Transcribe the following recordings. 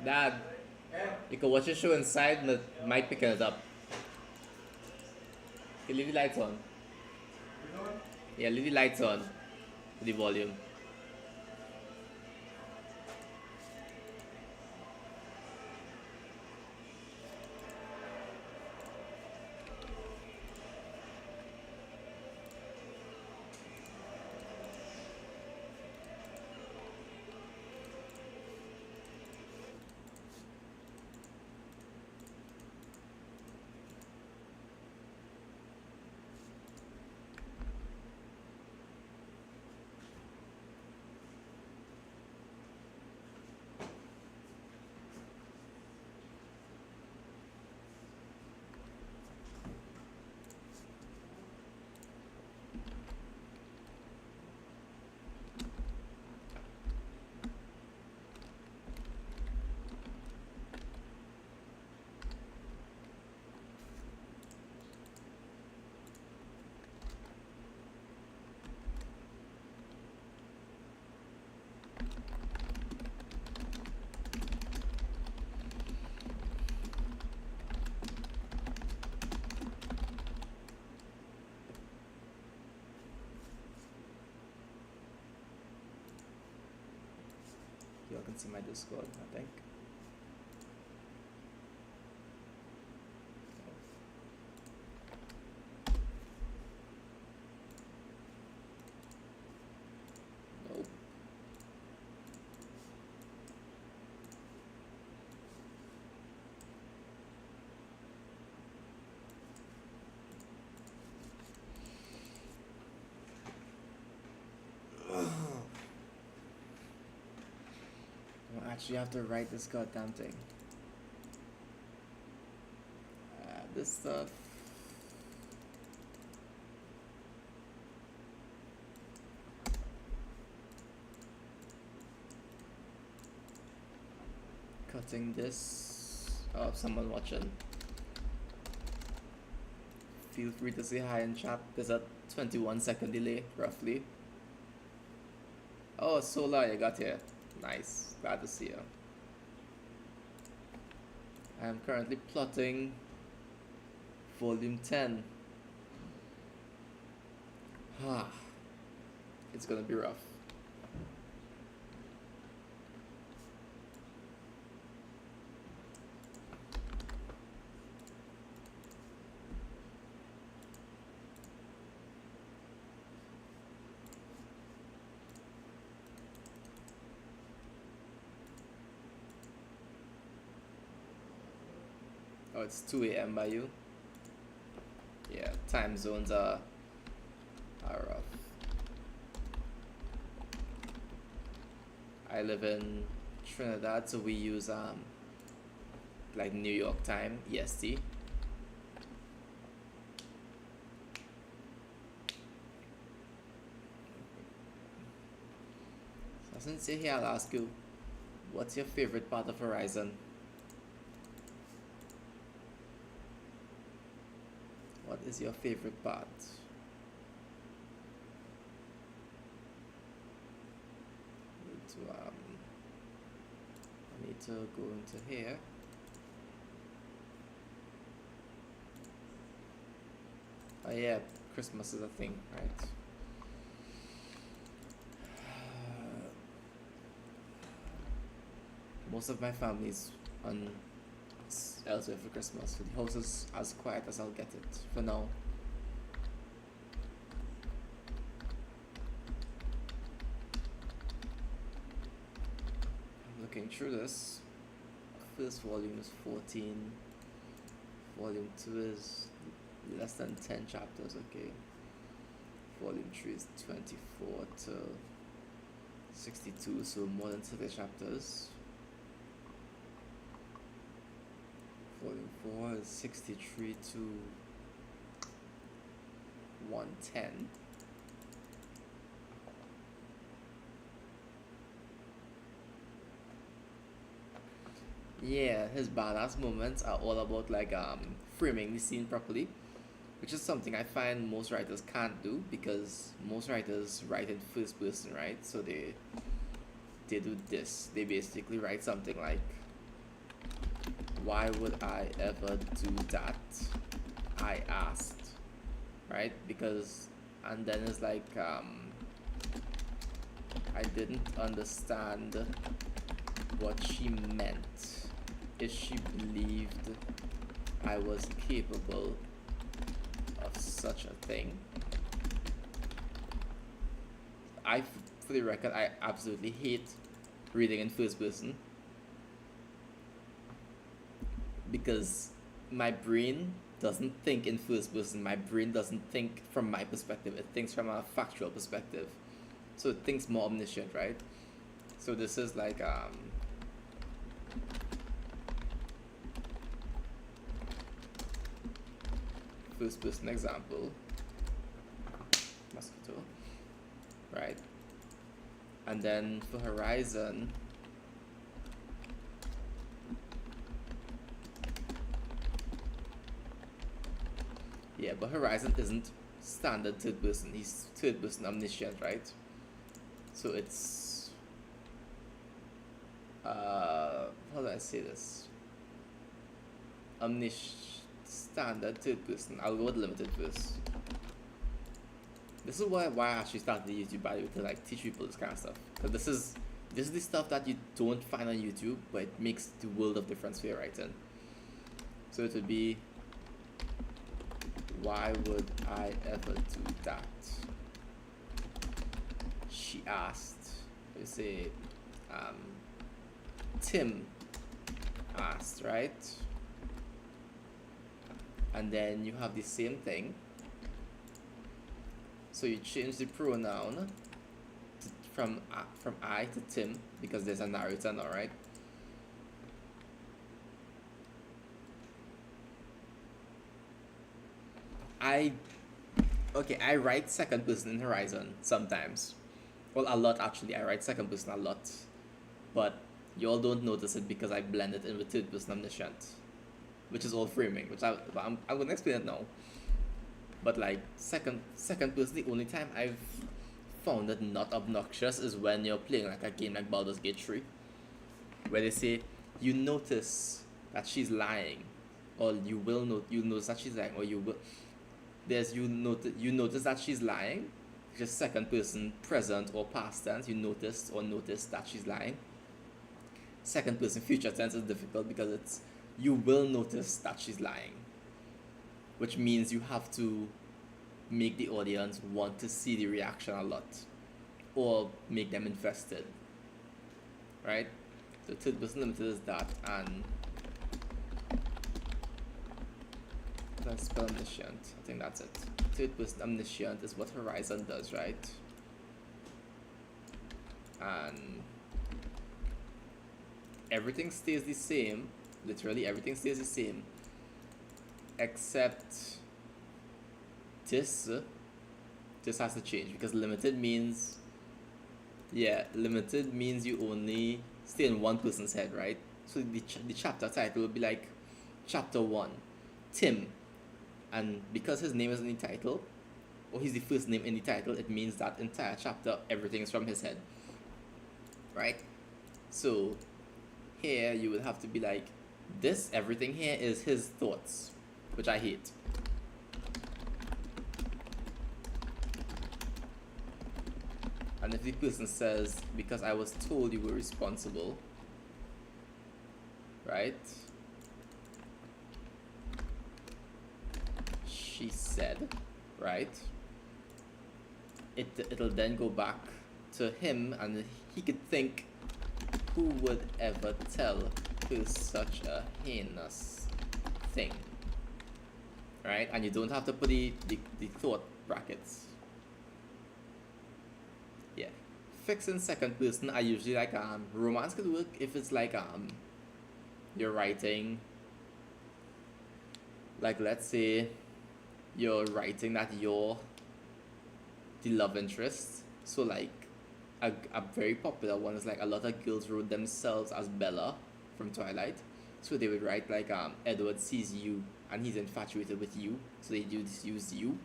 Dad, you can watch a show inside and the mic picking it up. You leave the lights on. Yeah, leave the lights on. The volume. You all can see my Discord, I think. Nope. I actually have to write this goddamn thing. This stuff. Cutting this. Oh, someone watching. Feel free to say hi in chat. There's a 21-second delay, roughly. Oh, Sola, you got here. Nice. Glad to see you. I'm currently plotting volume 10. It's gonna be rough. Oh, it's 2 a.m. by you? Yeah, time zones are rough. I live in Trinidad, so we use like New York time, EST. So since you're here, I'll ask you, what's your favorite part of Horizon? What is your favorite part? I need to go into here. Oh yeah, Christmas is a thing, right? Most of my family's on elsewhere for Christmas, so the house is as quiet as I'll get it for now. I'm looking through this. First volume is 14. Volume 2 is less than 10 chapters, okay. Volume 3 is 24 to 62, so more than 30 chapters. Volume 4 is 63 to 110. Yeah, his badass moments are all about like framing the scene properly, which is something I find most writers can't do because most writers write in first person, right? So they do this. They basically write something like why would I ever do that? I asked, right? Because, and then it's like, I didn't understand what she meant. If she believed I was capable of such a thing. For the record, I absolutely hate reading in first person because my brain doesn't think in first person. My brain doesn't think from my perspective. It thinks from a factual perspective. So it thinks more omniscient, right? So this is like first person example. Mosquito. Right? And then for Horizon, yeah, but Horizon isn't standard third person. He's third person omniscient, right? So it's how do I say this? Standard third person. I'll go with limited first. This is why I actually started YouTube, by the way, to like teach people this kind of stuff. Because this is the stuff that you don't find on YouTube, but it makes the world of difference for your writing. So it would be, why would I ever do that? She asked. We say, Tim asked, right? And then you have the same thing. So you change the pronoun from I to Tim because there's a narrator now, right? I write second person in Horizon sometimes. Well, a lot actually. I write second person a lot, but you all don't notice it because I blend it in with third person omniscient, which is all framing. I'm gonna explain it now. But like second person, the only time I've found it not obnoxious is when you're playing like a game like Baldur's Gate 3, where they say you notice that she's lying, or you notice that she's lying, or you notice that she's lying. Just second person present or past tense, you notice that she's lying. Second person future tense is difficult because it's you will notice that she's lying, which means you have to make the audience want to see the reaction a lot or make them invested, right? So third person limited is that, and let's spell omniscient. I think that's it. Third person omniscient is what Horizon does, right? And everything stays the same. Literally everything stays the same, except this has to change because limited means you only stay in one person's head, right? So the chapter title will be like chapter 1, Tim, and because his name is in the title, or he's the first name in the title, it means that entire chapter everything is from his head, right? So here you would have to be like, this everything here is his thoughts, which I hate. And if the person says, because I was told you were responsible, right? She said, right? It'll then go back to him, and he could think, who would ever tell her such a heinous thing, right? And you don't have to put the thought brackets. Yeah, fixing second person, I usually like romance could work if it's like you're writing, like let's say you're writing that you're the love interest. So like a very popular one is like a lot of girls wrote themselves as Bella from Twilight. So they would write like Edward sees you and he's infatuated with you, so they use you.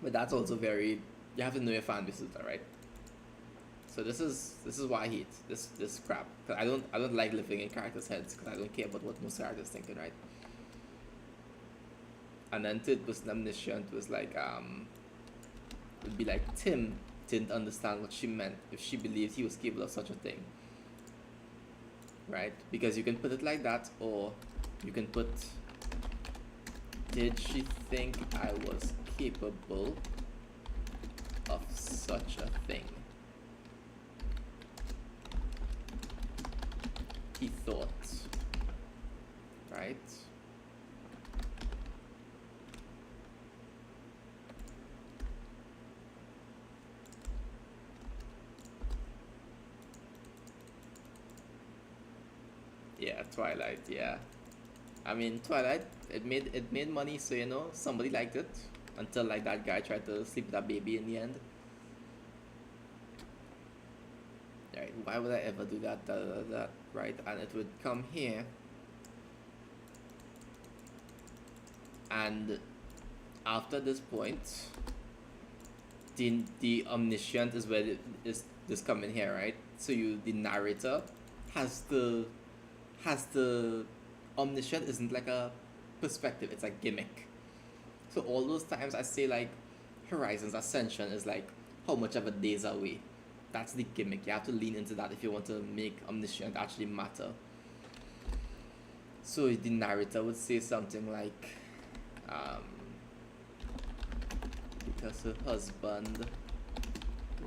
But that's also very, you have to know your fan base, right? So this is why I hate this crap. Cause I don't like living in characters' heads because I don't care about what most characters thinking, right? And then third person omniscient was like would be like Tim didn't understand what she meant if she believed he was capable of such a thing. Right? Because you can put it like that, or you can put, did she think I was capable of such a thing? He thought. Right? Yeah, Twilight, yeah. I mean, Twilight, it made money, so you know somebody liked it until like that guy tried to sleep with that baby in the end. Right? Why would I ever do that? That right? And it would come here, and after this point, the omniscient is where is this coming here, right? So the narrator has the omniscient isn't like a perspective, it's a gimmick. So all those times I say like Horizon's Ascension is like how much of a days away. That's the gimmick. You have to lean into that if you want to make omniscient actually matter. So the narrator would say something like, um, because her husband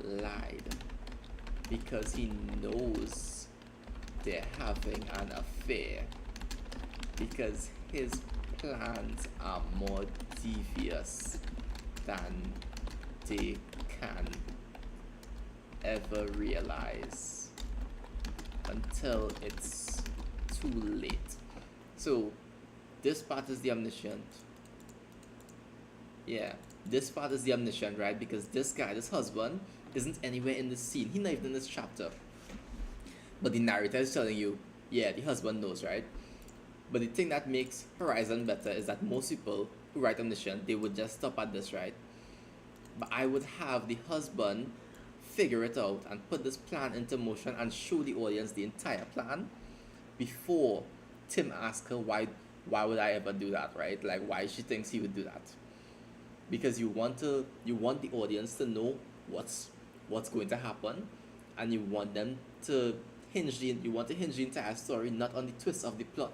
lied, because he knows they're having an affair, because his plans are more devious than they can ever realize until it's too late. So this part is the omniscient. Yeah, this part is the omniscient, right? Because this guy, this husband, isn't anywhere in the scene. He's not even in this chapter. But the narrator is telling you, yeah, the husband knows, right? But the thing that makes Horizon better is that most people who write omniscient, they would just stop at this, right? But I would have the husband figure it out and put this plan into motion and show the audience the entire plan before Tim asks her why would I ever do that, right? Like why she thinks he would do that. Because you want the audience to know what's going to happen, and you want them to you want to hinge the entire story not on the twist of the plot,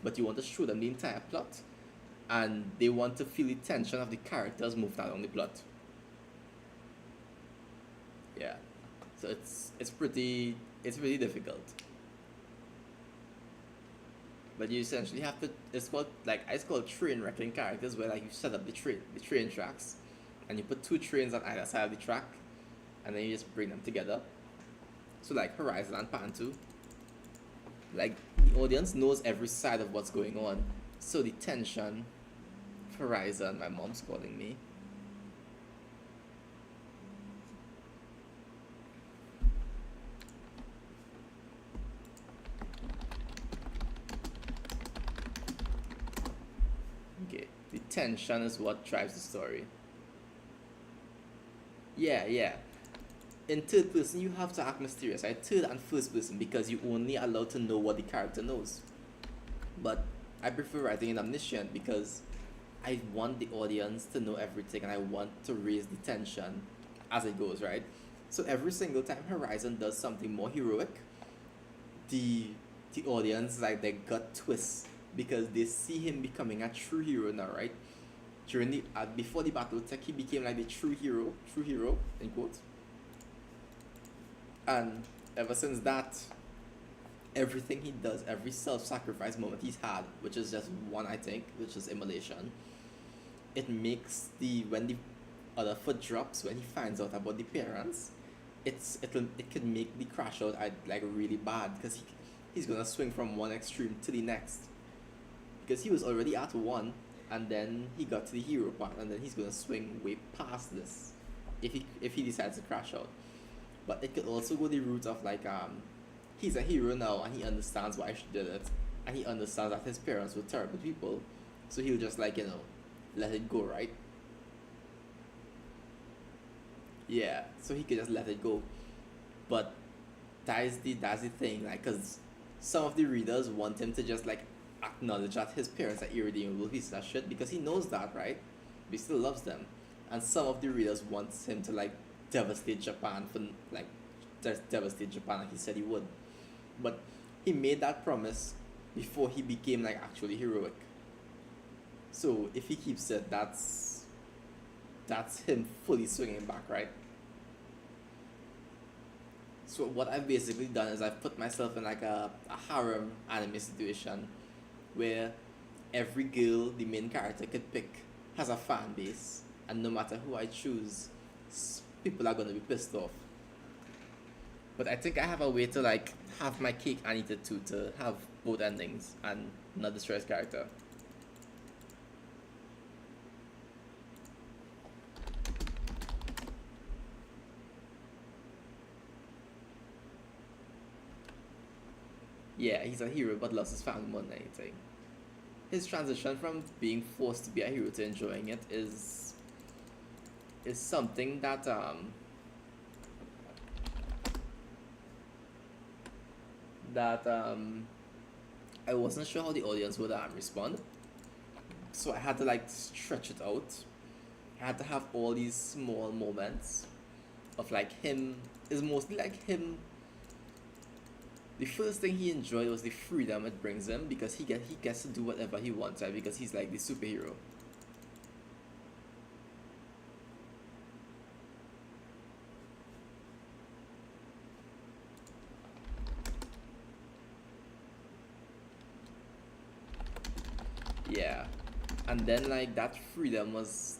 but you want to show them the entire plot, and they want to feel the tension of the characters moved along the plot. Yeah, so it's pretty difficult, but you essentially have to. It's called train wrecking characters, where like you set up the train tracks, and you put two trains on either side of the track, and then you just bring them together. So like Horizon and Pantu, like the audience knows every side of what's going on, so the tension. Horizon, my mom's calling me. Okay, the tension is what drives the story. Yeah, yeah. In third person, you have to act mysterious, right? Third and first person, because you only allowed to know what the character knows. But I prefer writing in omniscient because I want the audience to know everything, and I want to raise the tension as it goes, right? So every single time Horizon does something more heroic, the the audience like they got twists because they see him becoming a true hero now, right? During the before the battle tech, he became like the true hero in quotes. And ever since that, everything he does, every self-sacrifice moment he's had, which is just one I think, which is immolation, it makes the when the other foot drops when he finds out about the parents, it can make the crash out like really bad because he's gonna swing from one extreme to the next because he was already at one, and then he got to the hero part, and then he's gonna swing way past this if he decides to crash out. But it could also go the route of like he's a hero now and he understands why she did it, and he understands that his parents were terrible people, so he'll just like let it go, right? Yeah, so he could just let it go. But that's the thing, like, cause some of the readers want him to just like acknowledge that his parents are irredeemable pieces of shit because he knows that, right? But he still loves them, and some of the readers want him to like devastate Japan for like devastate Japan like he said he would, but he made that promise before he became like actually heroic. So if he keeps it, that's him fully swinging back, right? So what I've basically done is I've put myself in like a harem anime situation where every girl the main character could pick has a fan base, and no matter who I choose, people are gonna be pissed off. But I think I have a way to like have my cake and eat it too, to have both endings and not destroy his character. Yeah, he's a hero but lost his family more than anything. His transition from being forced to be a hero to enjoying it is something that I wasn't sure how the audience would respond, so I had to like stretch it out. I had to have all these small moments of like him. Is mostly like him. The first thing he enjoyed was the freedom it brings him because he gets to do whatever he wants, right? Because he's like the superhero. Yeah, and then like that freedom was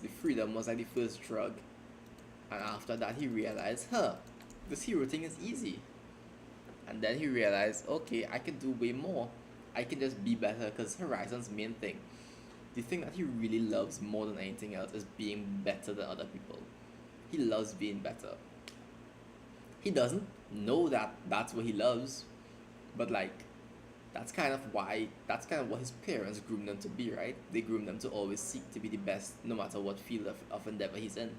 like the first drug, and after that he realized, huh, this hero thing is easy. And then he realized, okay, I can do way more. I can just be better because Horizon's main thing, the thing that he really loves more than anything else, is being better than other people. He loves being better. He doesn't know that that's what he loves, but like that's kind of what his parents groomed them to be, right? They groomed them to always seek to be the best no matter what field of endeavor he's in.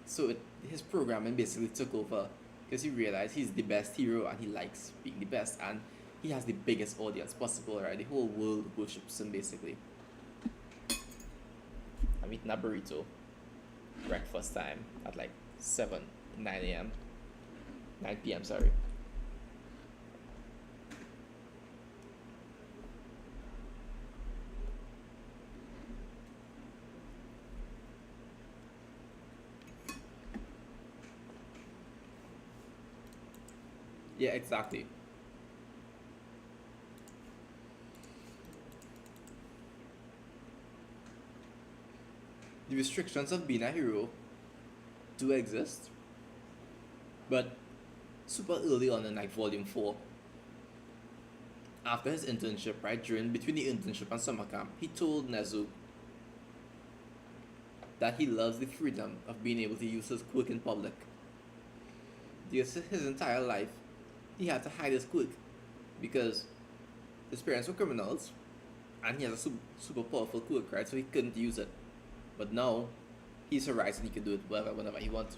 So his programming basically took over because he realized he's the best hero and he likes being the best, and he has the biggest audience possible, right? The whole world worships him basically. I'm eating a burrito, breakfast time at like 7, 9 a.m., 9 p.m., sorry. Yeah, exactly. The restrictions of being a hero do exist, but super early on in like volume 4, after his internship, right, during between the internship and summer camp, he told Nezu that he loves the freedom of being able to use his quirk in public. His entire life, he had to hide his quirk because his parents were criminals and he has a super powerful quirk, right? So he couldn't use it. But now, he's Horizon, he can do it whenever he wants.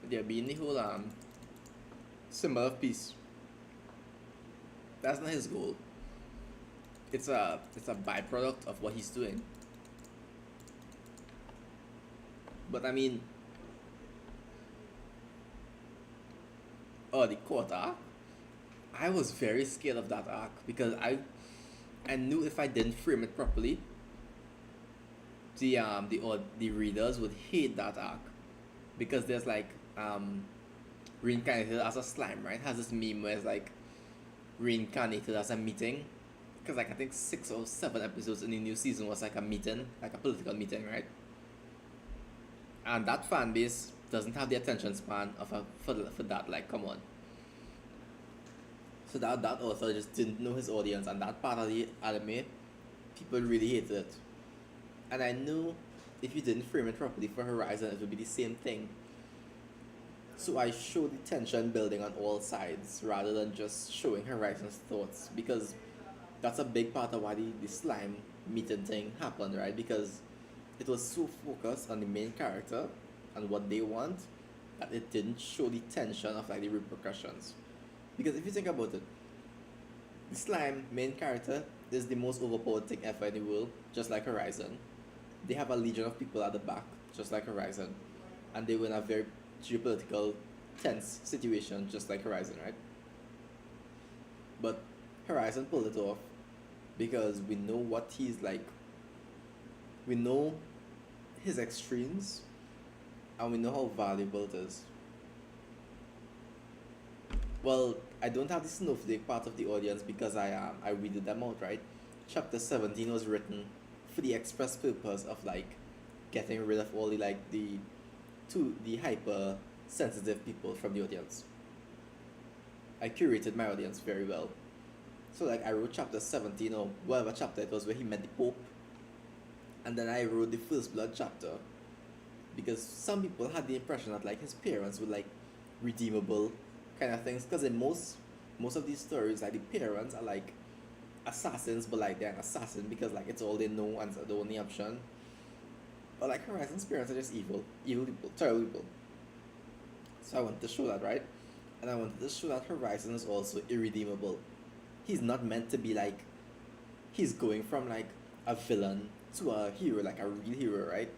There being the whole symbol of peace. That's not his goal. It's a byproduct of what he's doing. But I mean, the court arc. I was very scared of that arc because I knew if I didn't frame it properly, the readers would hate that arc because there's like reincarnated as a slime, right? Has this meme where it's like reincarnated as a meeting, because like I think 6 or 7 episodes in the new season was like a meeting, like a political meeting, right? And that fan base doesn't have the attention span of for that. Like, come on. So that author just didn't know his audience, and that part of the anime, people really hated it. And I knew if you didn't frame it properly for Horizon, it would be the same thing. So I show the tension building on all sides rather than just showing Horizon's thoughts, because that's a big part of why the slime meeting thing happened, right? Because it was so focused on the main character and what they want that it didn't show the tension of like the repercussions. Because if you think about it, the slime main character is the most overpowered thing ever in the world, just like Horizon. They have a legion of people at the back, just like Horizon, and they were in a very geopolitical, tense situation, just like Horizon, right? But Horizon pulled it off because we know what he's like. We know his extremes, and we know how valuable it is. Well, I don't have the snowflake part of the audience because I weeded them out, right? Chapter 17 was written for the express purpose of like getting rid of all the hyper sensitive people from the audience. I curated my audience very well. So like I wrote chapter 17 or whatever chapter it was where he met the Pope, and then I wrote the First Blood chapter because some people had the impression that like his parents were like redeemable kind of things, because in most of these stories like the parents are like assassins, but like they're an assassin because like it's all they know and it's the only option. But like Horizon's parents are just evil people, terrible people. So I wanted to show that, right? And I wanted to show that Horizon is also irredeemable. He's not meant to be like, he's going from like a villain to a hero, like a real hero, right?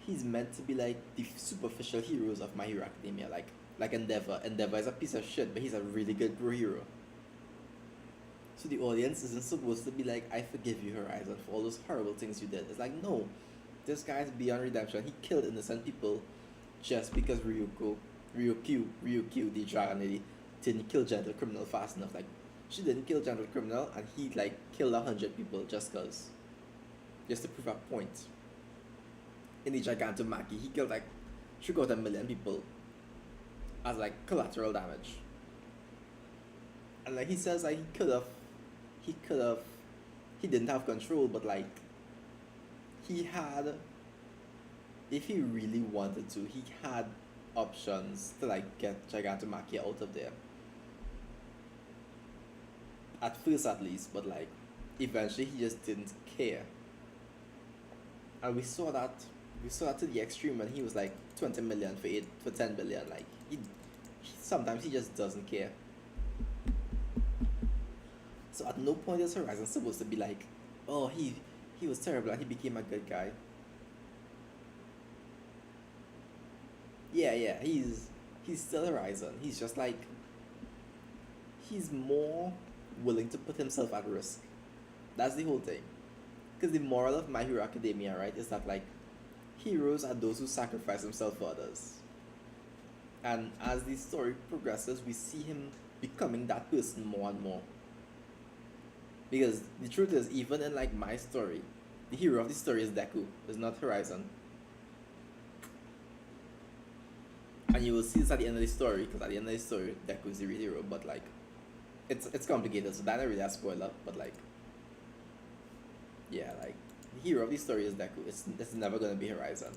He's meant to be like the superficial heroes of My Hero Academia, like Endeavor. Endeavor is a piece of shit, but he's a really good pro hero. So the audience isn't supposed to be like, I forgive you, Horizon, for all those horrible things you did. It's like, no, this guy's beyond redemption. He killed innocent people just because Ryukyu, the dragon lady, didn't kill Gentle Criminal fast enough. Like, she didn't kill Gentle Criminal, and he like killed 100 people just cause, just to prove a point. In the Gigantomachie, he killed like 3/4 million people as like collateral damage. And like he says, like he could have, he didn't have control, but like he had, if he really wanted to, he had options to like get Gigantomachia out of there. At first, at least, but like eventually he just didn't care, and we saw that to the extreme when he was like 20 million for 10 billion. Like he sometimes he just doesn't care. So at no point is Horizon supposed to be like, oh he was terrible and he became a good guy. Yeah, he's still Horizon. He's just like, he's more willing to put himself at risk. That's the whole thing. Because the moral of My Hero Academia, right, is that like heroes are those who sacrifice themselves for others. And as the story progresses, we see him becoming that person more and more. Because the truth is, even in like my story, the hero of the story is Deku, it's not Horizon. And you will see this at the end of the story, because at the end of the story, Deku is the real hero. But like, it's complicated, so that's not really a spoiler. But like, yeah, like the hero of the story is Deku. It's never gonna be Horizon.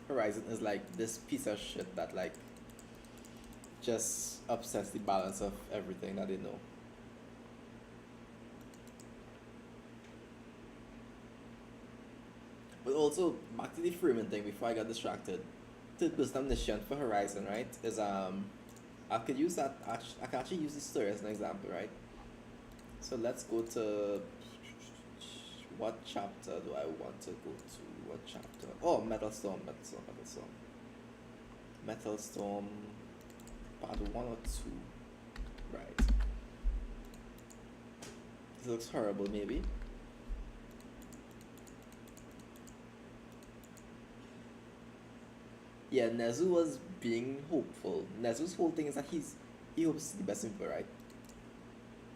Horizon is like this piece of shit that like just upsets the balance of everything that they know. But also back to the framing thing before I got distracted. Third person omniscient for Horizon, right? Is I could use that. I can actually use this story as an example, right? So let's go to, what chapter do I want to go to? What chapter? Oh, Metal Storm, Metal Storm, Metal Storm. Metal Storm, part 1 or 2. Right. This looks horrible, maybe. Yeah, Nezu was being hopeful. Nezu's whole thing is that he hopes the best in people, right?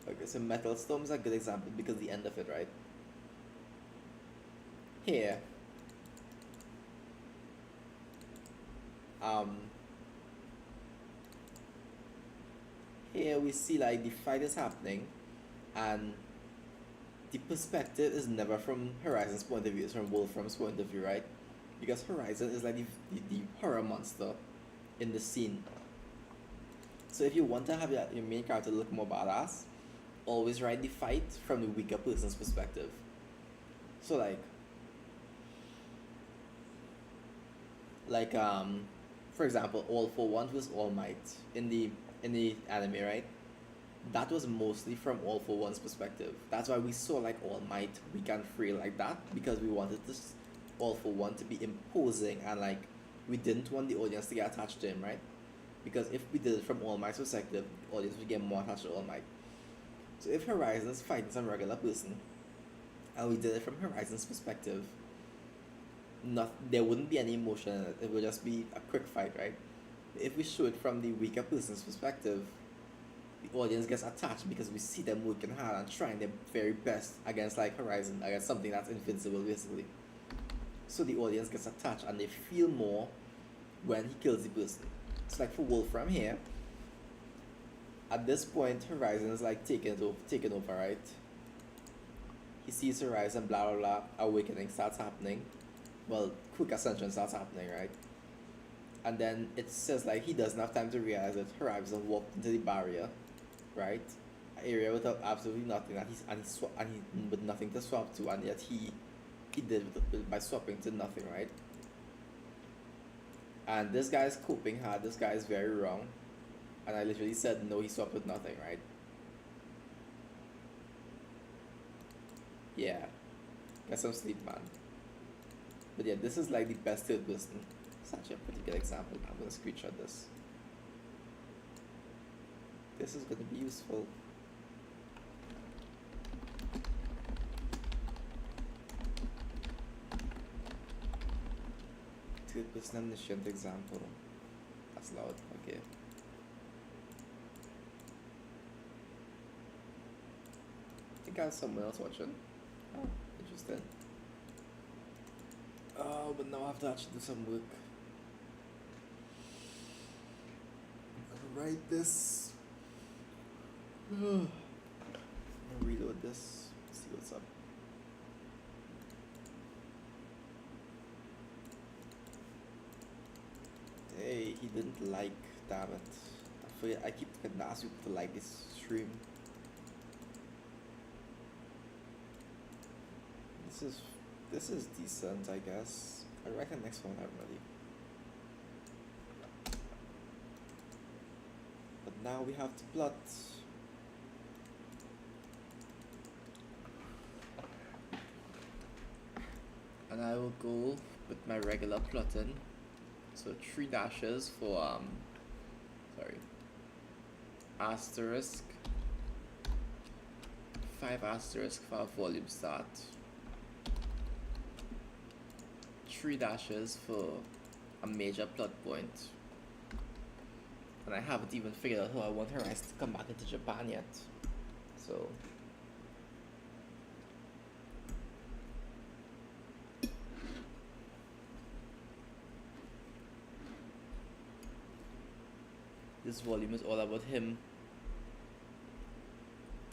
Okay, so Metal Storm is a good example because the end of it, right? Here, um, here we see like the fight is happening, and the perspective is never from Horizon's point of view; it's from Wolfram's point of view, right? Because Horizon is like the horror monster, in the scene. So if you want to have your main character look more badass, always write the fight from the weaker person's perspective. So like for example, All for One was All Might in the anime, right? That was mostly from All for One's perspective. That's why we saw like All Might weak and frail like that, because we wanted this All for One to be imposing, and like we didn't want the audience to get attached to him, right? Because if we did it from All Might's perspective, the audience would get more attached to All Might. So if Horizon's fighting some regular person, and we did it from Horizon's perspective, there wouldn't be any emotion in it. It would just be a quick fight, right? If we show it from the weaker person's perspective, the audience gets attached because we see them working hard and trying their very best against like Horizon, against something that's invincible basically. So the audience gets attached and they feel more when he kills the person. It's like for Wolfram here. At this point, Horizon is like taking over, right? He sees Horizon, blah blah blah. Awakening starts happening. Well, quick ascension starts happening, right? And then it says like he doesn't have time to realize that Horizon walked into the barrier, right? An area without absolutely nothing, and he with nothing to swap to, and yet he did it by swapping to nothing, right? And this guy is coping hard. This guy is very wrong. And I literally said no, he swapped with nothing, right? Yeah. Get some sleep, man. But yeah, this is like the best third person. It's actually a pretty good example. I'm gonna screenshot this. This is gonna be useful. Third person omniscient example. That's loud. Okay. I think I have someone else watching. Oh, interesting. Oh, but now I have to actually do some work. I'm gonna write this. I'm gonna reload this. See what's up. Hey, he didn't like. Damn it! I forget. I keep forgetting to ask you to like this stream. This is decent, I guess. I reckon next one I'm ready. But now we have to plot. And I will go with my regular plotting. So 3 dashes for asterisk, 5 asterisk for volume start, 3 dashes for a major plot point. And I haven't even figured out how I want Horizon to come back into Japan yet. So this volume is all about him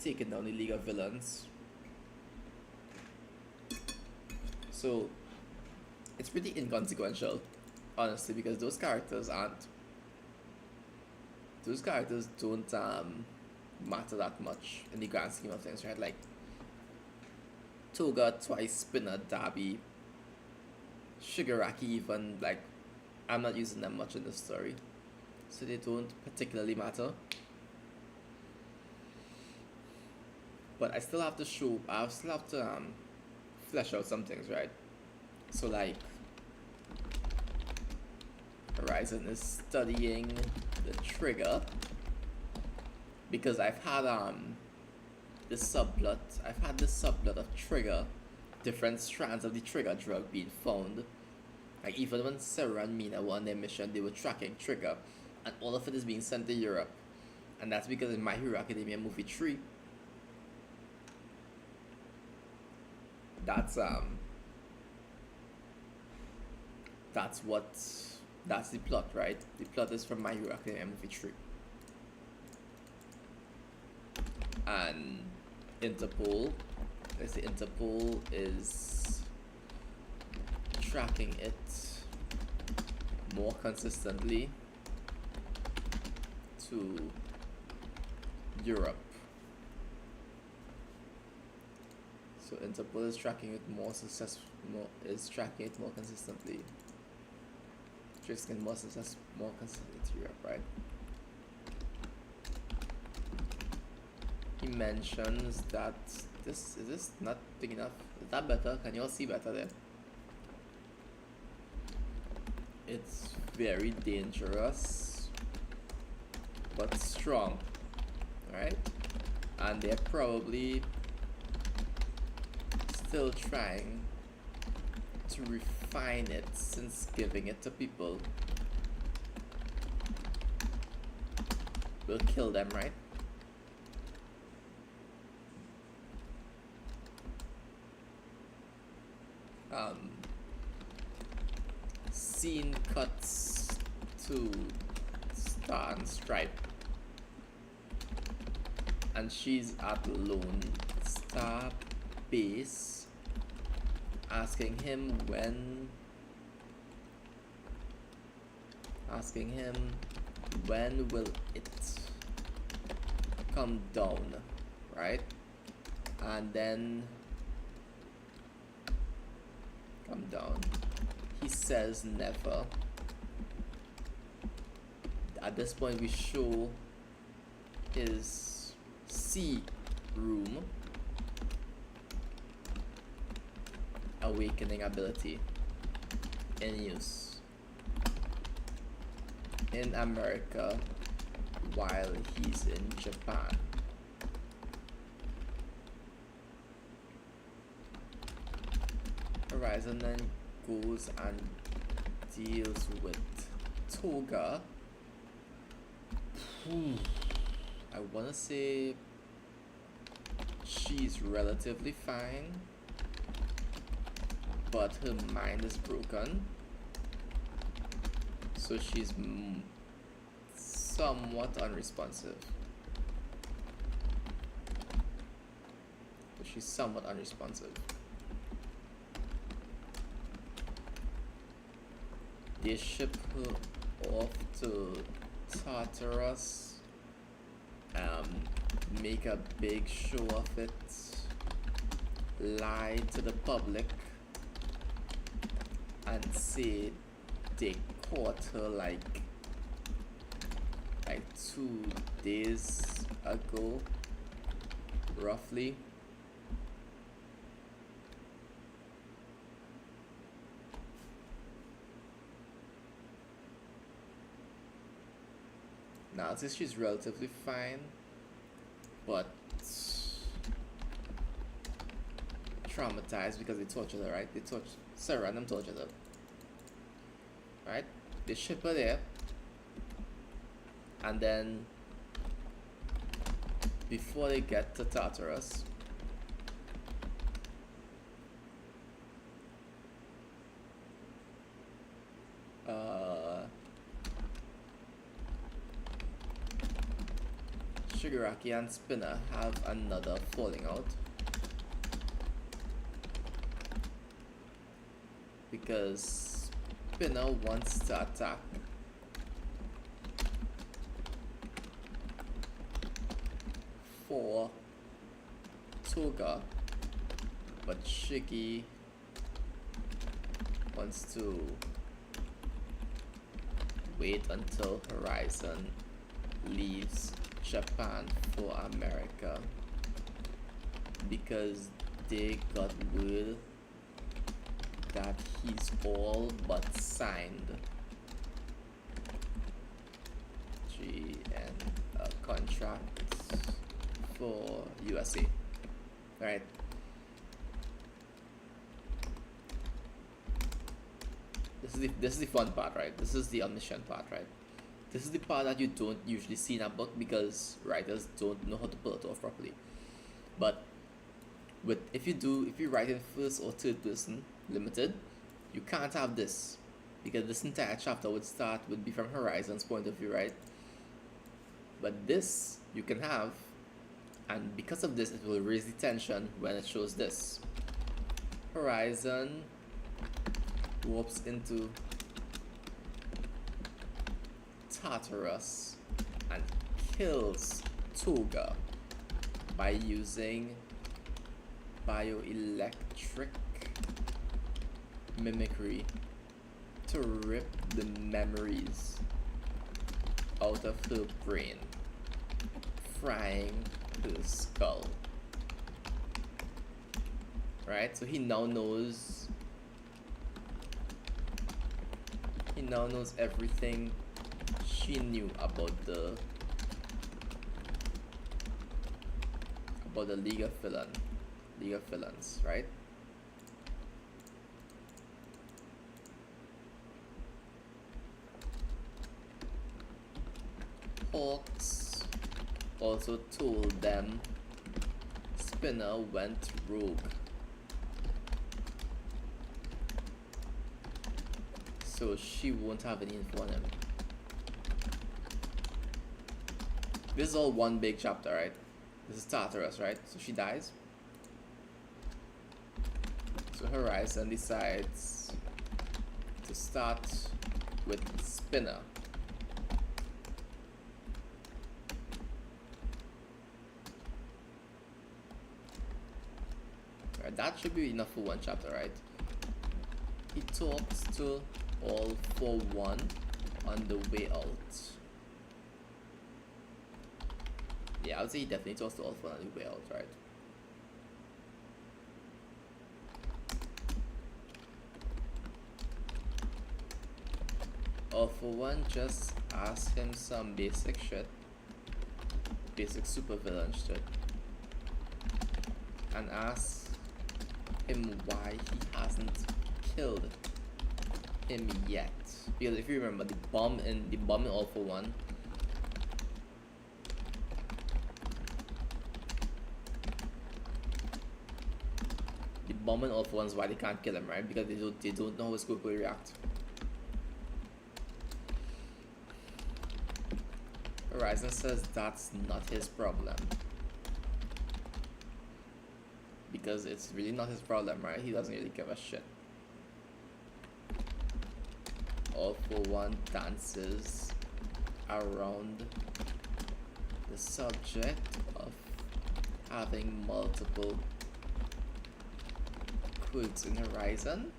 taking down the League of Villains. So it's pretty inconsequential, honestly, because those characters don't matter that much in the grand scheme of things, right? Like Toga, twice Spinner, Dabi, Shigaraki, even, like, I'm not using them much in the story, so they don't particularly matter. But I still have to flesh out some things, right? So like Horizon is studying the trigger because I've had this subplot of trigger, different strands of the trigger drug being found. Like even when Sarah and Mina were on their mission, they were tracking trigger, and all of it is being sent to Europe. And that's because in My Hero Academia movie 3, that's the plot, right? The plot is from My Hero Academia movie 3. And Interpol is tracking it more consistently to Europe. So Interpol is tracking it more consistently. Tracing more consistently to Europe, right? He mentions that is this not big enough? Is that better? Can you all see better there? It's very dangerous but strong, right? And they're probably still trying to refine it since giving it to people will kill them, right? Scene cuts to Star and Stripe, and she's at Lone Star base asking him when will it come down, right? And then come down. He says never. At this point we show his C room awakening ability in use in America while he's in Japan. Horizon then goes and deals with Toga. I wanna say she's relatively fine, but her mind is broken, so she's somewhat unresponsive. They ship her off to Tartarus, make a big show of it, lie to the public, and say they caught her like 2 days ago, roughly. Now, since she's relatively fine, but traumatized because they tortured her, right? Sarah and them tortured her, right? They ship her there, and then before they get to Tartarus, Shigaraki and Spinner have another falling out because Spinner wants to attack for Toga, but Shiggy wants to wait until Horizon leaves Japan for America because they got word that he's all but signed a contract for USA, right? This is the fun part, right? This is the omniscient part, right? This is the part that you don't usually see in a book because writers don't know how to pull it off properly. But if you write in first or third person limited, you can't have this because this entire chapter would be from Horizon's point of view, right? But this you can have, and because of this, it will raise the tension when it shows this. Horizon warps into Tartarus and kills Toga by using bioelectric mimicry to rip the memories out of her brain, frying her skull. Right? So he now knows everything she knew about the League of Villains, right? Hawks also told them Spinner went rogue, so she won't have any info on him. This is all one big chapter, right? This is Tartarus, right? So she dies. So Horizon decides to start with Spinner. Right, that should be enough for one chapter, right? He talks to All for One on the way out. Yeah, I would say he definitely talks to All for One on the way out, right? All for One just ask him some basic shit. Basic supervillain shit. And ask him why he hasn't killed him yet. Because if you remember, the bomb in All for One, All for One is why they can't kill him, right? Because they don't know how his group will react. Horizon says that's not his problem. Because it's really not his problem, right? He doesn't really give a shit. All for One dances around the subject of having multiple quotes in Horizon,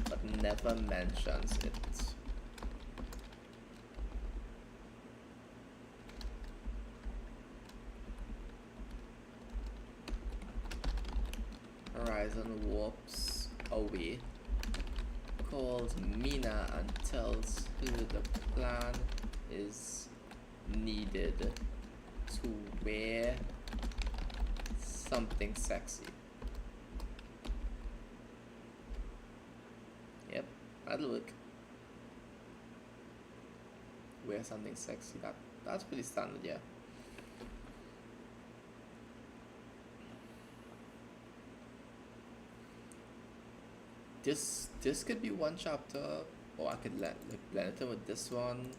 but never mentions it. Horizon warps away, calls Mina and tells her the plan is needed to wear something sexy. Yep, that'll work. Wear something sexy. That's pretty standard, yeah. This could be one chapter, or I could blend it in with this one.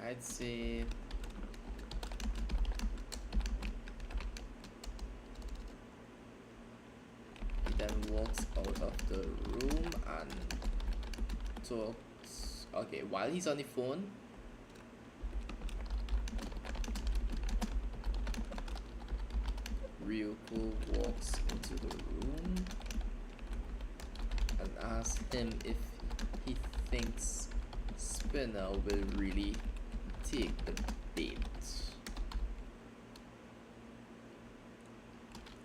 I'd say he then walks out of the room and talks. Okay, while he's on the phone, Ryuko walks into the room and asks him if he thinks Spinner will really take the bait.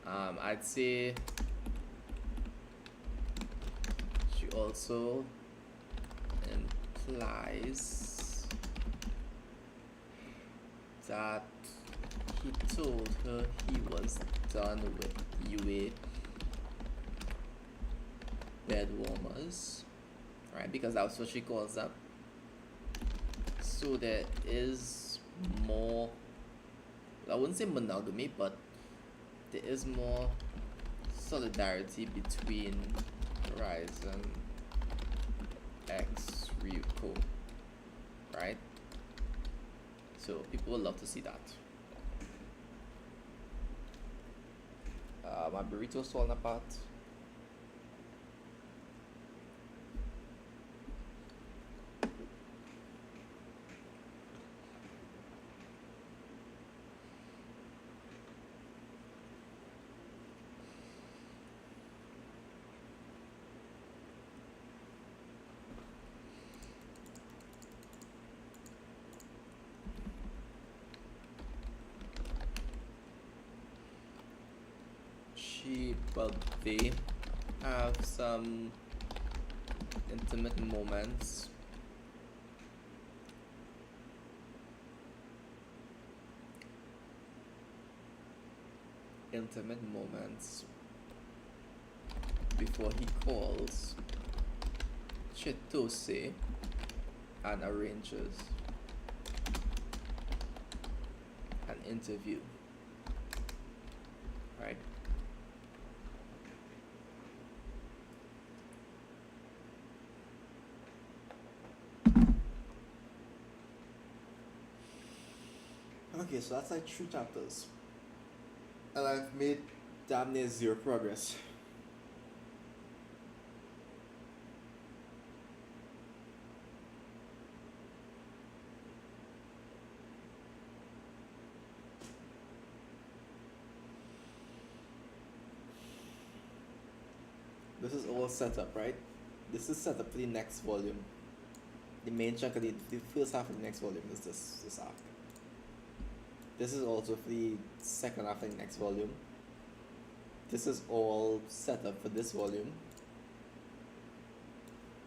I'd say she also implies that he told her he was done with UA bed warmers, right? Because that's what she calls them. So there is more, I wouldn't say monogamy, but there is more solidarity between Horizon X Ryuko, right? So people would love to see that. My burrito's falling apart. Well, they have some intimate moments. Before he calls Chitose and arranges an interview. Right? Okay, so that's like 3 chapters. And I've made damn near 0 progress. This is all set up, right? This is set up for the next volume. The main chunk of the first half of the next volume is this arc. This is also for the second half of the next volume. This is all set up for this volume.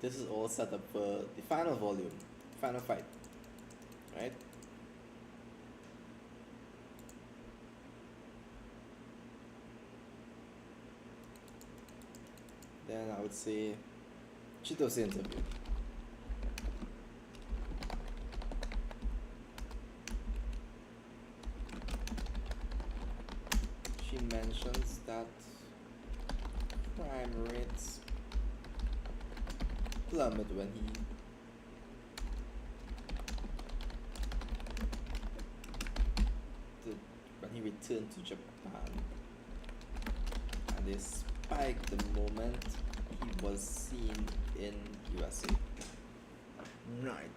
This is all set up for the final volume, final fight, right? Then I would say Chitose interview. She mentions that crime rates plummet when he returned to Japan, and they spiked the moment he was seen in USA. Right.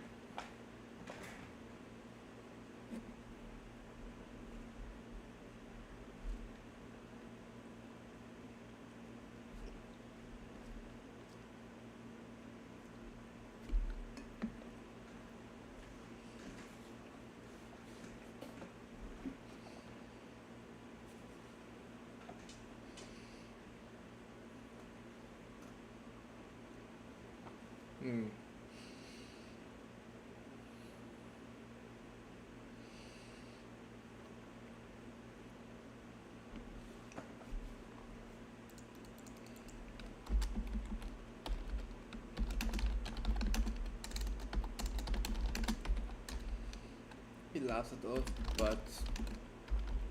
He laughs it off, but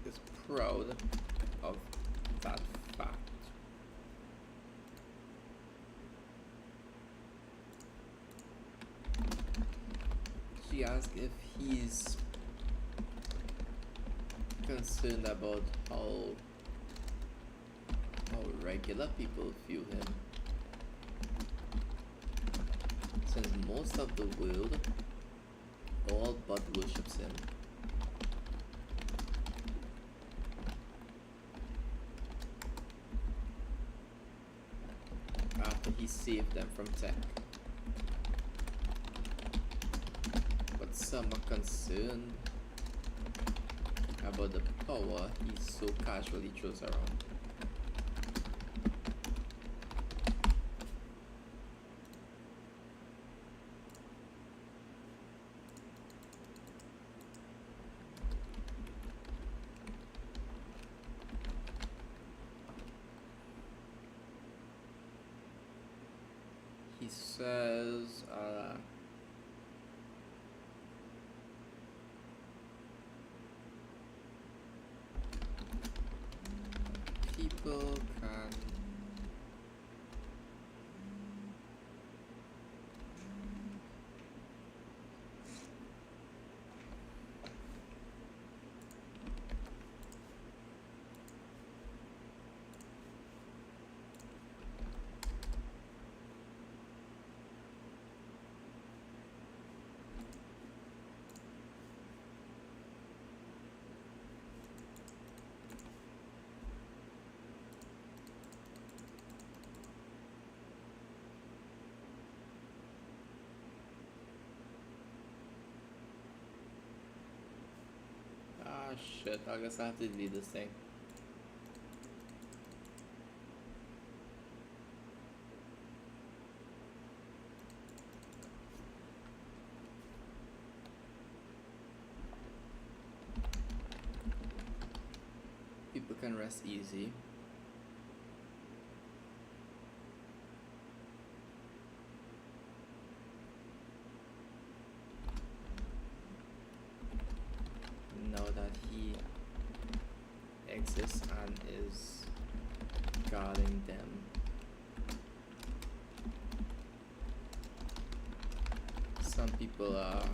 is proud of that fact. She asks if he's concerned about how regular people view him, since most of the world all but worships him. After he saved them from tech. But some are concerned about the power he so casually throws around. He says, people can shit, I guess I have to delete this thing. People can rest easy. Now that he exists and is guarding them. Some people are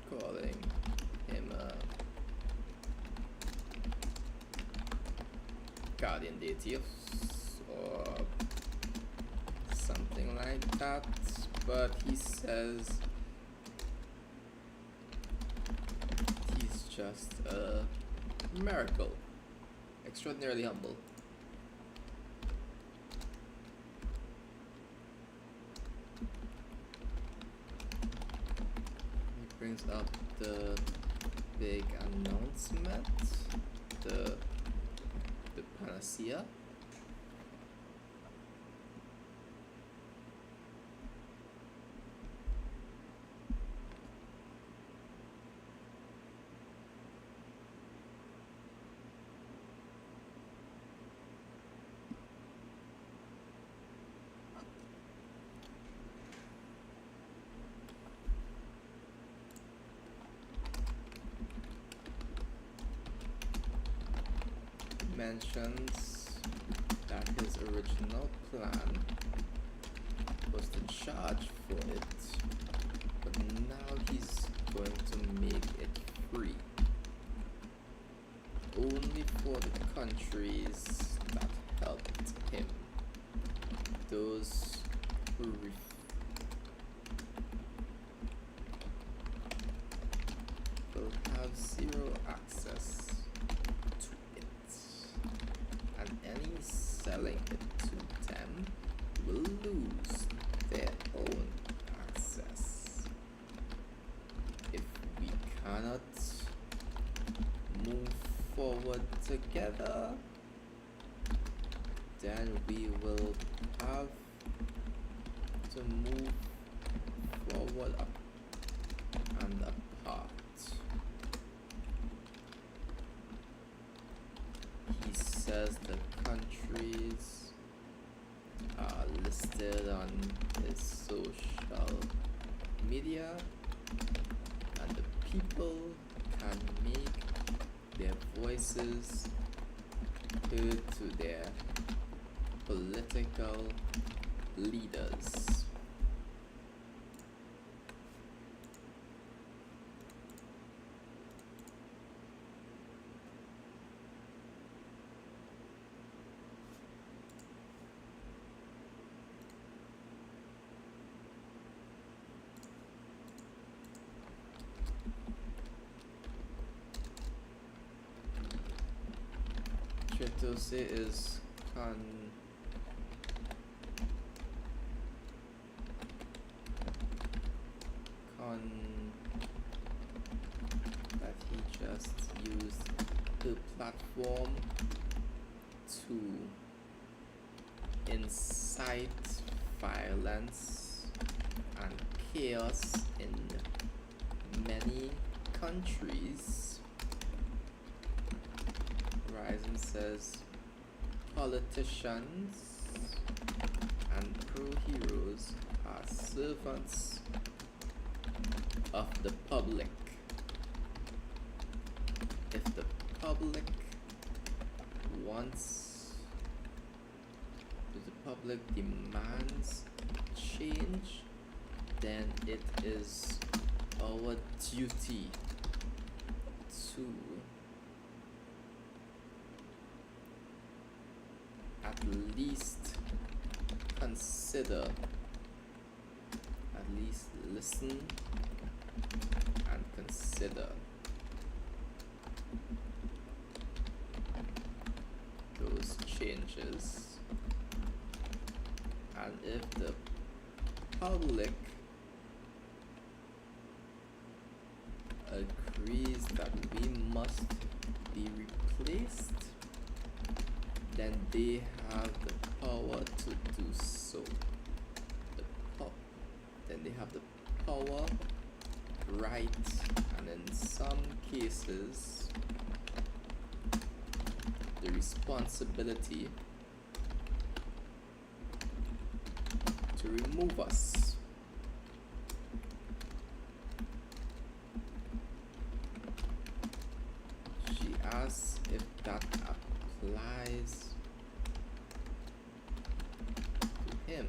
calling him a guardian deity or something like that, but he says he's just a miracle, extraordinarily humble. He brings up the big announcement, the panacea. Mentions that his original plan was to charge for it, but now he's going to make it free. Only for the countries that helped him. Those who will have zero access to it, and any selling it to them will lose their own access. If we cannot move forward together, then we will have to move forward up and apart. He says the countries are listed on his social media, and the people can make their voices heard to their political leaders. Chitose is that he just used the platform to incite violence and chaos in many countries. Horizon says politicians and pro-heroes are servants of the public. If the public demands change, then it is our duty to at least consider, at least listen and consider those changes. And if the public agree agrees that we must be replaced, then they have the power to do so. Then they have the power, right, and in some cases, the responsibility to remove us. She asks if that applies to him,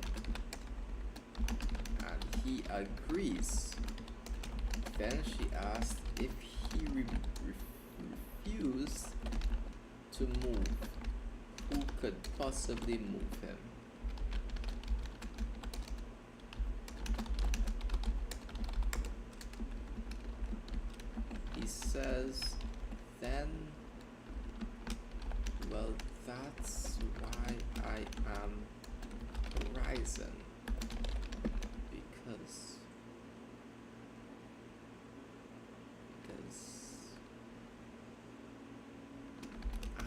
and he agrees. Then she asks if he refused to move, who could possibly move him? He says, then, well, that's why I am Horizon, because I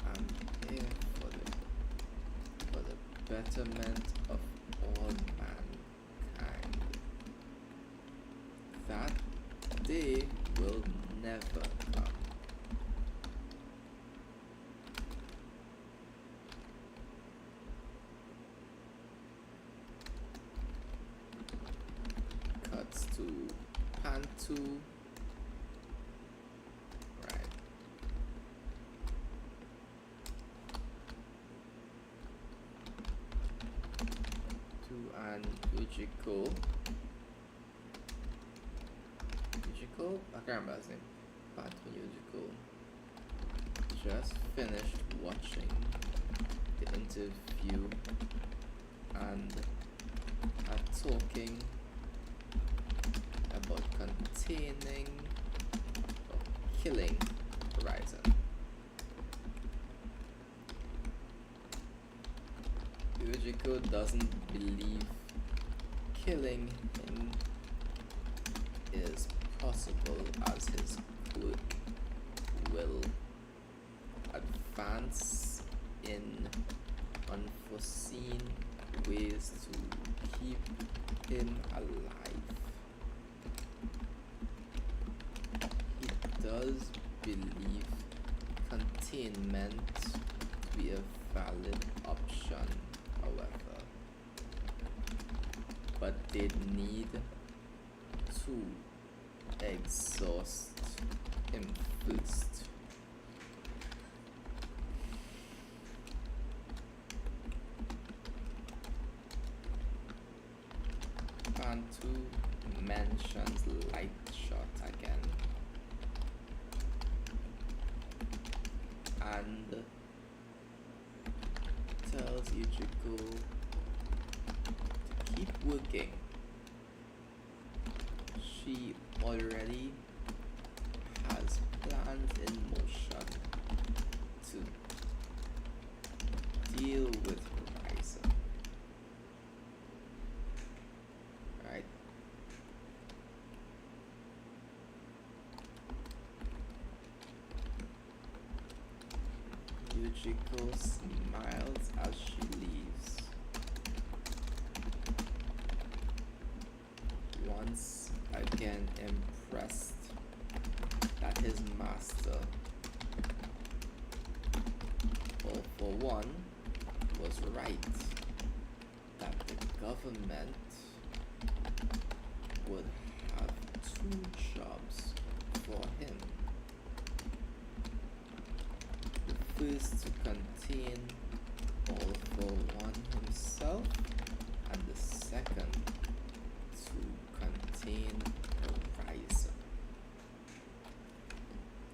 am here for the betterment of all mankind. That day will never come. Cuts to Pantu. Right. To an Ujiko. I can't remember his name. Pantu Ujiko just finished watching the interview and are talking about containing or killing Horizon. Ujiko doesn't believe killing him is possible, as his quirk will advance in unforeseen ways to keep him alive. He does believe containment to be a valid option, however, but they need to exhaust him first. Pantu mentions light shot again and tells Ujiko to keep working. She already has plans in motion to deal with Horizon. Right? Yujiko smiles as she leaves. Once again impressed that his master, all for one, was right, that the government would have two jobs for him. The first to contain All for One himself, and the second to contain Horizon.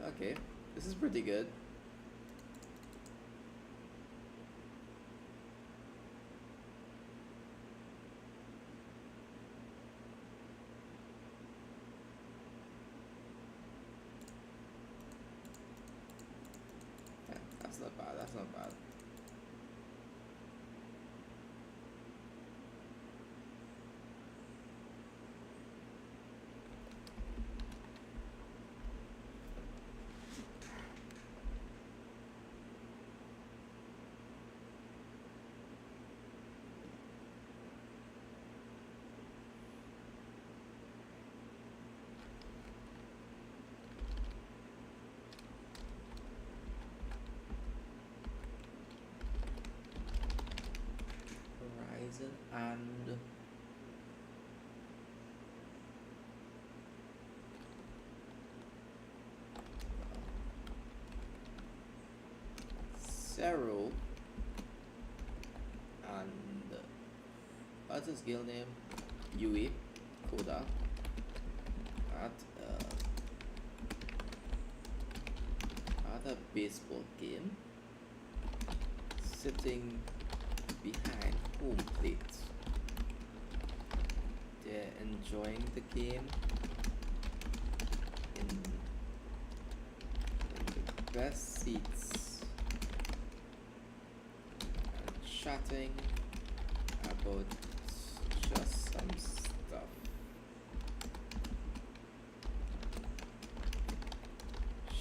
Okay, this is pretty good. Yeah, that's not bad, that's not bad. Zero and what's his guild name? Yui Koda at at a baseball game, sitting behind home plate. They're enjoying the game in the best seats and chatting about just some stuff.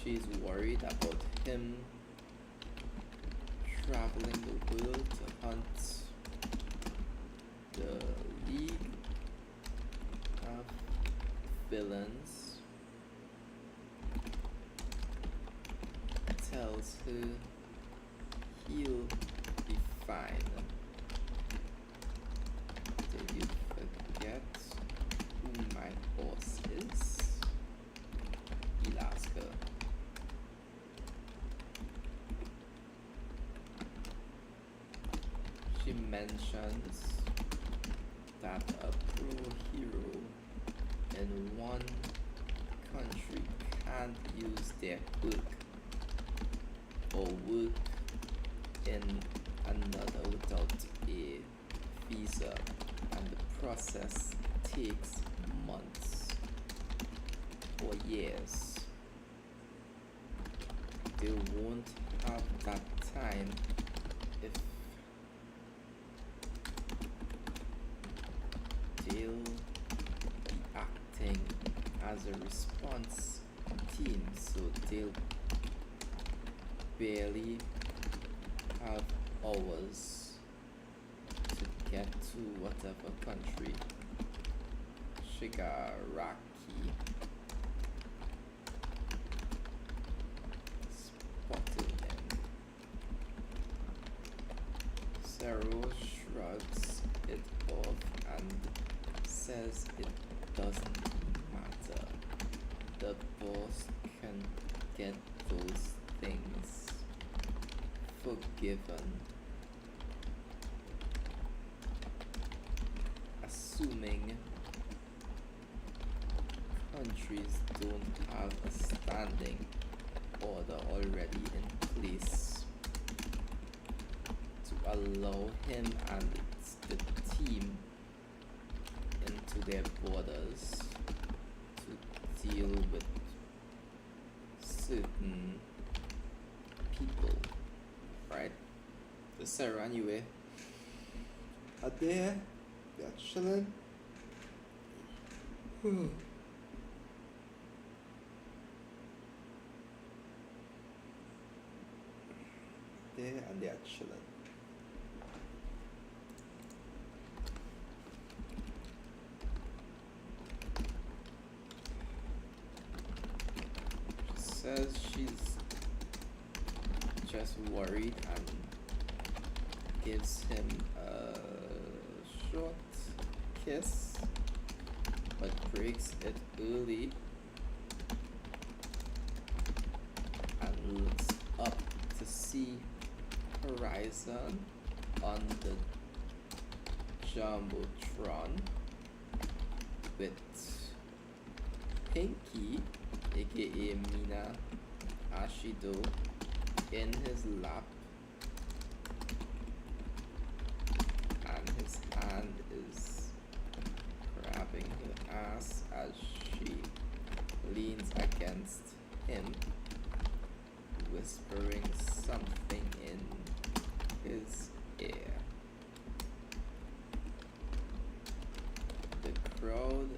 She's worried about him traveling the world to hunt the League of Villains. Tells her he'll be fine. Did you forget who my boss is? He'll ask her. She mentions that a pro hero in one country can't use their quirk or work in another without a visa, and the process takes months or years. They won't have that time if they'll be acting as a response team, so they'll barely have hours to get to whatever country. Shigaraki spotted him. Zero shrugs it off and says it doesn't matter. The boss can get those things forgiven, assuming countries don't have a standing order already in place to allow him and the team into their borders to deal with certain people, right? The Sarah anyway are there, they're chilling. There and they're chilling. She says she's just worried and gives him a short kiss, but breaks it early and looks up to see Horizon on the Jumbotron with Pinky, aka Mina Ashido, in his lap, and his hand is grabbing her ass as she leans against him, whispering something in his ear. The crowd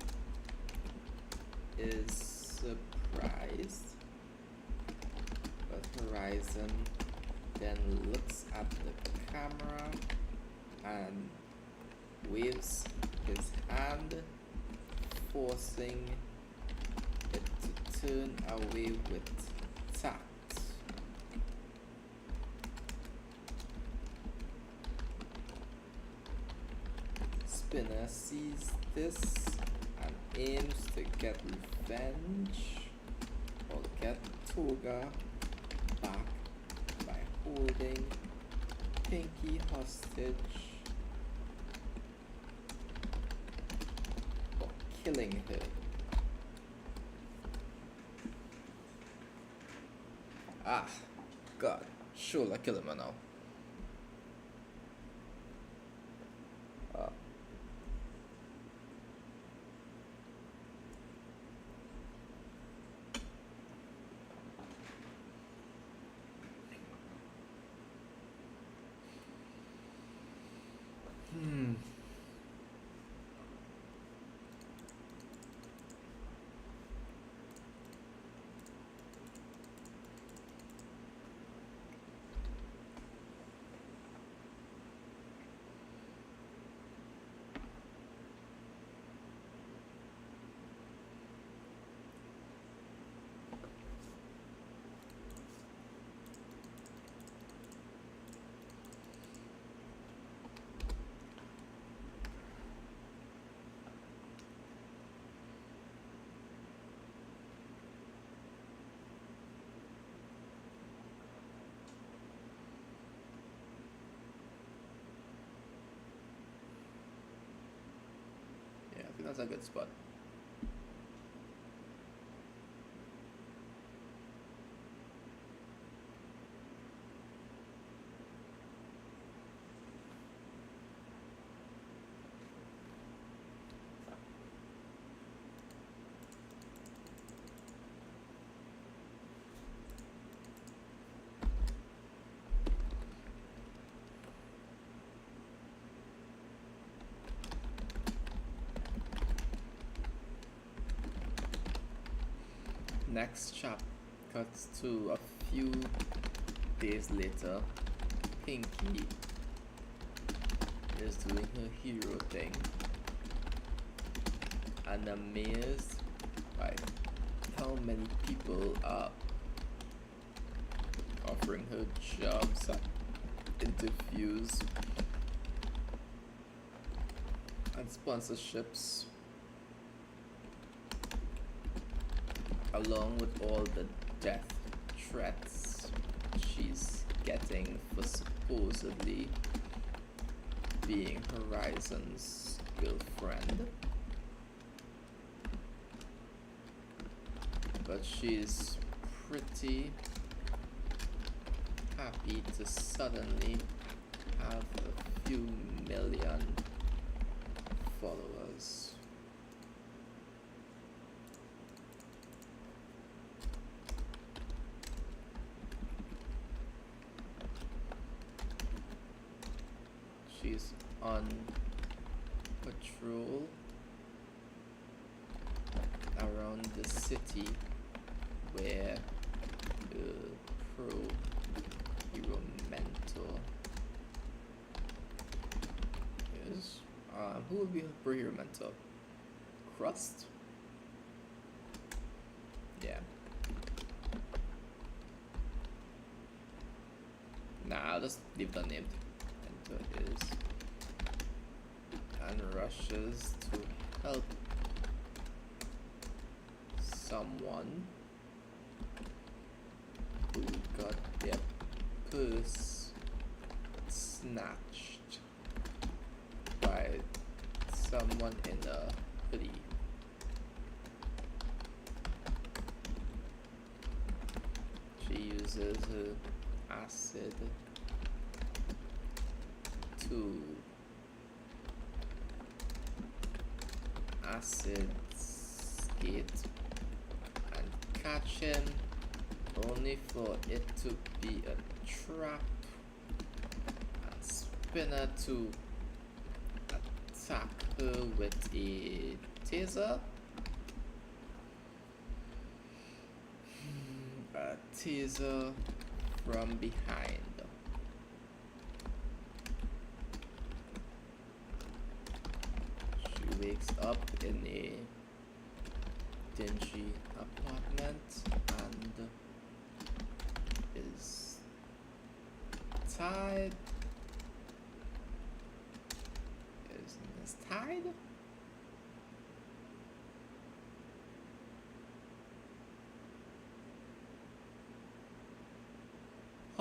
is surprised, but Horizon then looks at the camera and waves his hand, forcing it to turn away with tact. Spinner sees this and aims to get revenge or get Toga back by holding Pinky hostage or killing her. Ah, God, sure, I kill him now. Yeah, I think that's a good spot. Next chap cuts to a few days later. Pinky is doing her hero thing and amazed by how many people are offering her jobs at interviews and sponsorships, along with all the death threats she's getting for supposedly being Horizon's girlfriend. But she's pretty happy to suddenly have a few million followers. She's on patrol around the city where the pro-hero mentor is. Who will be her pro-hero mentor? Crust? Yeah. Nah, I'll just leave it unnamed. Mentor is. And rushes to help someone who got their purse snatched by someone in a hoodie. She uses her acid to acid skate and catch him, only for it to be a trap, and Spinner to attack her with a taser. A taser from behind. She wakes up in a dingy apartment and is tied. Is tied?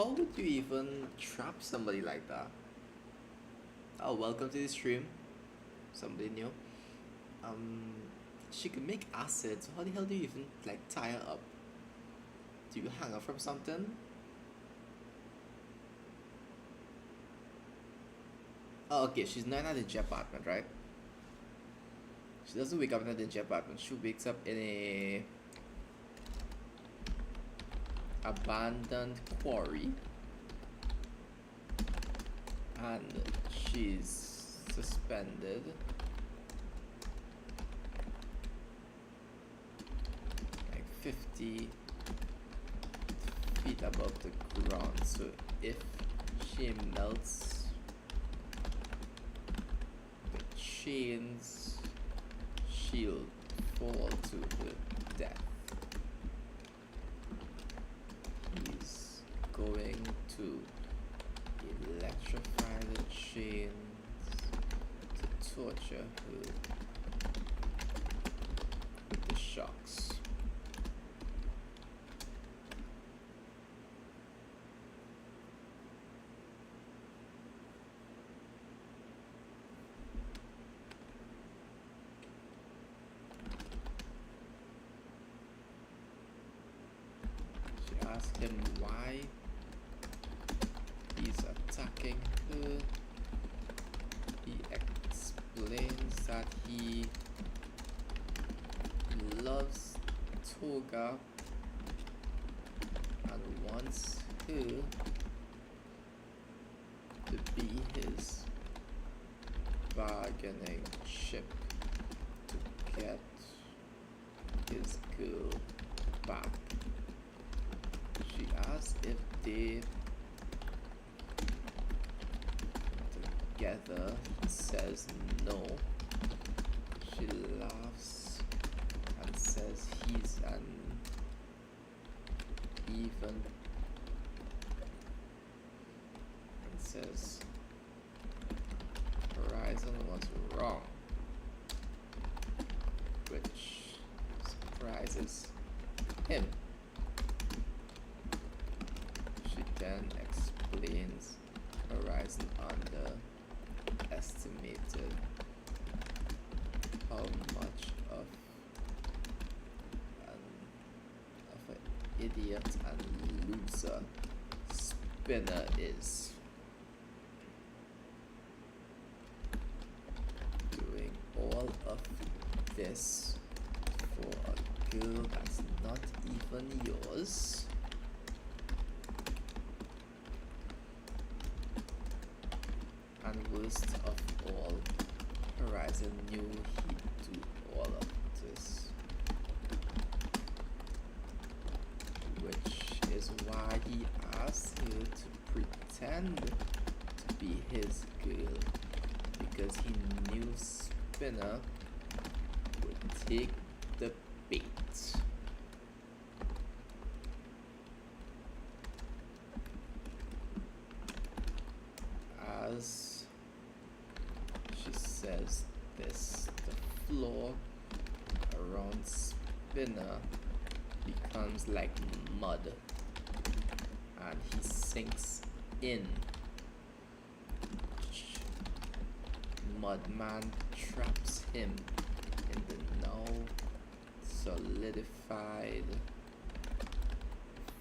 How would you even trap somebody like that? Oh, welcome to the stream. Somebody new. Um, she could make acid. So how the hell do you even like tie her up? Do you hang her from something? Oh, okay. She's not at the jet apartment, right? She doesn't wake up in the jet apartment. She wakes up in a abandoned quarry, and she's suspended like 50 feet above the ground. So if she melts the chains, she'll fall to her death. He's going to electrify the chains to torture her with the shocks. She asks him why he's attacking her. He explains that he loves Toga and wants her to be his bargaining chip to get his girl back. She asks if they together. He says no. She laughs and says he's an even, and says Horizon was wrong, which surprises him. She then explains Horizon underestimated how much of an idiot and loser Spinner is. Doing all of this for a girl that's not even yours. And worst of all, Horizon knew he'd do all of this, which is why he asked her to pretend to be his girl, because he knew Spinner would take the bait. As she says this, the floor around Spinner becomes like mud, and he sinks in. Mudman traps him in the now solidified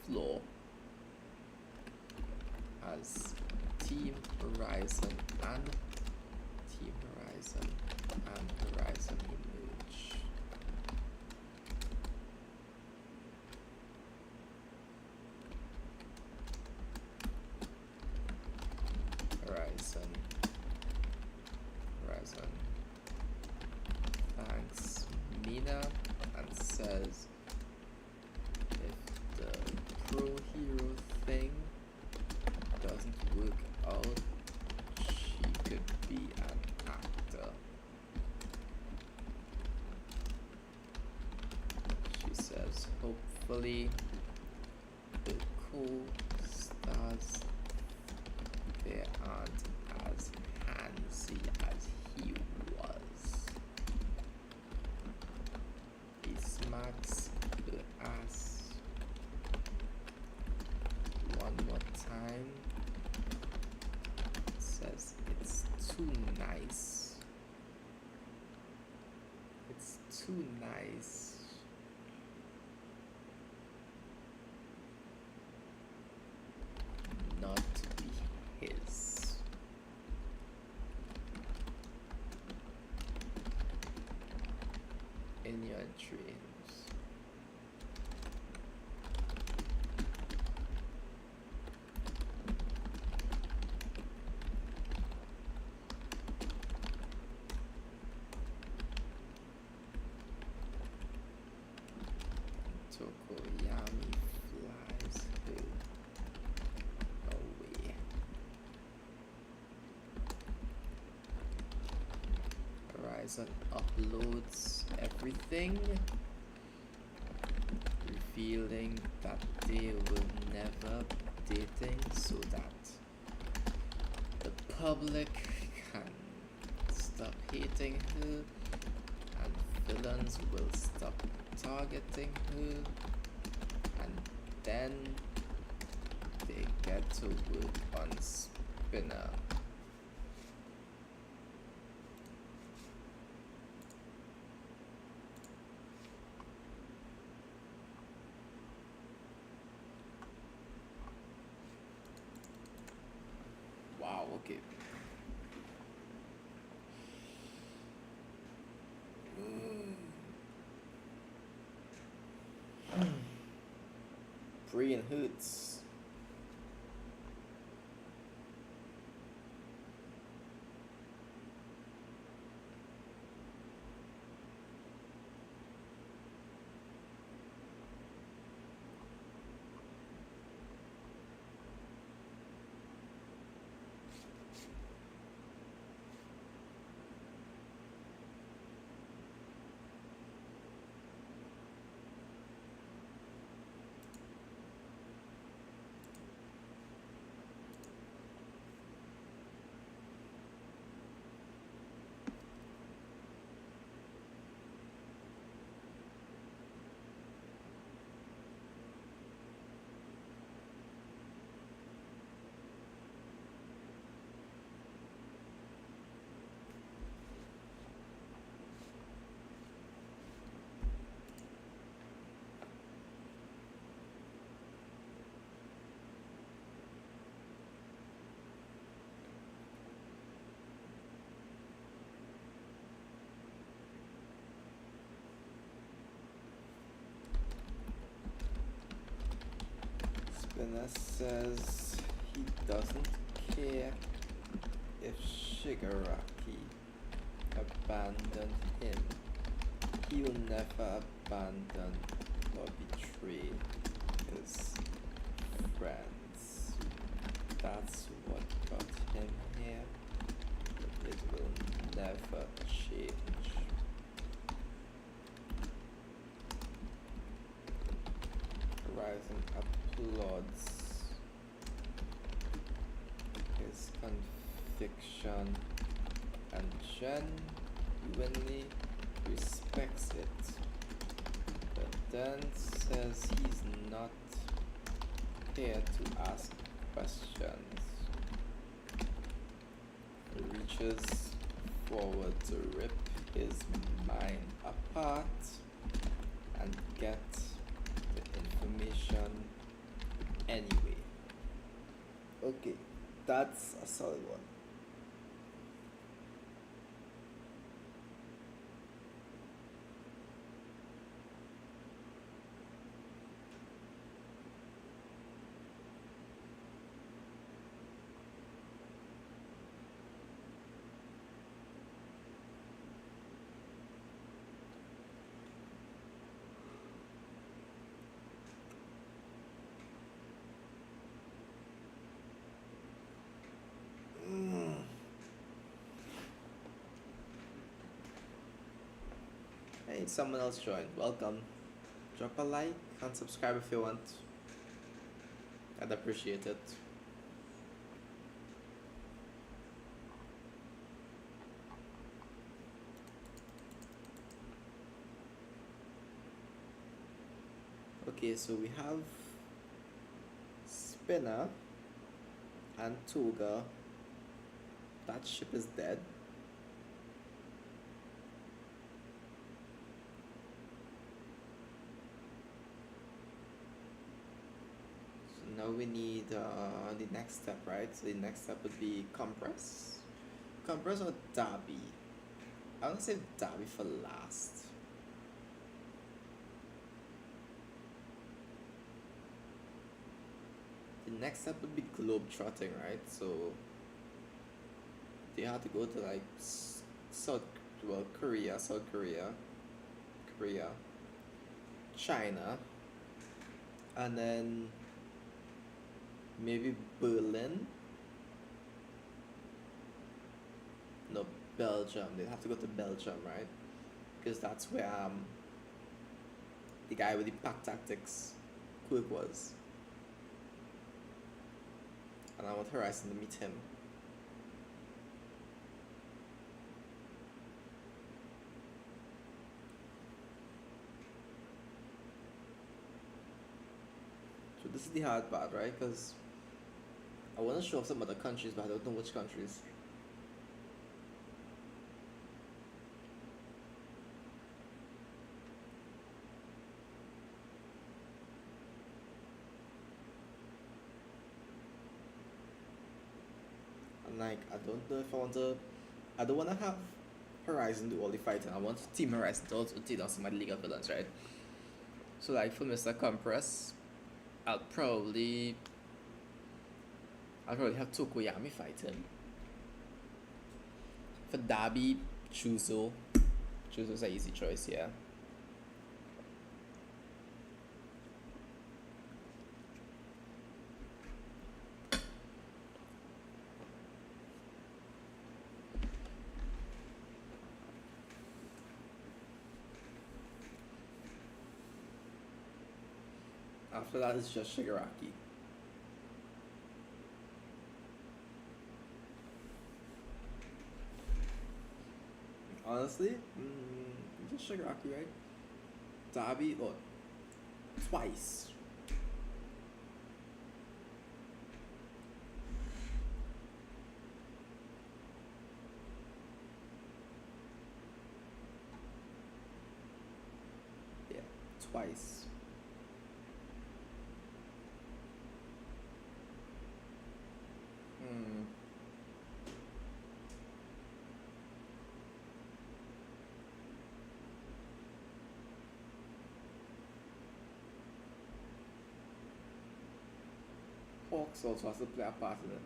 floor as Team Horizon and Horizon emerge. Horizon thanks Mina and says if the pro hero thing doesn't work out, she could be an actor. She says hopefully the co-stars there aren't as handsy as he was. He smacks her ass one more time nice. Not to be his. In your dreams. Tokoyami flies away. Horizon uploads everything, revealing that they will never be dating so that the public can stop hating her and villains will stop targeting her, and then they get to work on Spinner. Wow, okay. Brain hurts. Spinner says he doesn't care if Shigaraki abandoned him. He will never abandon or betray his friends. That's what got him here. It will never change. Horizon applauds his conviction and genuinely respects it, but then says he's not here to ask questions. He reaches forward to rip his mind apart and get the information anyway. Okay, that's a solid one. Hey, someone else joined. Welcome. Drop a like and subscribe if you want. I'd appreciate it. Okay, so we have Spinner and Toga. That ship is dead. we need the next step, right? So the next step would be compress. Compress or Derby? I would say Derby for last. The next step would be globe trotting, right? So they have to go to like South, well, Korea, South Korea, Korea, China, and then maybe Berlin. No, Belgium. They have to go to Belgium, right? Because that's where the guy with the pack tactics quirk was, and I want Horizon to meet him. So this is the hard part, right? Because I want to show off some other countries, but I don't know which countries. And like, I don't know if I want to. I don't want to have Horizon do all the fighting. I want Team Horizon to also take down some of the League of Villains, right? So like for Mr. Compress, I'll probably have Tokoyami fight him. For Derby, Chuzo. Chuzo's an easy choice, yeah. After that, it's just Shigaraki. Honestly, just Shigaraki, right? Derby, or twice. Yeah, twice. Hmm. Hawks also has to play a part in it.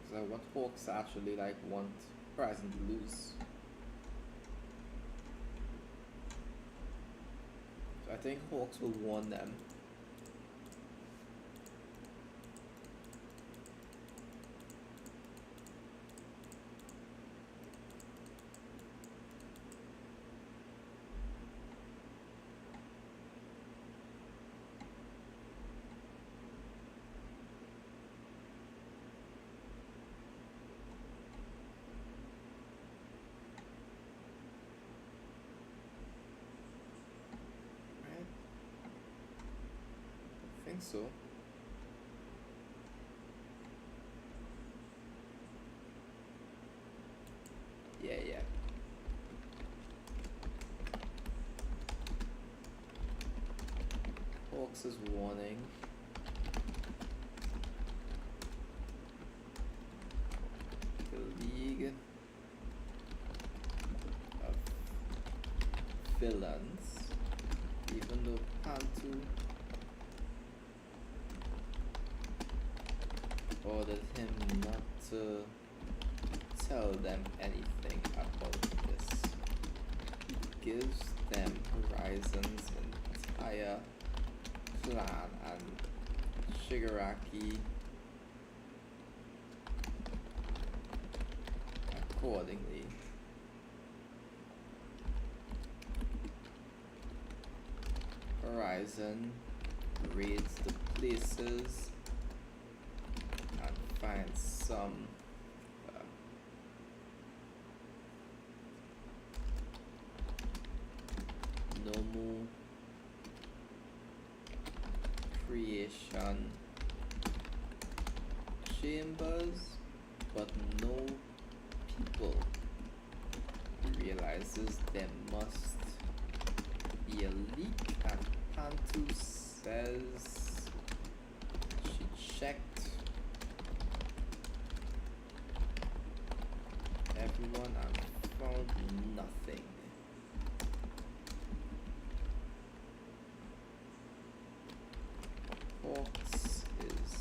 Because I want Hawks to actually like want Horizon to lose. So I think Hawks will warn them. Right? I think so. Yeah, yeah. Hawks is warning. The League of Villains. Even though Pantu ordered him not to tell them anything about this. He gives them Horizon's entire plan and Shigaraki accordingly. Horizon raids the places and finds some Nomu creation chambers, but no people. He realizes there must be a leak, and Pantu says checked everyone and found nothing. Hawks is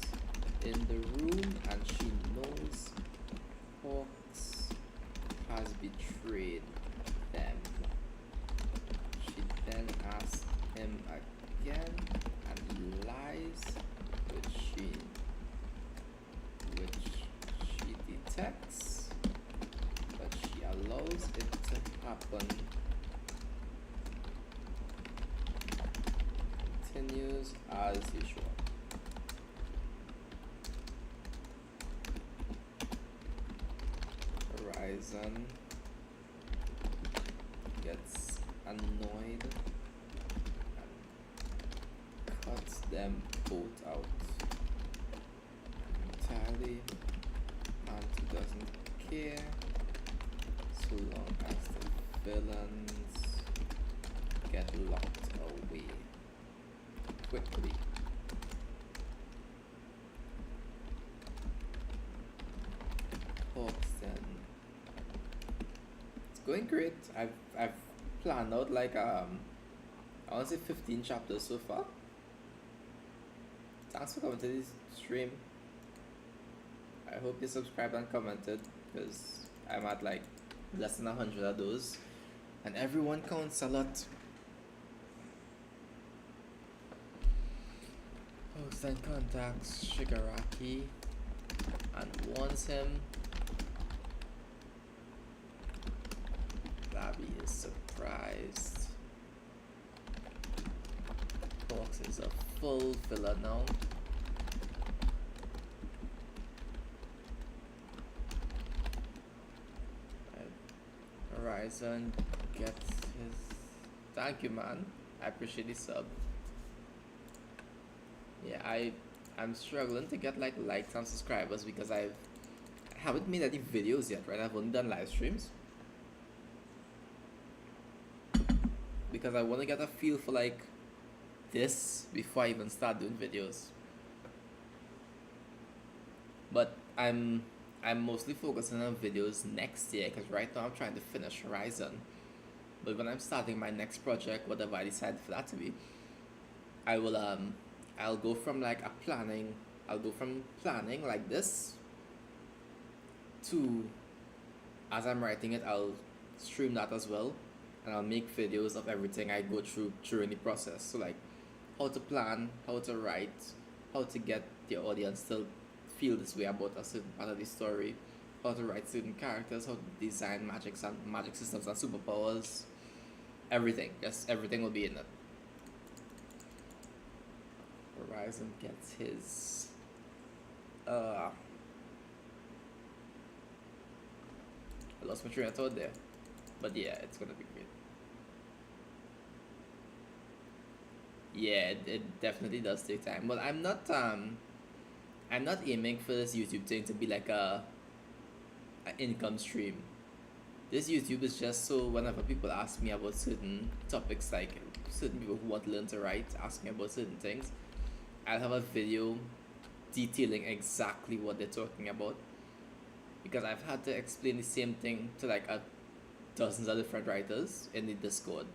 in the room and she knows Hawks has betrayed them. She then asks him again and he lies, which she detects, but she allows it to happen. Continues as usual. Horizon gets annoyed and cuts them both out entirely, and he doesn't care so long as the villains get locked away quickly. Hawks then. It's going great. I've planned out like I want to say 15 chapters so far. Thanks for coming to this stream. I hope you subscribed and commented because I'm at like less than 100 of those, and everyone counts a lot. Host then contacts Shigaraki and warns him. Labby is surprised. Hawks is a full filler now. Horizon gets his. Thank you, man. I appreciate the sub. Yeah, I'm struggling to get like likes and subscribers because I haven't made any videos yet, right? I've only done live streams because I want to get a feel for like this before I even start doing videos. But I'm mostly focusing on videos next year because right now I'm trying to finish Horizon. But when I'm starting my next project, whatever I decide for that to be, I'll go from planning like this to, as I'm writing it, I'll stream that as well, and I'll make videos of everything I go through during the process. So like how to plan, how to write, how to get the audience to feel this way about a certain part of the story, how to write certain characters, how to design magic systems and superpowers, everything. Just everything will be in it. Horizon gets his I lost my train of thought there. But yeah, it's gonna be great. Yeah, it definitely does take time. But I'm not aiming for this YouTube thing to be like a income stream. This YouTube is just so whenever people ask me about certain topics, like certain people who want to learn to write, ask me about certain things, I'll have a video detailing exactly what they're talking about, because I've had to explain the same thing to like dozens of different writers in the Discord.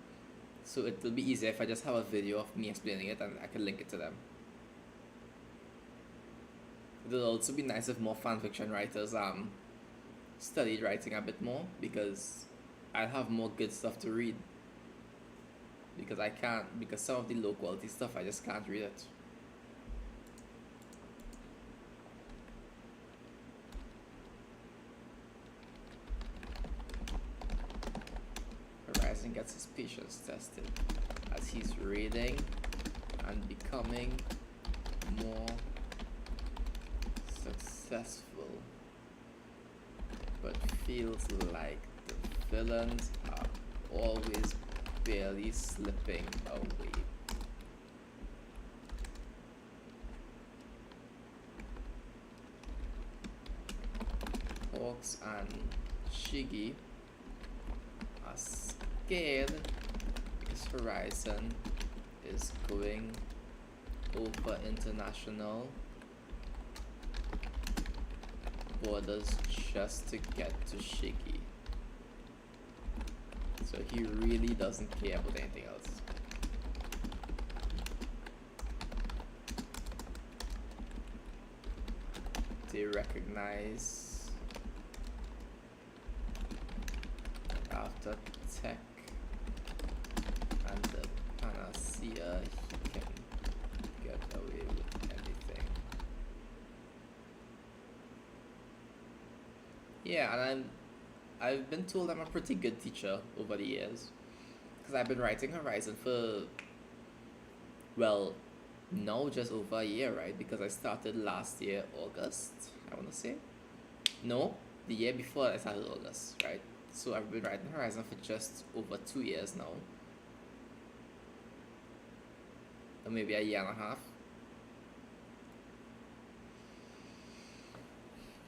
So it will be easier if I just have a video of me explaining it and I can link it to them. It'll also be nice if more fanfiction writers studied writing a bit more, because I'll have more good stuff to read. Because some of the low quality stuff I just can't read it. Horizon gets his patience tested as he's reading and becoming more successful, but feels like the villains are always barely slipping away. Hawks and Shiggy are scared because Horizon is going over international borders just to get to Shaky. So he really doesn't care about anything else. They recognize after tech and the panacea, he can get away with anything. Yeah, and I've been told I'm a pretty good teacher over the years, because I've been writing Horizon for, well, now just over a year, right? Because I started last year, August, I want to say. No, the year before I started August, right? So I've been writing Horizon for just over 2 years now. Or maybe a year and a half.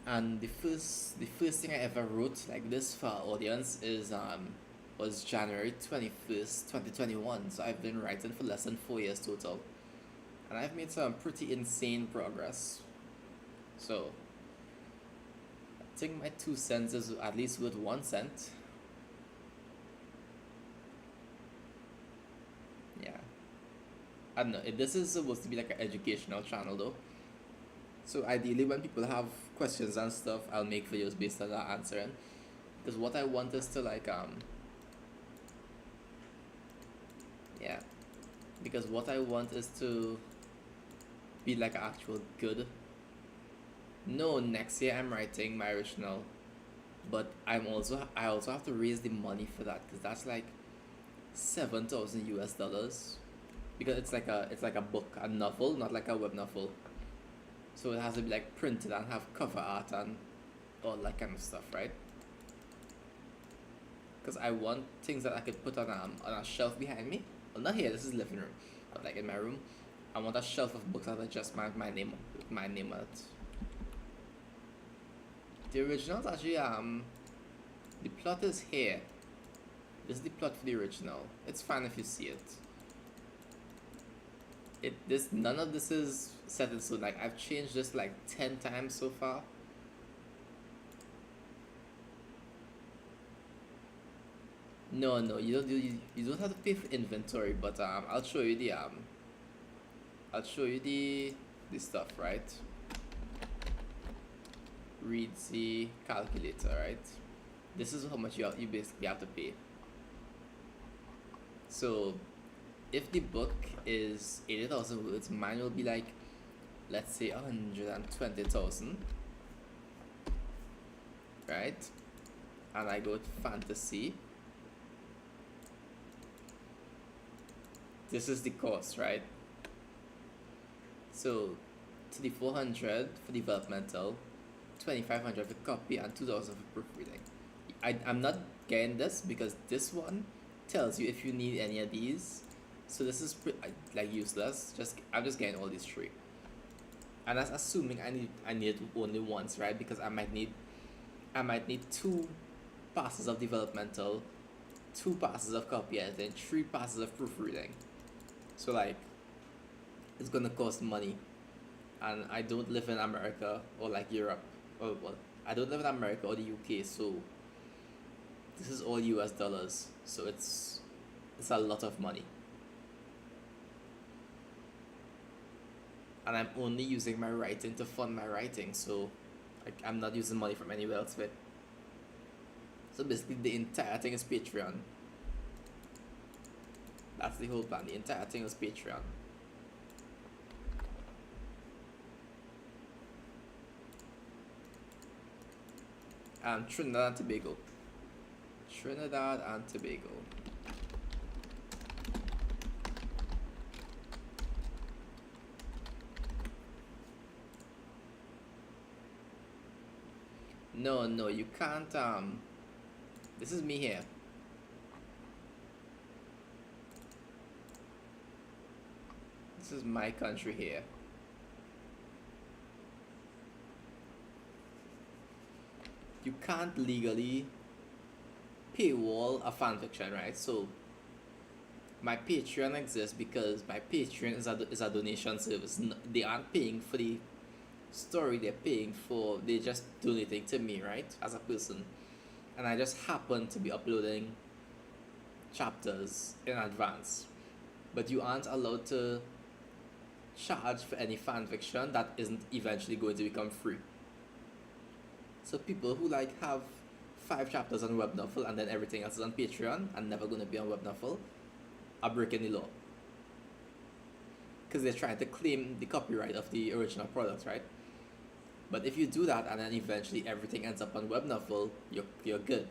And the first thing I ever wrote like this for our audience is was January 21st, 2021. So I've been writing for less than 4 years total. And I've made some pretty insane progress. So I think my 2 cents is at least worth 1 cent. Yeah. I don't know. This is supposed to be like an educational channel though. So ideally when people have questions and stuff, I'll make videos based on that answering. Because what I want is to like yeah. Because what I want is to be like an actual good. No, next year I'm writing my original, but I also have to raise the money for that because that's like $7,000 because it's like a book, a novel, not like a web novel. So it has to be like printed and have cover art and all that kind of stuff, right? Because I want things that I could put on a shelf behind me. Well, not here. This is living room, but like in my room, I want a shelf of books that are just my name on it. The original's actually the plot is here. This is the plot for the original. It's fine if you see it. None of this is set in stone. Like I've changed this like 10 times so far. No, you don't have to pay for inventory, but I'll show you the stuff, right? Read the calculator, right? This is how much you basically have to pay. So if the book is 80,000 words, mine will be like, let's say 120,000, right? And I go to fantasy. This is the cost, right? So to the 400 for developmental, 2,500 for copy, and 2,000 for proofreading. I'm not getting this because this one tells you if you need any of these. So this is like useless. I'm just getting all these three, and that's assuming I need it only once, right? Because I might need 2 passes of developmental, 2 passes of copy editing, 3 passes of proofreading. So like, it's gonna cost money, and I don't live in America or like Europe, or well, I don't live in America or the UK, so this is all US dollars. So it's a lot of money. And I'm only using my writing to fund my writing, so I'm not using money from anywhere else with. So basically the entire thing is Patreon. That's the whole plan. The entire thing is Patreon. Trinidad and Tobago. Trinidad and Tobago. No, you can't. This is me here. This is my country here. You can't legally paywall a fanfiction, right? So my Patreon exists because my Patreon is a donation service. They aren't paying for the story they're paying for, they're just donating to me, right, as a person, and I just happen to be uploading chapters in advance, but you aren't allowed to charge for any fan fiction that isn't eventually going to become free. So people who like have 5 chapters on Webnovel and then everything else is on Patreon and never going to be on Webnovel are breaking the law, because they're trying to claim the copyright of the original product, right? But if you do that and then eventually everything ends up on Webnovel, you're good.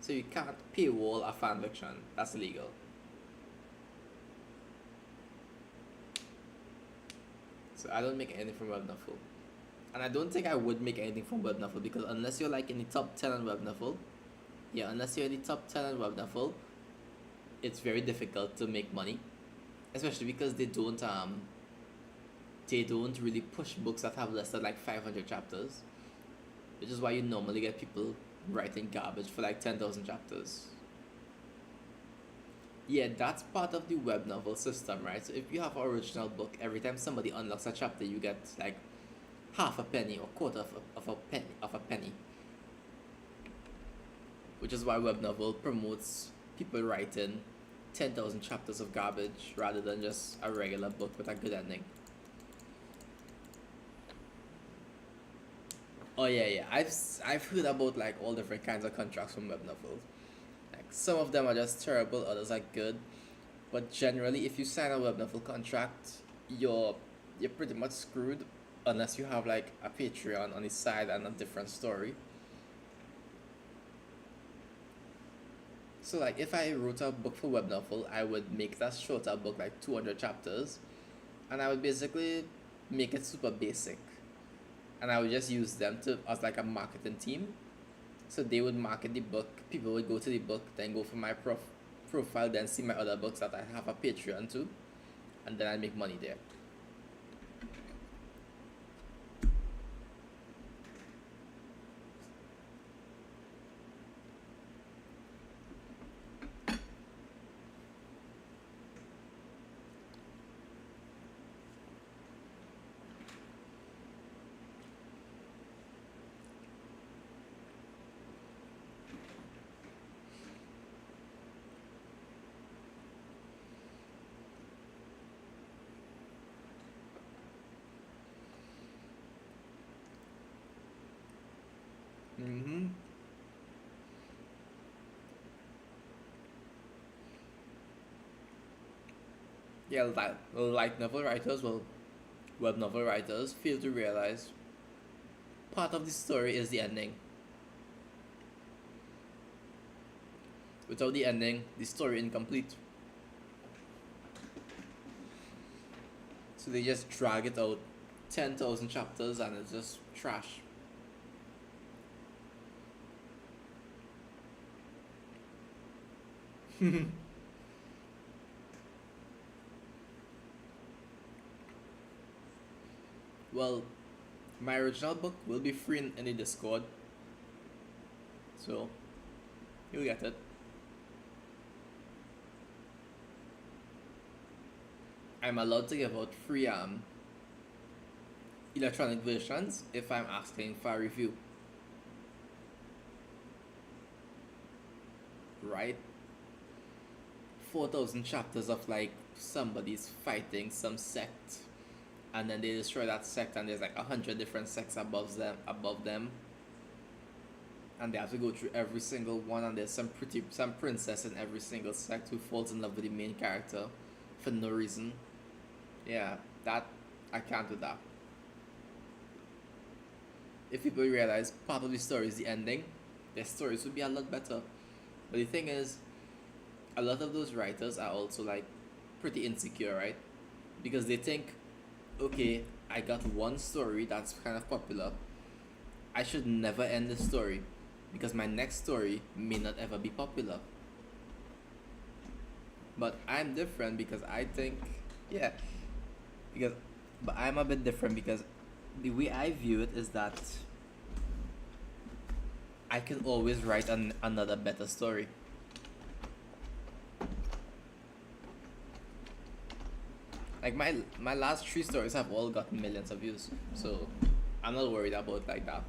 So you can't paywall a fan fiction. That's illegal. So I don't make anything from Webnovel. And I don't think I would make anything from Webnovel, because unless you're like in the top 10 on Webnovel, unless you're in the top 10 on Webnovel, it's very difficult to make money. Especially because they don't really push books that have less than like 500 chapters, which is why you normally get people writing garbage for like 10,000 chapters. Yeah, that's part of the Webnovel system, right? So if you have an original book, every time somebody unlocks a chapter, you get like half a penny or quarter of a penny. Which is why Webnovel promotes people writing 10,000 chapters of garbage rather than just a regular book with a good ending. Oh yeah. I've heard about like all different kinds of contracts from Webnovel. Like some of them are just terrible, others are good. But generally, if you sign a Webnovel contract, you're pretty much screwed unless you have like a Patreon on the side and a different story. So like if I wrote a book for Webnovel, I would make that shorter book like 200 chapters, and I would basically make it super basic, and I would just use them to as like a marketing team. So they would market the book, people would go to the book, then go for my profile, then see my other books that I have a Patreon to, and then I make money there. Mm-hmm. Yeah, like novel writers, web novel writers fail to realize part of the story is the ending. Without the ending, the story incomplete. So they just drag it out 10,000 chapters and it's just trash. Well, my original book will be free in the Discord, so you'll get it. I'm allowed to give out free electronic versions if I'm asking for a review. Right? 4,000 chapters of like somebody's fighting some sect, and then they destroy that sect, and there's like 100 different sects above them, and they have to go through every single one, and there's some princess in every single sect who falls in love with the main character for no reason. Yeah, that I can't do that. If people realize part of the story is the ending, their stories would be a lot better. But the thing is, a lot of those writers are also like pretty insecure, right? Because they think, okay, I got one story that's kind of popular. I should never end the story because my next story may not ever be popular. But I'm different because I think, yeah, because, but I'm a bit different because the way I view it is that I can always write another better story. Like my last 3 stories have all got millions of views, so I'm not worried about like that.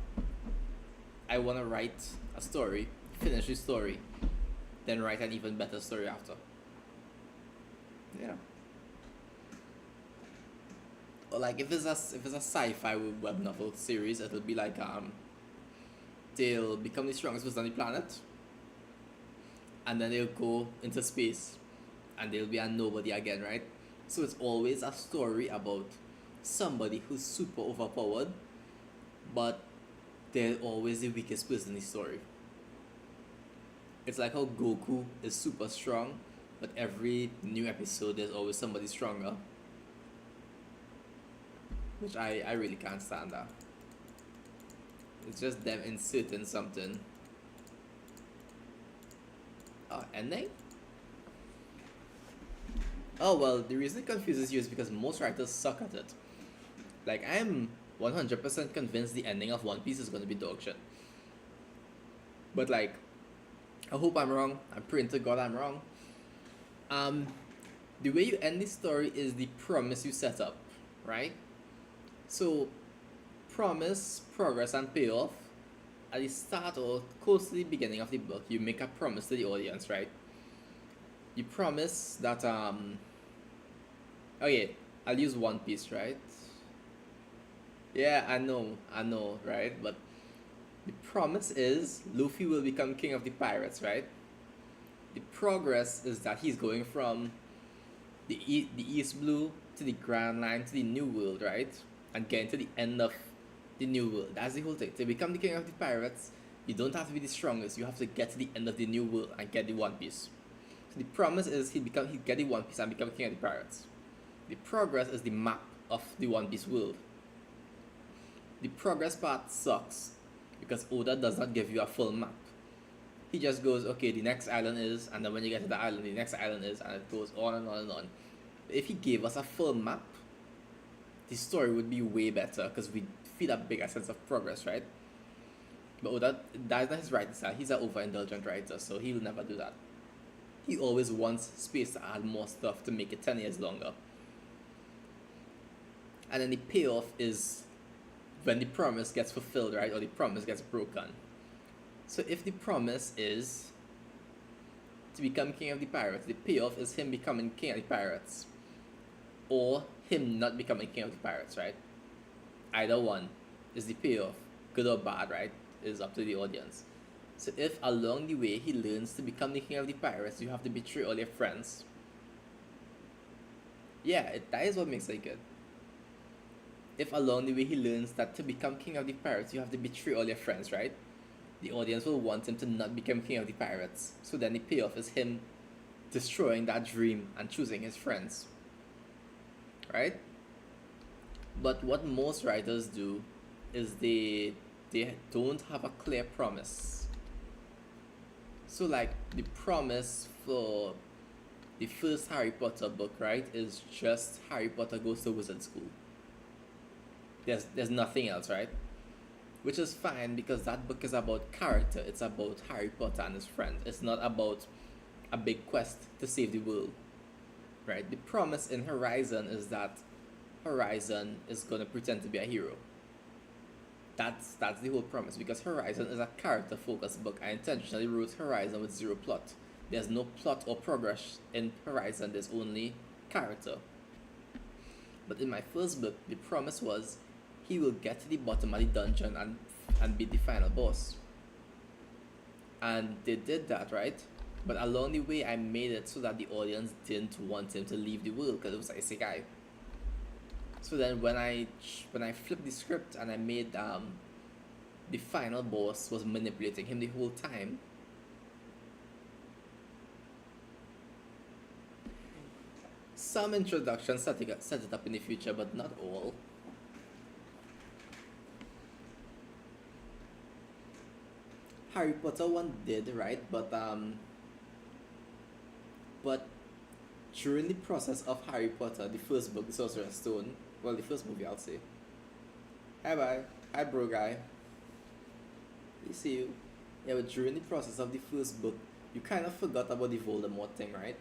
I wanna write a story, finish the story, then write an even better story after. Yeah. Or like if it's a sci-fi web novel series, it'll be like they'll become the strongest person on the planet, and then they'll go into space, and they'll be a nobody again, right? So it's always a story about somebody who's super overpowered, but they're always the weakest person in the story. It's like how Goku is super strong, but every new episode there's always somebody stronger. Which I really can't stand that. It's just them inserting something. Ending? Oh well, the reason it confuses you is because most writers suck at it. Like I'm 100% convinced the ending of One Piece is gonna be dog shit. But like, I hope I'm wrong. I'm praying to God I'm wrong. Um, the way you end the story is the promise you set up, right? So, promise, progress, and payoff. At the start or close to the beginning of the book, you make a promise to the audience, right? You promise that okay, I'll use One Piece, right? Yeah, I know, right? But the promise is Luffy will become king of the pirates, right? The progress is that he's going from the East Blue to the Grand Line to the New World, right? And getting to the end of the New World. That's the whole thing. To become the king of the pirates, you don't have to be the strongest. You have to get to the end of the New World and get the One Piece. So the promise is he'll get the One Piece and become king of the pirates. The progress is the map of the One Piece world. The progress part sucks because Oda does not give you a full map. He just goes, okay, the next island is, and then when you get to the island, the next island is, and it goes on and on and on. If he gave us a full map, the story would be way better because we feel a bigger sense of progress, right? But Oda, that's not his writing style. He's an overindulgent writer, so he'll never do that. He always wants space to add more stuff to make it 10 years longer. And then the payoff is when the promise gets fulfilled, right? Or the promise gets broken. So if the promise is to become king of the pirates, the payoff is him becoming king of the pirates. Or him not becoming king of the pirates, right? Either one is the payoff. Good or bad, right? Is up to the audience. So if along the way he learns to become the king of the pirates, you have to betray all your friends. Yeah, that is what makes it good. If along the way he learns that to become king of the pirates, you have to betray all your friends, right? The audience will want him to not become king of the pirates. So then the payoff is him destroying that dream and choosing his friends. Right? But what most writers do is they don't have a clear promise. So like the promise for the first Harry Potter book, right, is just Harry Potter goes to wizard school. There's nothing else, right? Which is fine because that book is about character. It's about Harry Potter and his friends. It's not about a big quest to save the world. Right? The promise in Horizon is that Horizon is gonna pretend to be a hero. That's the whole promise because Horizon is a character focused book. I intentionally wrote Horizon with zero plot. There's no plot or progress in Horizon, there's only character. But in my first book, the promise was he will get to the bottom of the dungeon and beat the final boss. And they did that, right? But along the way, I made it so that the audience didn't want him to leave the world because it was isekai. So then when I flipped the script and I made the final boss was manipulating him the whole time. Some introductions set it up in the future, but not all. Harry Potter one did, right? But during the process of Harry Potter, the first book, The Sorcerer's Stone, well, the first movie, I'll say. Hi, bye. Hi, bro guy. We see you. Yeah, but during the process of the first book, you kind of forgot about the Voldemort thing, right?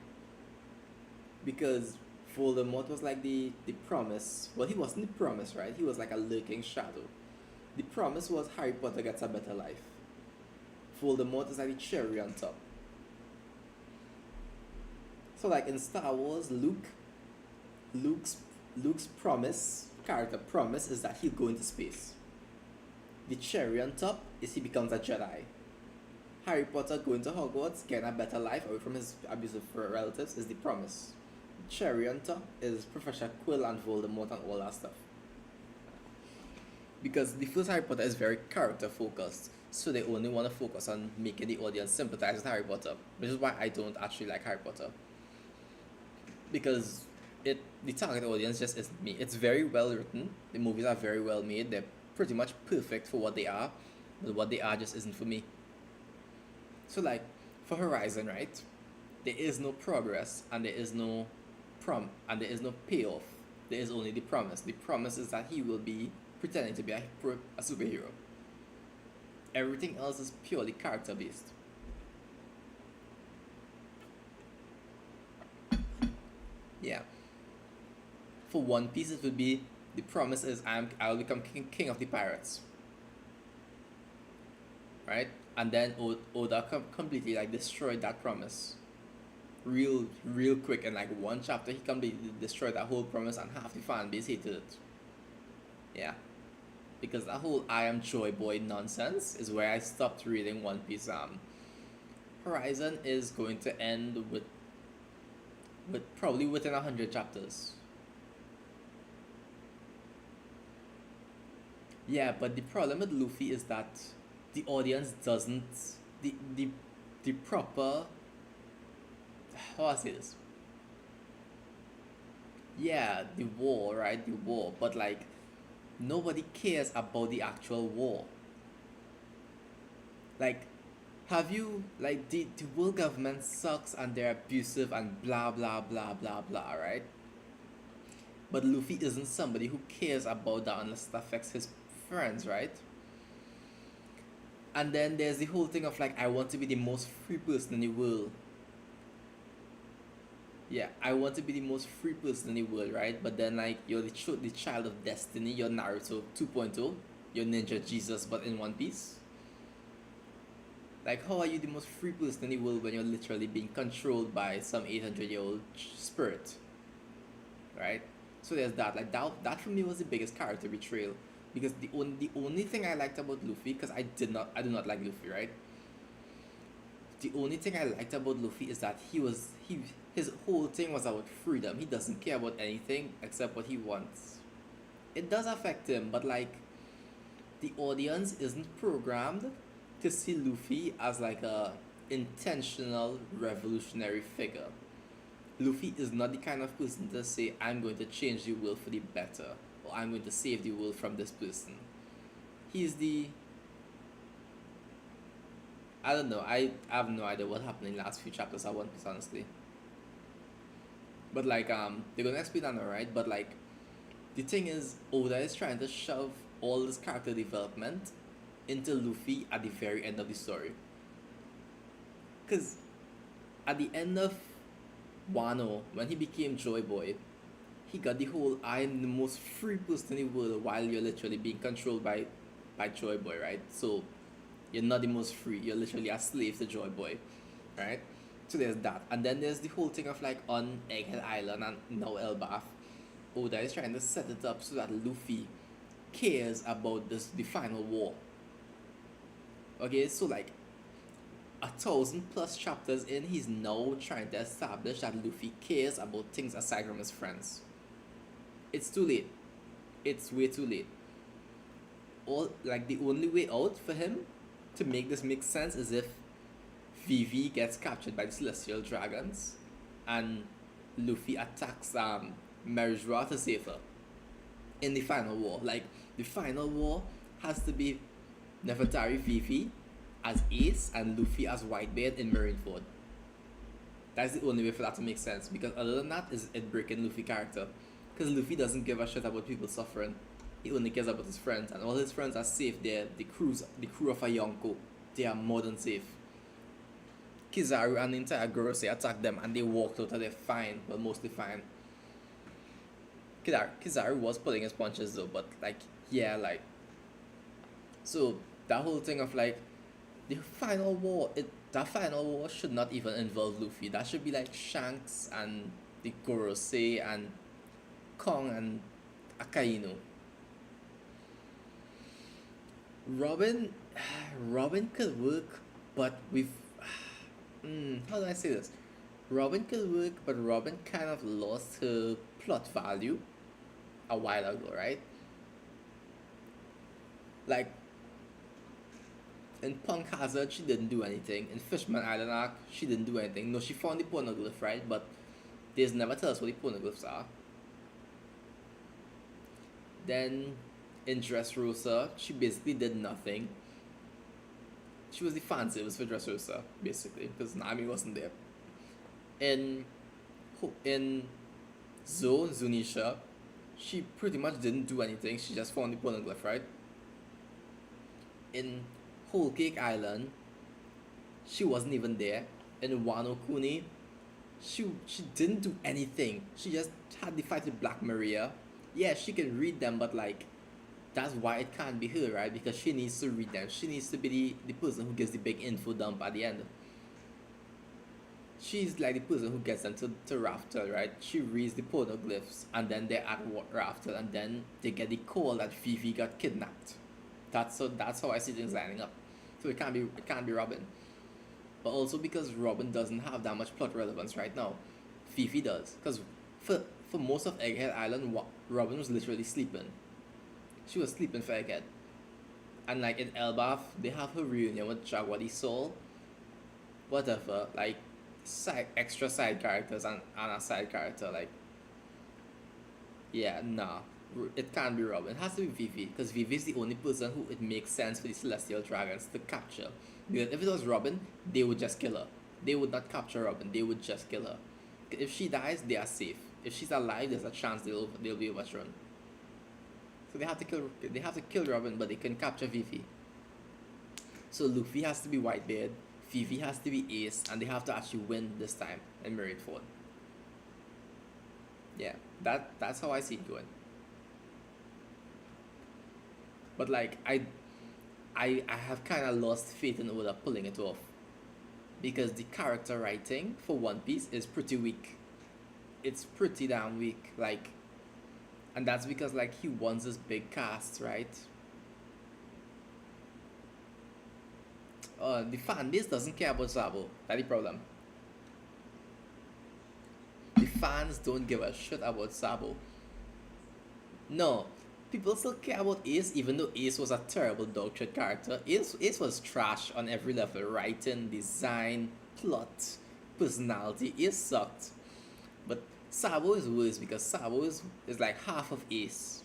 Because Voldemort was like the promise. Well, he wasn't the promise, right? He was like a lurking shadow. The promise was Harry Potter gets a better life. Voldemort is like the cherry on top. So like in Star Wars, Luke's Luke's promise, character promise, is that he'll go into space. The cherry on top is he becomes a Jedi. Harry Potter going to Hogwarts, getting a better life away from his abusive relatives is the promise. Cherry on top is Professor Quill and Voldemort and all that stuff. Because the first Harry Potter is very character focused, so they only want to focus on making the audience sympathize with Harry Potter, which is why I don't actually like Harry Potter. Because the target audience just isn't me. It's very well written. The movies are very well made. They're pretty much perfect for what they are, but what they are just isn't for me. So like for Horizon, right? There is no progress and there is no there is no payoff. There is only the promise. The promise is that he will be pretending to be a superhero. Everything else is purely character based. Yeah. For One Piece, it would be the promise is I'll become king of the pirates, right? And then Oda completely like destroyed that promise, real quick in like one chapter. He completely destroyed that whole promise, and half the fan base hated it. Yeah, because that whole I am Joy Boy nonsense is where I stopped reading One Piece. Horizon is going to end with probably within 100 chapters. Yeah, but the problem with Luffy is that the audience doesn't the proper how I say this. Yeah, the war, right? The war, but like nobody cares about the actual war. Like, have you like the world government sucks and they're abusive and blah blah blah blah blah, right? But Luffy isn't somebody who cares about that unless it affects his friends, right? And then there's the whole thing of like I want to be the most free person in the world. Yeah, I want to be the most free person in the world, right? But then like you're the child of destiny, you're Naruto 2.0, you're Ninja Jesus but in One Piece. Like how are you the most free person in the world when you're literally being controlled by some 800-year-old spirit, right? So there's that. Like that for me was the biggest character betrayal because the only thing I liked about Luffy, because I do not like Luffy, right? The only thing I liked about Luffy is that his whole thing was about freedom. He doesn't care about anything except what he wants. It does affect him, but like the audience isn't programmed to see Luffy as like a intentional revolutionary figure. Luffy is not the kind of person to say I'm going to change the world for the better or I'm going to save the world from this person. He's the I don't know. I have no idea what happened in the last few chapters of One Piece, honestly. But like they're gonna explain that now, right? But like the thing is, Oda is trying to shove all this character development into Luffy at the very end of the story. Cause at the end of Wano, when he became Joy Boy, he got the whole I am the most free person in the world while you're literally being controlled by Joy Boy, right? So you're not the most free. You're literally a slave to Joy Boy, right? So there's that, and then there's the whole thing of like on Egghead Island and now Elbaf, Oda is trying to set it up so that Luffy cares about the final war. Okay, so like 1,000 plus chapters in, he's now trying to establish that Luffy cares about things aside from his friends. It's too late. It's way too late. All like the only way out for him to make this make sense is if Vivi gets captured by the Celestial Dragons and Luffy attacks Merizra to save her in the final war. Like the final war has to be Nefertari Vivi as Ace and Luffy as Whitebeard in Marineford. That's the only way for that to make sense because other than that is it breaking Luffy character. Because Luffy doesn't give a shit about people suffering. He only cares about his friends and all his friends are safe there. The crew of a Yonko, they are more than safe. Kizaru and the entire Gorosei attacked them and they walked out of there fine, well mostly fine. Kizaru was pulling his punches though, but like yeah, like so that whole thing of like the final war, that final war should not even involve Luffy. That should be like Shanks and the Gorosei and Kong and Akainu. Robin, Robin could work, but with how do I say this? Robin could work, but Robin kind of lost her plot value a while ago, right? Like in Punk Hazard, she didn't do anything. In Fishman Island arc, she didn't do anything. No, she found the pornoglyph, right? But they just never tell us what the pornoglyphs are. Then in Dressrosa, she basically did nothing. She was the fan service for Dressrosa, basically, because Nami wasn't there. In in Zunisha, she pretty much didn't do anything. She just found the pornoglyph, right? In Whole Cake Island, she wasn't even there. In Wano Kuni, she didn't do anything. She just had the fight with Black Maria. Yeah, she can read them, but like that's why it can't be her, right? Because she needs to read them. She needs to be the person who gives the big info dump at the end. She's like the person who gets them to Raftel, right? She reads the pornoglyphs and then they're at Raftel and then they get the call that Vivi got kidnapped. That's how I see things lining up. So it can't be Robin. But also because Robin doesn't have that much plot relevance right now. Fifi does. Because for most of Egghead Island, Robin was literally sleeping. She was sleeping for Egghead. And like in Elbaf, they have her reunion with Jaguar the Soul. Whatever. Like extra side characters and a side character. Like, yeah, nah. It can't be Robin. It has to be Vivi. Because Vivi is the only person who it makes sense for the Celestial Dragons to capture. Because if it was Robin, they would just kill her. They would not capture Robin. They would just kill her. If she dies, they are safe. If she's alive, there's a chance they'll be overthrown. So they have to kill Robin, but they can capture Vivi. So Luffy has to be Whitebeard, Vivi has to be Ace, and they have to actually win this time in Marineford. Yeah, that's how I see it going. But like I have kind of lost faith in Oda pulling it off because the character writing for One Piece is pretty weak. It's pretty damn weak. Like, and that's because like he wants this big cast, right? The fan base doesn't care about Sabo. That's the problem. The fans don't give a shit about Sabo. No, people still care about Ace, even though Ace was a terrible dog shit character. Ace was trash on every level: writing, design, plot, personality. Ace sucked. But Sabo is worse because Sabo is like half of Ace.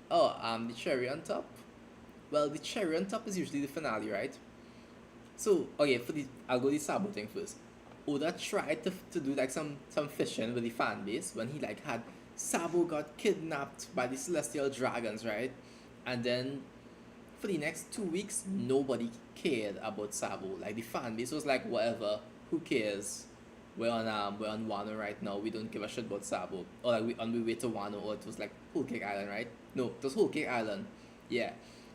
Oh, the cherry on top. Well, the cherry on top is usually the finale, right? So okay, I'll go the Sabo thing first. Oda tried to do like some fishing with the fan base when he like had Sabo got kidnapped by the Celestial Dragons, right? And then for the next 2 weeks, nobody cared about Sabo. Like the fan base was like, whatever, who cares? We're on Wano right now. We don't give a shit about Sabo. Or like we on we way to Wano, or it was like Whole Cake Island, right? No, it was Whole Cake Island. Yeah.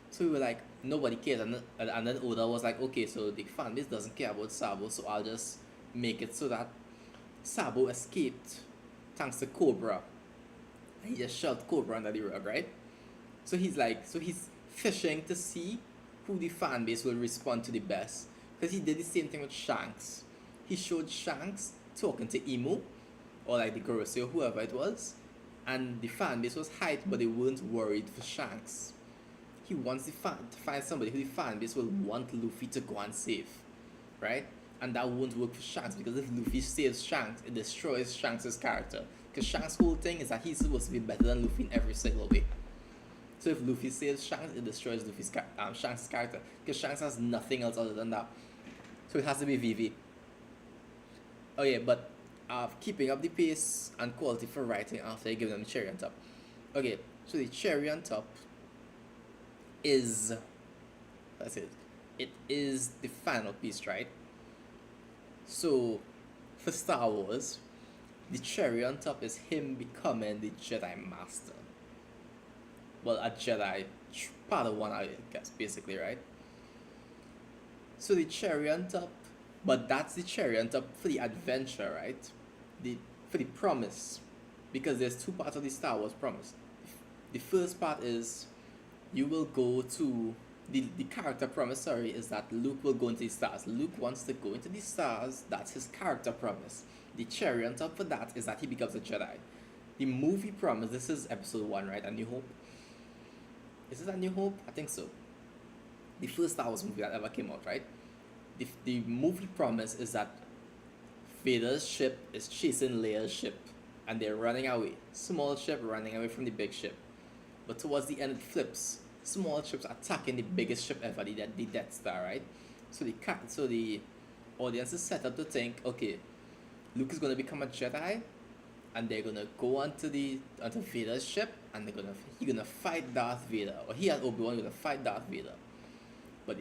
So we were like, nobody cares, and then Oda was like, okay, so the fan base doesn't care about Sabo, so I'll just make it so that Sabo escaped thanks to Cobra. And he just shoved Cobra under the rug, right? So he's fishing to see who the fan base will respond to the best. Because he did the same thing with Shanks. He showed Shanks talking to Emu, or like the Gorosei or whoever it was, and the fan base was hyped, but they weren't worried for Shanks. He wants to find somebody who the fan base will want Luffy to go and save, right? And that won't work for Shanks because if Luffy saves Shanks, it destroys Shanks' character. Because Shanks' whole thing is that he's supposed to be better than Luffy in every single way. So if Luffy saves Shanks, it destroys Shanks' character. Because Shanks has nothing else other than that. So it has to be Vivi. Okay, but keeping up the pace and quality for writing after you give them the cherry on top. Okay, so the cherry on top is that's it. It is the final piece, right? So for Star Wars, the cherry on top is him becoming the Jedi Master. Well, a Jedi Padawan, I guess, basically, right? So the cherry on top, but that's the cherry on top for the adventure, right? The For the promise, because there's two parts of the Star Wars promise. The first part is you will go to the character promise. Sorry, is that Luke will go into the stars. Luke wants to go into the stars. That's his character promise. The cherry on top for that is that he becomes a Jedi. The movie promise. This is episode 1, right? A New Hope. Is it A New Hope? I think so. The first Star Wars movie that ever came out, right? The movie promise is that Vader's ship is chasing Leia's ship, and they're running away. Small ship running away from the big ship. But towards the end, it flips. Small ships attacking the biggest ship ever, the Death Star, right? So the audience is set up to think, okay, Luke is gonna become a Jedi, and they're gonna go onto Vader's ship, and he's gonna fight Darth Vader, or he and Obi-Wan gonna fight Darth Vader. But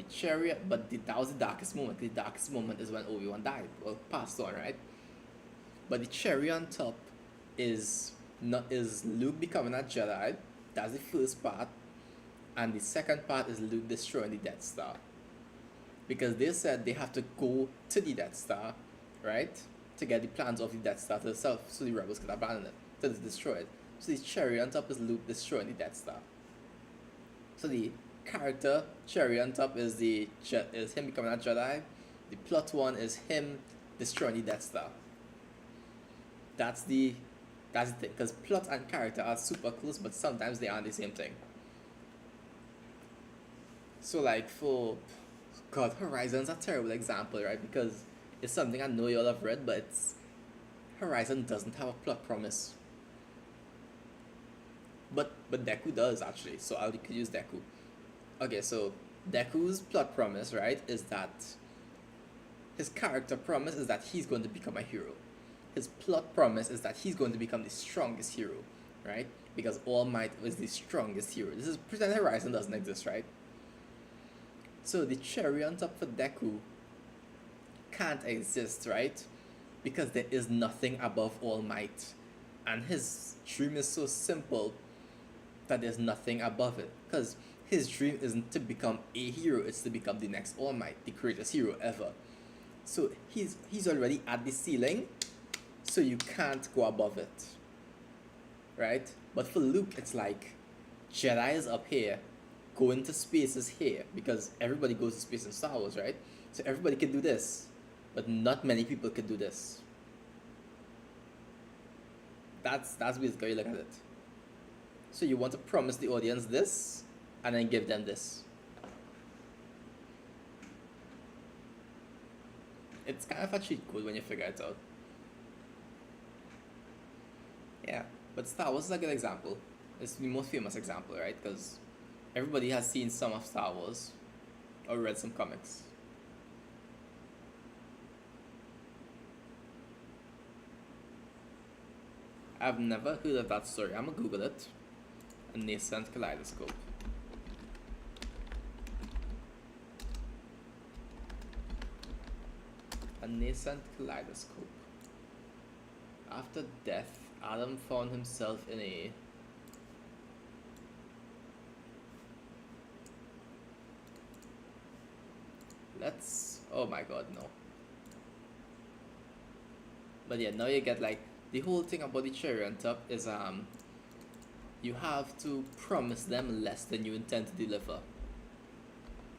that was the darkest moment. The darkest moment is when Obi-Wan died, or passed on, right? But the cherry on top is Luke becoming a Jedi. That's the first part. And the second part is Luke destroying the Death Star. Because they said they have to go to the Death Star, right? To get the plans of the Death Star to itself, so the rebels can abandon it, to destroy it. So the cherry on top is Luke destroying the Death Star. So the character cherry on top is him becoming a Jedi. The plot one is him destroying the Death Star. That's the thing, because plot and character are super close, but sometimes they aren't the same thing. So like for God, Horizon's a terrible example, right? Because it's something I know you all have read, but Horizon doesn't have a plot promise. But Deku does actually, so I could use Deku. Okay, so Deku's plot promise, right, is that his character promise is that he's going to become a hero. His plot promise is that he's going to become the strongest hero, right? Because All Might is the strongest hero. This is pretend Horizon doesn't exist, right? So the cherry on top for Deku can't exist, right? Because there is nothing above All Might. And his dream is so simple that there's nothing above it. Because his dream isn't to become a hero, it's to become the next All Might, the greatest hero ever. So he's already at the ceiling, so you can't go above it, right? But for Luke, it's like Jedi is up here, going to space is here, because everybody goes to space in Star Wars, right? So everybody can do this, but not many people can do this. That's basically how you look at it. So you want to promise the audience this, and then give them this. It's kind of a cheat code when you figure it out. Yeah, but Star Wars is a good example. It's the most famous example, right? Because everybody has seen some of Star Wars or read some comics. I've never heard of that story. I'm gonna Google it. A nascent kaleidoscope. A nascent kaleidoscope. After death, Adam found himself in a oh my god, no. But yeah, now you get like the whole thing about the cherry on top is you have to promise them less than you intend to deliver.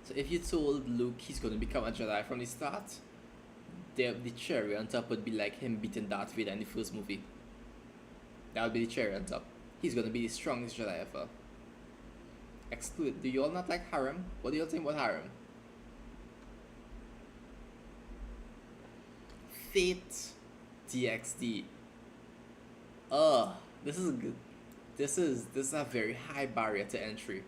So if you told Luke he's going to become a Jedi from the start, the cherry on top would be like him beating Darth Vader in the first movie. That would be the cherry on top. He's going to be the strongest Jedi ever. Exclude. Do you all not like harem? What do you all think about harem? Fate DXD. This is good. This is a very high barrier to entry.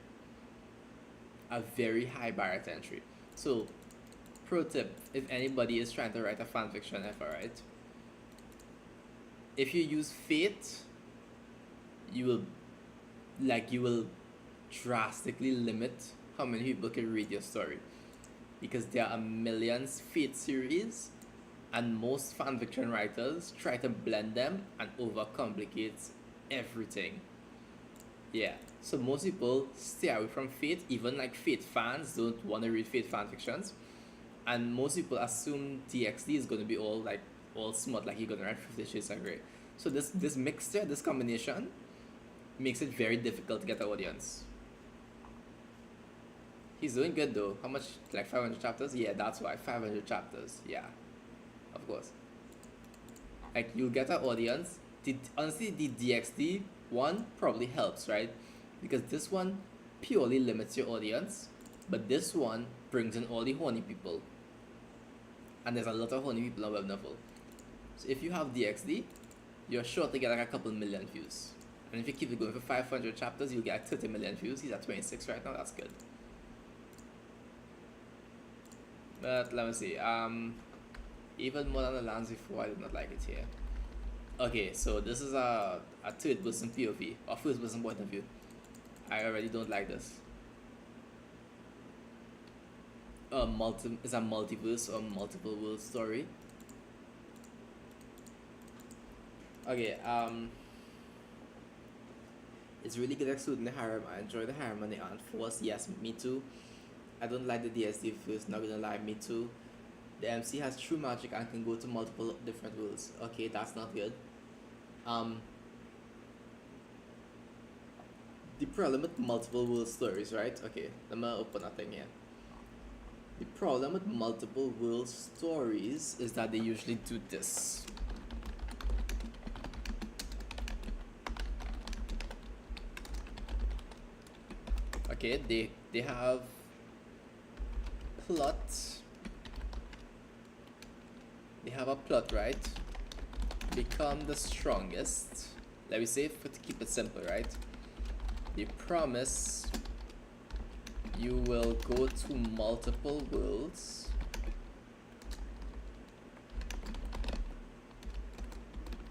A very high barrier to entry. So, pro tip: if anybody is trying to write a fanfiction ever, right? If you use Fate, you will drastically limit how many people can read your story, because there are millions Fate series, And most fanfiction writers try to blend them and overcomplicate everything. Yeah. So most people stay away from Fate, even like Fate fans don't want to read Fate fanfictions. And most people assume DxD is gonna be all smart, like you're gonna write 50 Shades of Grey. So this mixture, this combination makes it very difficult to get an audience. He's doing good though. How much? Like 500 chapters? Yeah, that's why. 500 chapters. Yeah, of course. Like you'll get an audience. Honestly, the DxD one probably helps, right? Because this one purely limits your audience, but this one brings in all the horny people. And there's a lot of horny people on Web Novel. So if you have DxD, you're sure to get like a couple million views. And if you keep it going for 500 chapters, you'll get 30 million views. He's at 26 right now. That's good. But let me see. Even more than the lands before, I did not like it here. Okay, so this is a third person POV or first person point of view. I already don't like this. Is a multiverse or multiple world story. Okay, it's really good exuding the harem. I enjoy the harem and the ant force. Yes, me too. I don't like the DSD first, not gonna lie, me too. The MC has true magic and can go to multiple different worlds. Okay, that's not good. The problem with multiple world stories, right? Okay, let me open a thing here. The problem with multiple world stories is that they usually do this. Okay, they have plot. They have a plot, right? Become the strongest. Let me say to keep it simple, right? They promise you will go to multiple worlds.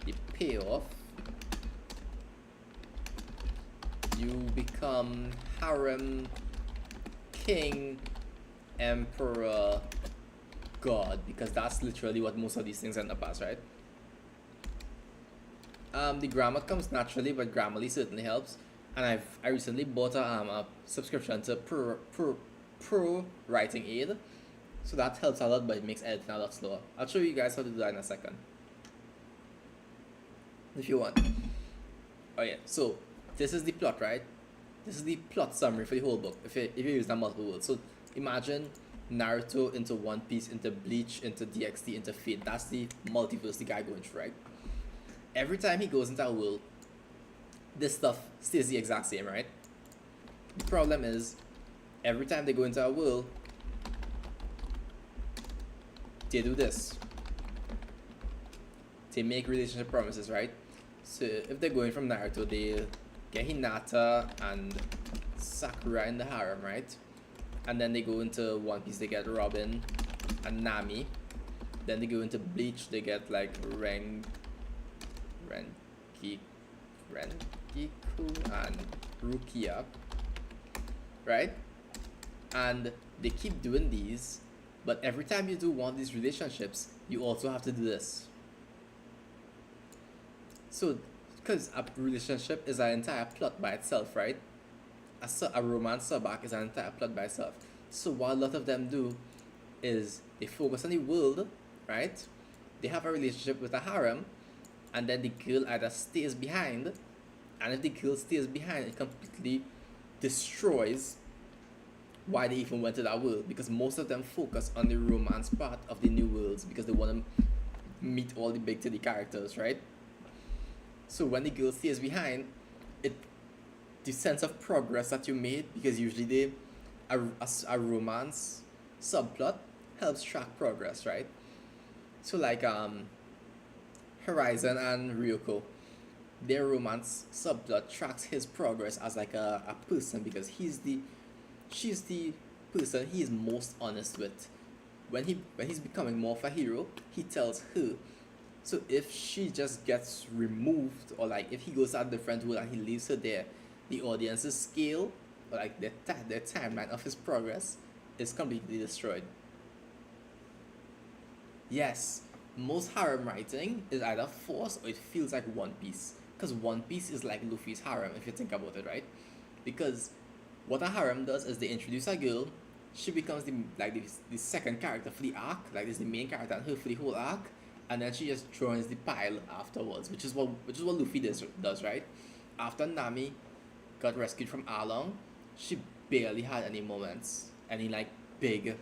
The payoff, you become harem king, emperor, god, because that's literally what most of these things end up as, right? The grammar comes naturally, but Grammarly certainly helps. And I recently bought a subscription to Pro Writing Aid, so that helps a lot, but it makes editing a lot slower. I'll show you guys how to do that in a second, if you want. Oh yeah, so this is the plot, right? This is the plot summary for the whole book. If you use that multiple words, so imagine Naruto into One Piece into Bleach into DxD into Fate. That's the multiverse the guy going through, right? Every time he goes into a world, this stuff stays the exact same, right? The problem is, every time they go into a world, they do this. They make relationship promises, right? So if they're going from Naruto, they get Hinata and Sakura in the harem, right? And then they go into One Piece, they get Robin and Nami. Then they go into Bleach, they get like Renkiku and Rukia, right? And they keep doing these, but every time you do one of these relationships, you also have to do this. So, because a relationship is an entire plot by itself, right? A romance sub-arc is an entire plot by itself. So what a lot of them do is they focus on the world, right? They have a relationship with a harem, and then the girl either stays behind, and if the girl stays behind, it completely destroys why they even went to that world, because most of them focus on the romance part of the new worlds because they want to meet all the big titty characters, right? So when the girl stays behind, the sense of progress that you made, because usually a romance subplot helps track progress, right? So like Horizon and Ryuko, their romance subplot tracks his progress as like a person, because she's the person he is most honest with. When he's becoming more of a hero, he tells her. So if she just gets removed, or like if he goes to a different world and he leaves her there, the audience's scale, or like the timeline of his progress is completely destroyed. Yes, most harem writing is either forced or it feels like One Piece. Because One Piece is like Luffy's harem, if you think about it, right? Because what a harem does is they introduce a girl, she becomes the second character for the arc, like this is the main character and her for the whole arc, and then she just joins the pile afterwards, which is what Luffy does, right? After Nami got rescued from Arlong, she barely had any moments, any like big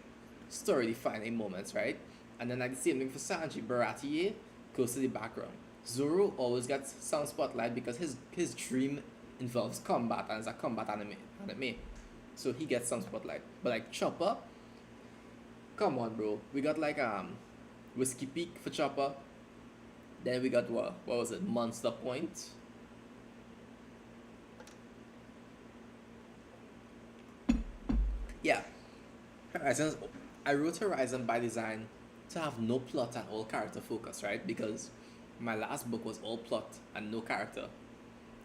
story defining moments, right? And then like the same thing for Sanji, Baratie goes to the background. Zoro always gets some spotlight because his dream involves combat and it's a combat anime. So he gets some spotlight. But like Chopper, come on bro. We got like Whiskey Peak for Chopper. Then we got what was it? Monster Point. Yeah. Horizon. I wrote Horizon by design to have no plot and all character focus, right? Because my last book was all plot and no character.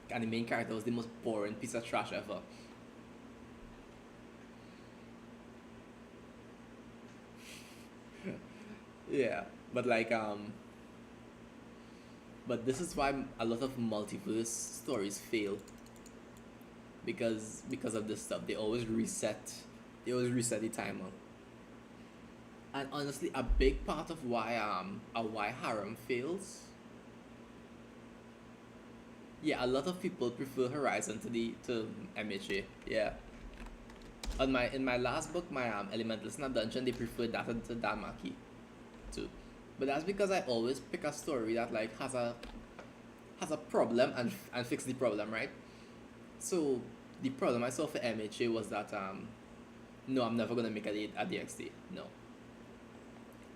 And the main character was the most boring piece of trash ever. Yeah. But like but this is why a lot of multiverse stories fail because of this stuff. They always reset the timer. And honestly, a big part of why harem fails. Yeah, a lot of people prefer Horizon to MHA. Yeah. In my last book, my Elementalist in a Dungeon, they preferred that to Damaki too. But that's because I always pick a story that like has a problem and fix the problem, right? So the problem I saw for MHA was that no, I'm never gonna make a DXT. No,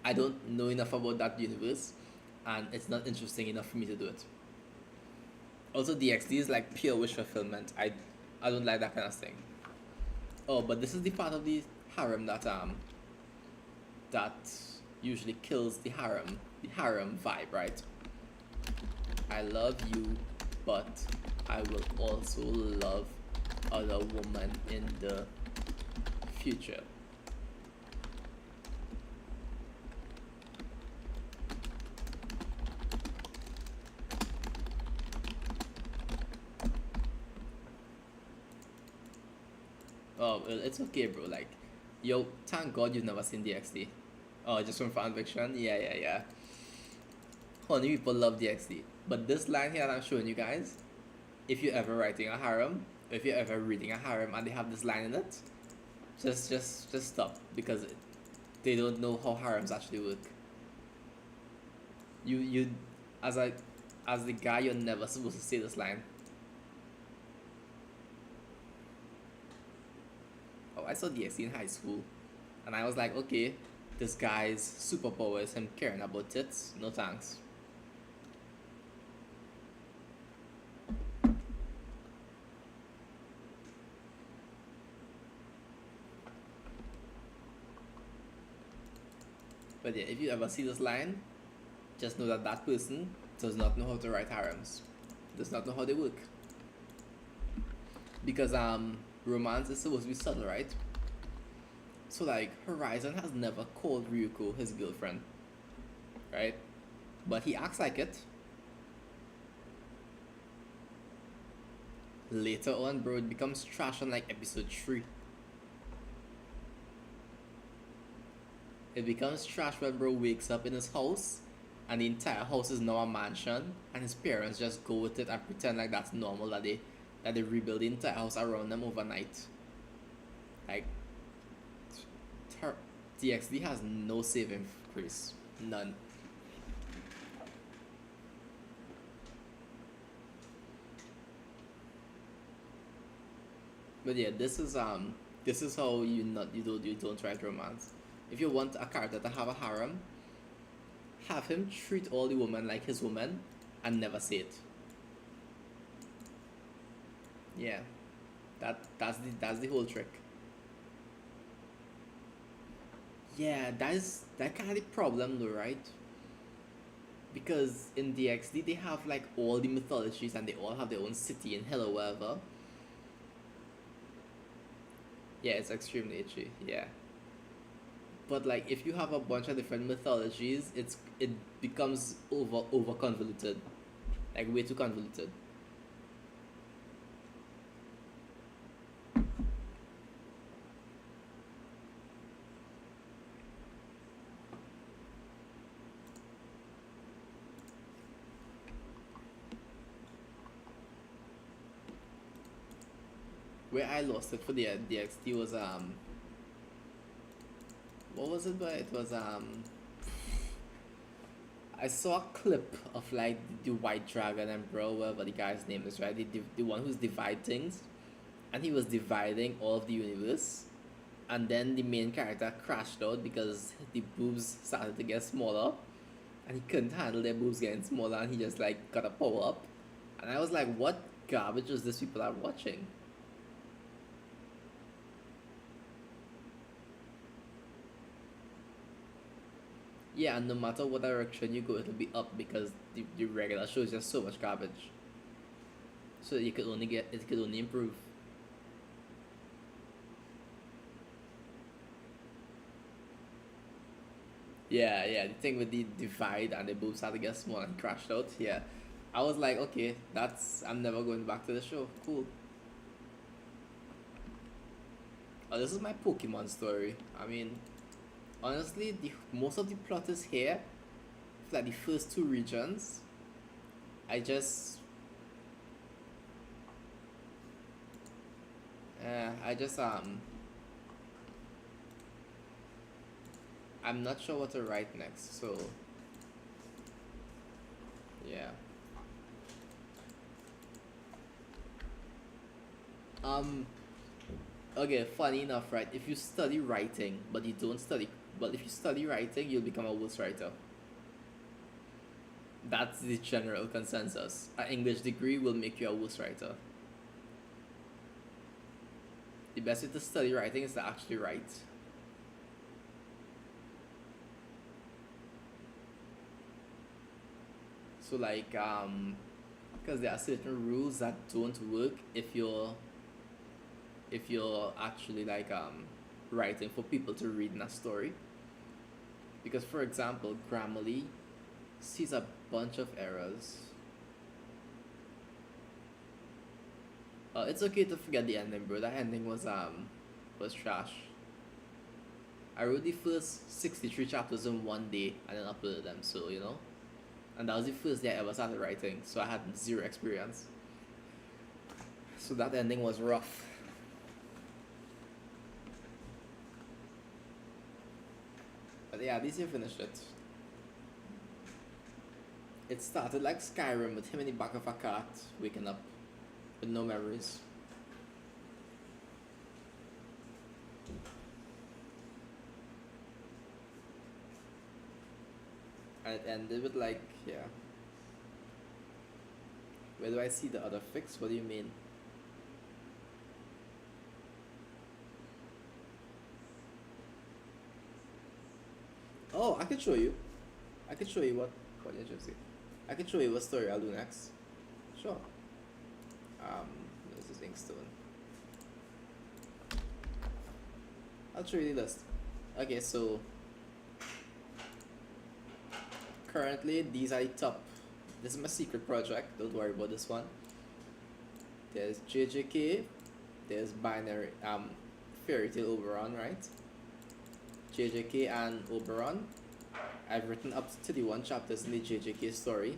I don't know enough about that universe, and it's not interesting enough for me to do it. Also, DXT is like pure wish fulfillment. I don't like that kind of thing. Oh, but this is the part of the harem that usually kills the harem vibe, right? I love you, but I will also love other woman in the future. Oh, well, it's okay, bro. Like, yo, thank God you've never seen DXT. Oh, just from fan fiction? Yeah, yeah, yeah. Honey, people love DXT. But this line here that I'm showing you guys, if you're ever writing a harem, if you're ever reading a harem and they have this line in it, just stop because they don't know how harems actually work. You as a as the guy, you're never supposed to say this line. Oh, I saw DXT in high school, and I was like, okay, this guy's superpower is him caring about tits. No thanks. But yeah, if you ever see this line, just know that that person does not know how to write harems, does not know how they work. Because romance is supposed to be subtle, right? So like Horizon has never called Ryuko his girlfriend, right? But he acts like it. Later on, bro, it becomes trash on like episode 3. It becomes trash when bro wakes up in his house and the entire house is now a mansion and his parents just go with it and pretend like that's normal that they rebuild the entire house around them overnight. Like DXD has no saving grace. None. But yeah, this is how you don't write romance. If you want a character to have a harem, have him treat all the women like his woman and never say it. Yeah. That's the whole trick. Yeah, that kind of the problem though, right? Because in DXD they have like all the mythologies and they all have their own city in hell or wherever. Yeah, it's extremely itchy. Yeah. But like if you have a bunch of different mythologies, it becomes over convoluted, like way too convoluted. Where I lost it for the DXT was what was it? But it was I saw a clip of like the White Dragon Emperor, whatever the guy's name is, right? The one who's divide things, and he was dividing all of the universe, and then the main character crashed out because the boobs started to get smaller, and he couldn't handle their boobs getting smaller, and he just like got a power up, and I was like, what garbage is this people are watching? Yeah, and no matter what direction you go, it'll be up because the regular show is just so much garbage. So you could only get it could only improve. Yeah, yeah. The thing with the divide and the boobs had to get small and crashed out. Yeah, I was like, okay, that's I'm never going back to the show. Cool. Oh, this is my Pokemon story. I mean, honestly, the most of the plot is here. For like the first two regions, I just, I just I'm not sure what to write next. So yeah. Um. Okay. Funny enough, right? If you study writing, but you don't study, but if you study writing, you'll become a worse writer. That's the general consensus. An English degree will make you a worse writer. The best way to study writing is to actually write. So like because there are certain rules that don't work if you're actually like writing for people to read in a story. Because for example, Grammarly sees a bunch of errors. It's okay to forget the ending, bro. That ending was trash. I wrote the first 63 chapters in one day and then uploaded them, so you know. And that was the first day I ever started writing, so I had zero experience. So that ending was rough. But yeah, at least you finished it. It started like Skyrim with him in the back of a cart, waking up with no memories. And it ended with like, yeah. Where do I see the other fix? What do you mean? Oh, I can show you. I can show you what did you see? I can show you what story I'll do next. Sure. This is Inkstone. I'll show you the list. Okay, so currently these are the top. This is my secret project. Don't worry about this one. There's JJK. There's binary Fairy Tail Oberon, right? JJK and Oberon. I've written up to the one chapters in the JJK story,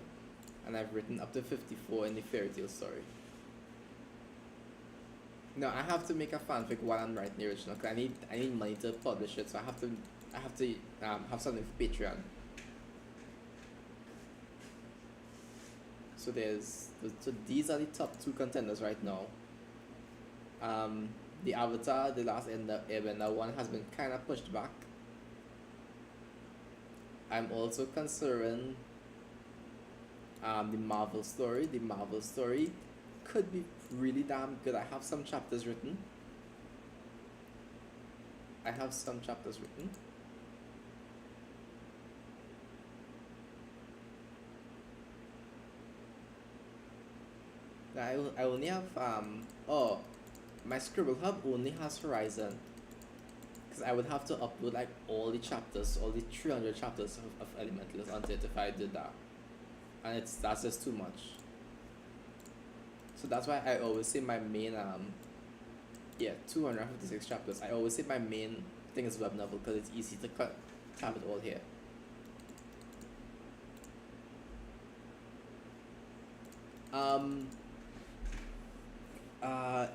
and I've written up to 54 in the Fairy Tail story. No, I have to make a fanfic while I'm writing the original. Cause I need money to publish it, so I have to have something for Patreon. So these are the top two contenders right now. The Avatar, the last Airbender one has been kind of pushed back. I'm also considering the Marvel story. The Marvel story could be really damn good. I have some chapters written. I have some chapters written. I only have oh, my Scribble Hub only has Horizon. because I would have to upload like all the chapters, all the 300 chapters of Elementals onto it if I did that, and that's just too much. So that's why I always say my main 256 chapters. I always say my main thing is web novel because it's easy to have it all here.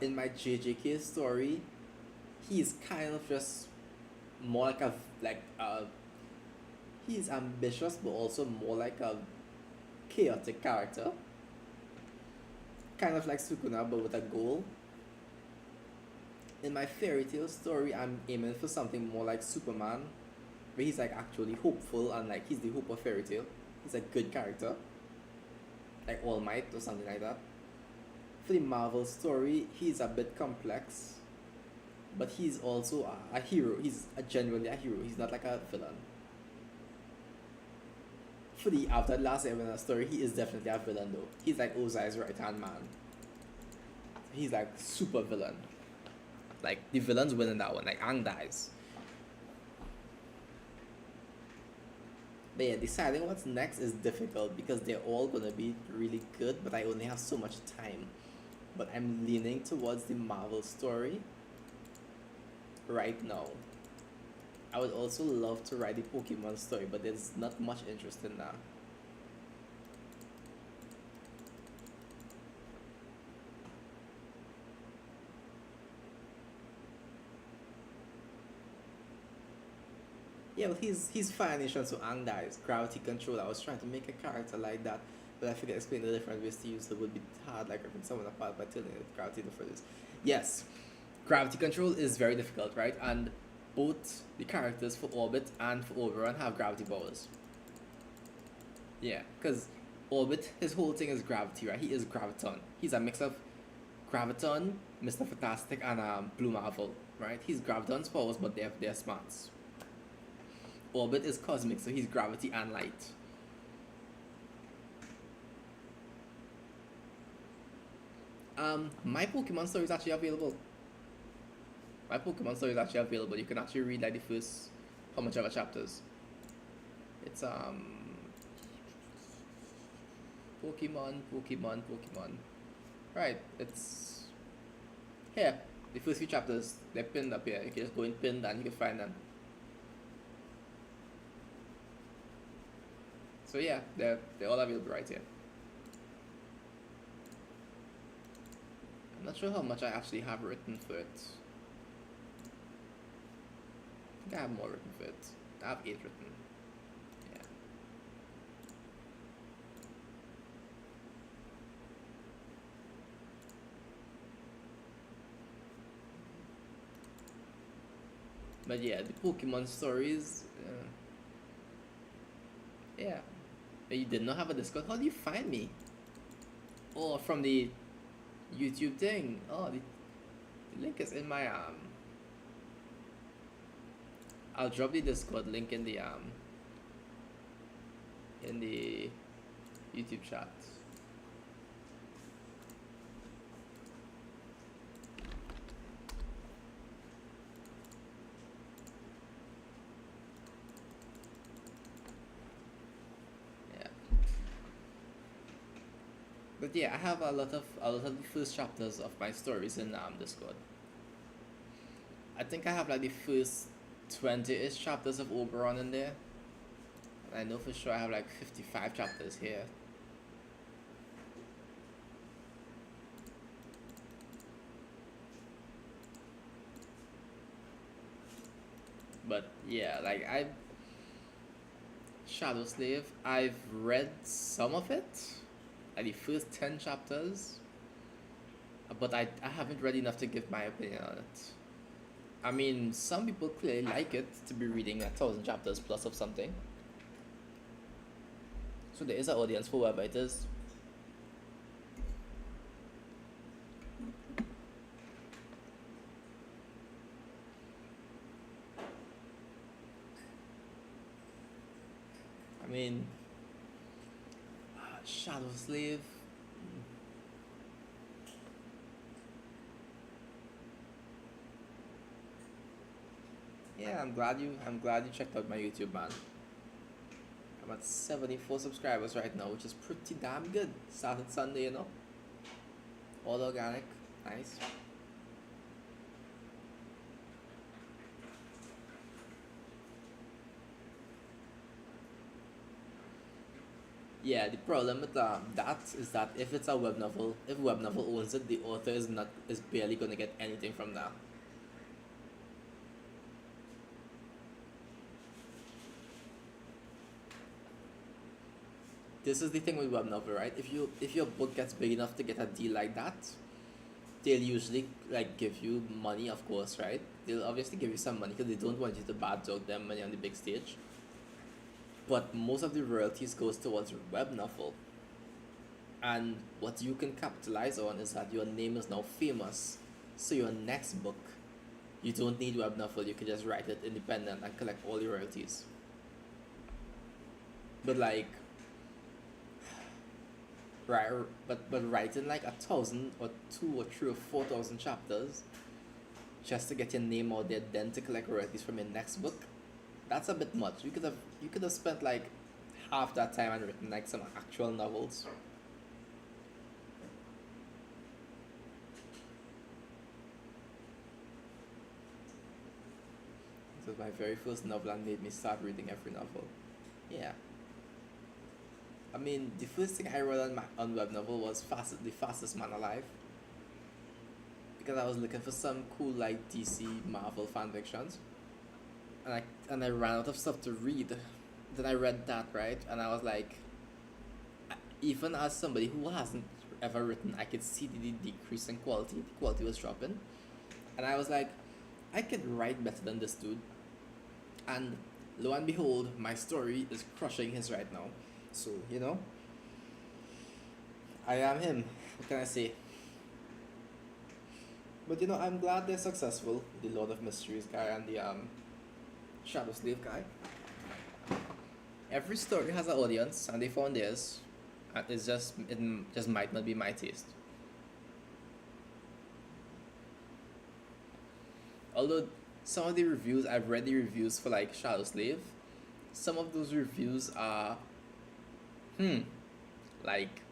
In my JJK story, he's kind of just more he's ambitious but also more like a chaotic character, kind of like Sukuna but with a goal. In my fairy tale story, I'm aiming for something more like Superman, where he's like actually hopeful and like he's the hope of fairy tale. He's a good character, like All Might or something like that. For the Marvel story, he's a bit complex, but he's also a hero. He's genuinely a hero. He's not like a villain. For the After the Last Airbender story, he is definitely a villain though. He's like Ozai's right hand man. He's like super villain. Like the villains win in that one. Like Aang dies. But yeah, deciding what's next is difficult because they're all gonna be really good, but I only have so much time. But I'm leaning towards the Marvel story right now. I would also love to write the Pokemon story, but there's not much interest in that. Yeah, well, he's Fire Nation, so Aang dies. Gravity Control. I was trying to make a character like that, but I figured explaining the different ways to use it would be hard, like ripping someone apart by telling it gravity difference. Yes, Gravity Control is very difficult, right? And both the characters for Orbit and for Oberon have gravity powers. Yeah, because Orbit, his whole thing is gravity, right? He is Graviton. He's a mix of Graviton, Mr. Fantastic, and Blue Marvel, right? He's Graviton's powers, but they're smarts. Orbit is cosmic, so he's gravity and light. My Pokemon story is actually available. My Pokemon story is actually available. You can actually read like the first how much ever chapters. It's Pokemon. Right, it's here. The first few chapters they're pinned up here. You can just go in pinned and you can find them. So yeah, they're all available right here. I'm not sure how much I actually have written for it. I think I have more written for it. I have 8 written. Yeah. But yeah, the Pokemon stories. Yeah. You did not have a Discord. How do you find me? Oh, from the YouTube thing. Oh, the link is in my I'll drop the Discord link in the YouTube chat. Yeah. But yeah, I have a lot of the first chapters of my stories in Discord. I think I have like the first 20-ish chapters of Oberon in there. And I know for sure I have like 55 chapters here. But yeah, like Shadow Slave, I've read some of it, like the first 10 chapters, but I haven't read enough to give my opinion on it. I mean, some people clearly like it to be reading 1,000 chapters plus of something. So there is an audience for whoever it is. I mean, Shadow Slave. Yeah, I'm glad you checked out my YouTube, man. I'm at 74 subscribers right now, which is pretty damn good. Started Sunday, all organic, nice. Yeah, the problem with that is that if it's a web novel, if web novel owns it, the author is barely gonna get anything from that. This is the thing with web novel, right? If your book gets big enough to get a deal like that, they'll usually like give you money, of course, right? They'll obviously give you some money because they don't want you to bad dog them when you're on the big stage. But most of the royalties goes towards web novel, and what you can capitalize on is that your name is now famous. So your next book, you don't need web novel. You can just write it independent and collect all the royalties. But like, right, but writing like 1,000 or 2 or 3 or 4,000 chapters just to get your name out there, then to collect royalties from your next book, that's a bit much. You could have spent like half that time and written like some actual novels. It was my very first novel and made me start reading every novel. Yeah. I mean, the first thing I read on web novel was The Fastest Man Alive, because I was looking for some cool like DC Marvel fan fictions, and I ran out of stuff to read. Then I read that, right, and I was like, even as somebody who hasn't ever written, I could see the decrease in quality. The quality was dropping, and I was like, I could write better than this dude. And lo and behold, my story is crushing his right now. So I am him. What can I say? But I'm glad they're successful. The Lord of Mysteries guy and the Shadow Slave guy. Every story has an audience, and they found theirs. And it just might not be my taste. Although some of the reviews, I've read the reviews for like Shadow Slave. Some of those reviews are like,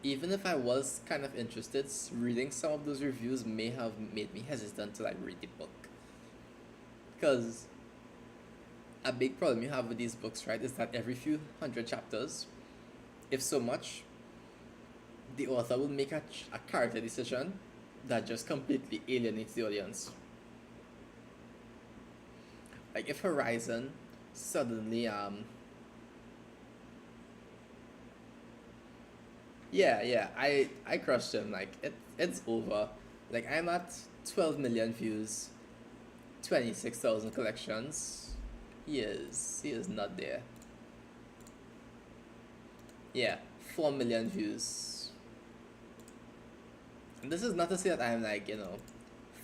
even if I was kind of interested, reading some of those reviews may have made me hesitant to like read the book. Because a big problem you have with these books, right, is that every few hundred chapters, if so much, the author will make a character decision that just completely alienates the audience. Like if Horizon suddenly yeah, I crushed him. Like it's over. Like I'm at 12 million views, 26,000 collections. He is not there. Yeah, 4 million views. And this is not to say that I'm like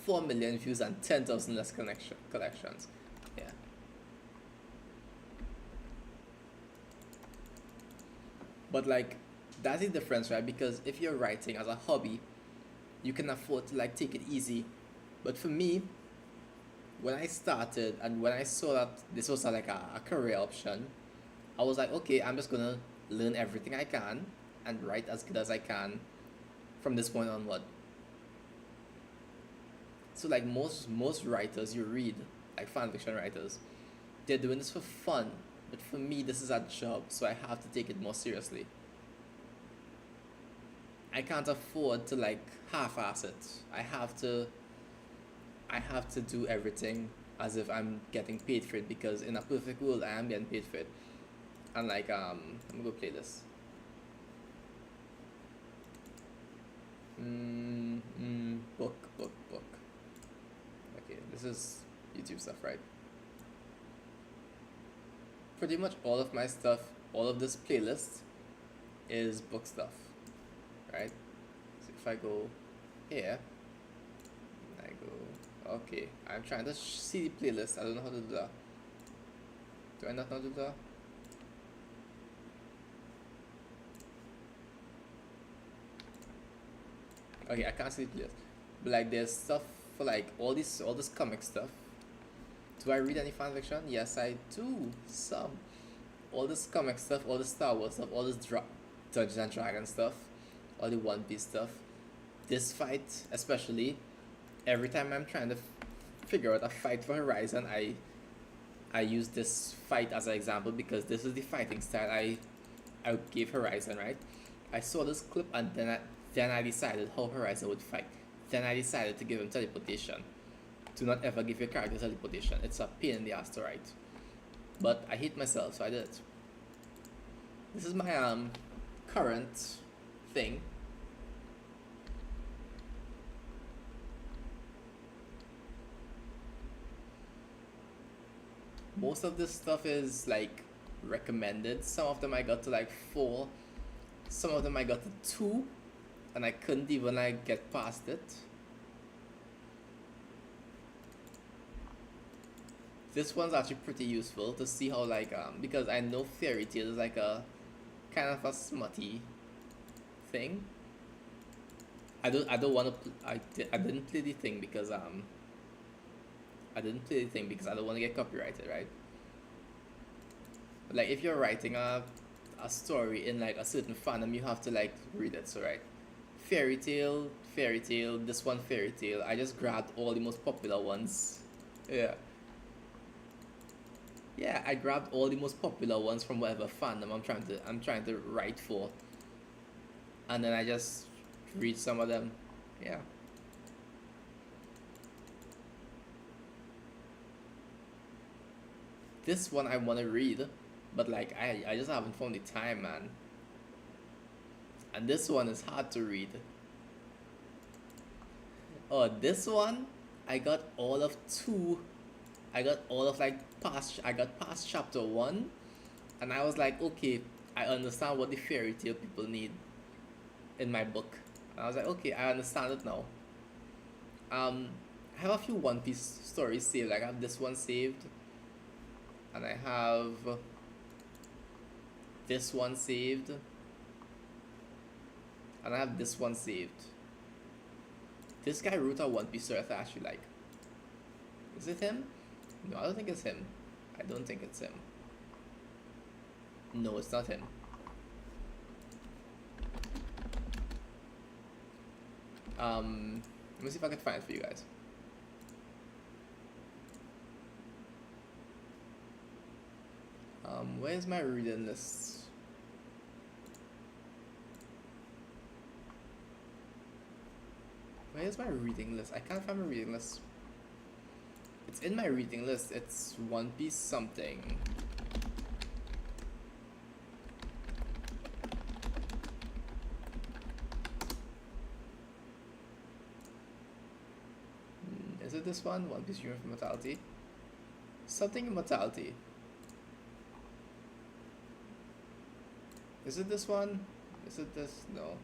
4 million views and 10,000 less collections. Yeah. But like that's the difference, right? Because if you're writing as a hobby, you can afford to like take it easy. But for me, when I started and when I saw that this was like a career option, I was like, okay, I'm just gonna learn everything I can and write as good as I can from this point onward. So like most writers you read, like fan fiction writers, they're doing this for fun. But for me, this is a job, so I have to take it more seriously. I can't afford to like half-ass it. I have to do everything as if I'm getting paid for it, because in a perfect world I am getting paid for it. And like I'm gonna go play this. Book. Okay, this is YouTube stuff, right? Pretty much all of my stuff, all of this playlist is book stuff, right? So if I go here, I go, okay, I'm trying to see the playlist. I don't know how to do that. Do I not know how to do that? Okay, I can't see the playlist. But like there's stuff for like all this comic stuff. Do I read any fan fiction? Yes, I do. Some. All this comic stuff, all the Star Wars stuff, all this Dungeons and Dragons stuff, all the One Piece stuff. This fight, especially, every time I'm trying to figure out a fight for Horizon, I use this fight as an example because this is the fighting style I gave Horizon, right? I saw this clip and then I decided how Horizon would fight. Then I decided to give him teleportation. Do not ever give your character teleportation. It's a pain in the ass to write. But I hate myself, so I did it. This is my current thing. Most of this stuff is like recommended. Some of them I got to like 4. Some of them I got to 2. And I couldn't even like get past it. This one's actually pretty useful to see how like because I know Fairy Tail is like a kind of a smutty thing. I don't want to I didn't play the thing because I don't want to get copyrighted, right? But like if you're writing a story in like a certain fandom, you have to like read it. So right, Fairy Tail, this one Fairy Tail. I just grabbed all the most popular ones. Yeah. Yeah, I grabbed all the most popular ones from whatever fandom I'm trying to write for. And then I just read some of them. Yeah. This one I want to read, but like I just haven't found the time, man. And this one is hard to read. Oh, this one I got all of 2. I got all of like I got past chapter 1, and I was like, okay, I understand what the Fairy Tail people need in my book. And I was like, okay, I understand it now. I have a few One Piece stories saved. Like I have this one saved, and I have this one saved, and I have this one saved. This guy wrote a One Piece story I actually like. Is it him? No, I don't think it's him. I don't think it's him. No, it's not him. Let me see if I can find it for you guys. Where's my reading list? Where's my reading list? I can't find my reading list. It's in my reading list. It's One Piece something. Is it this one? One Piece Dream of Immortality? Something Immortality. Is it this one? Is it this? No.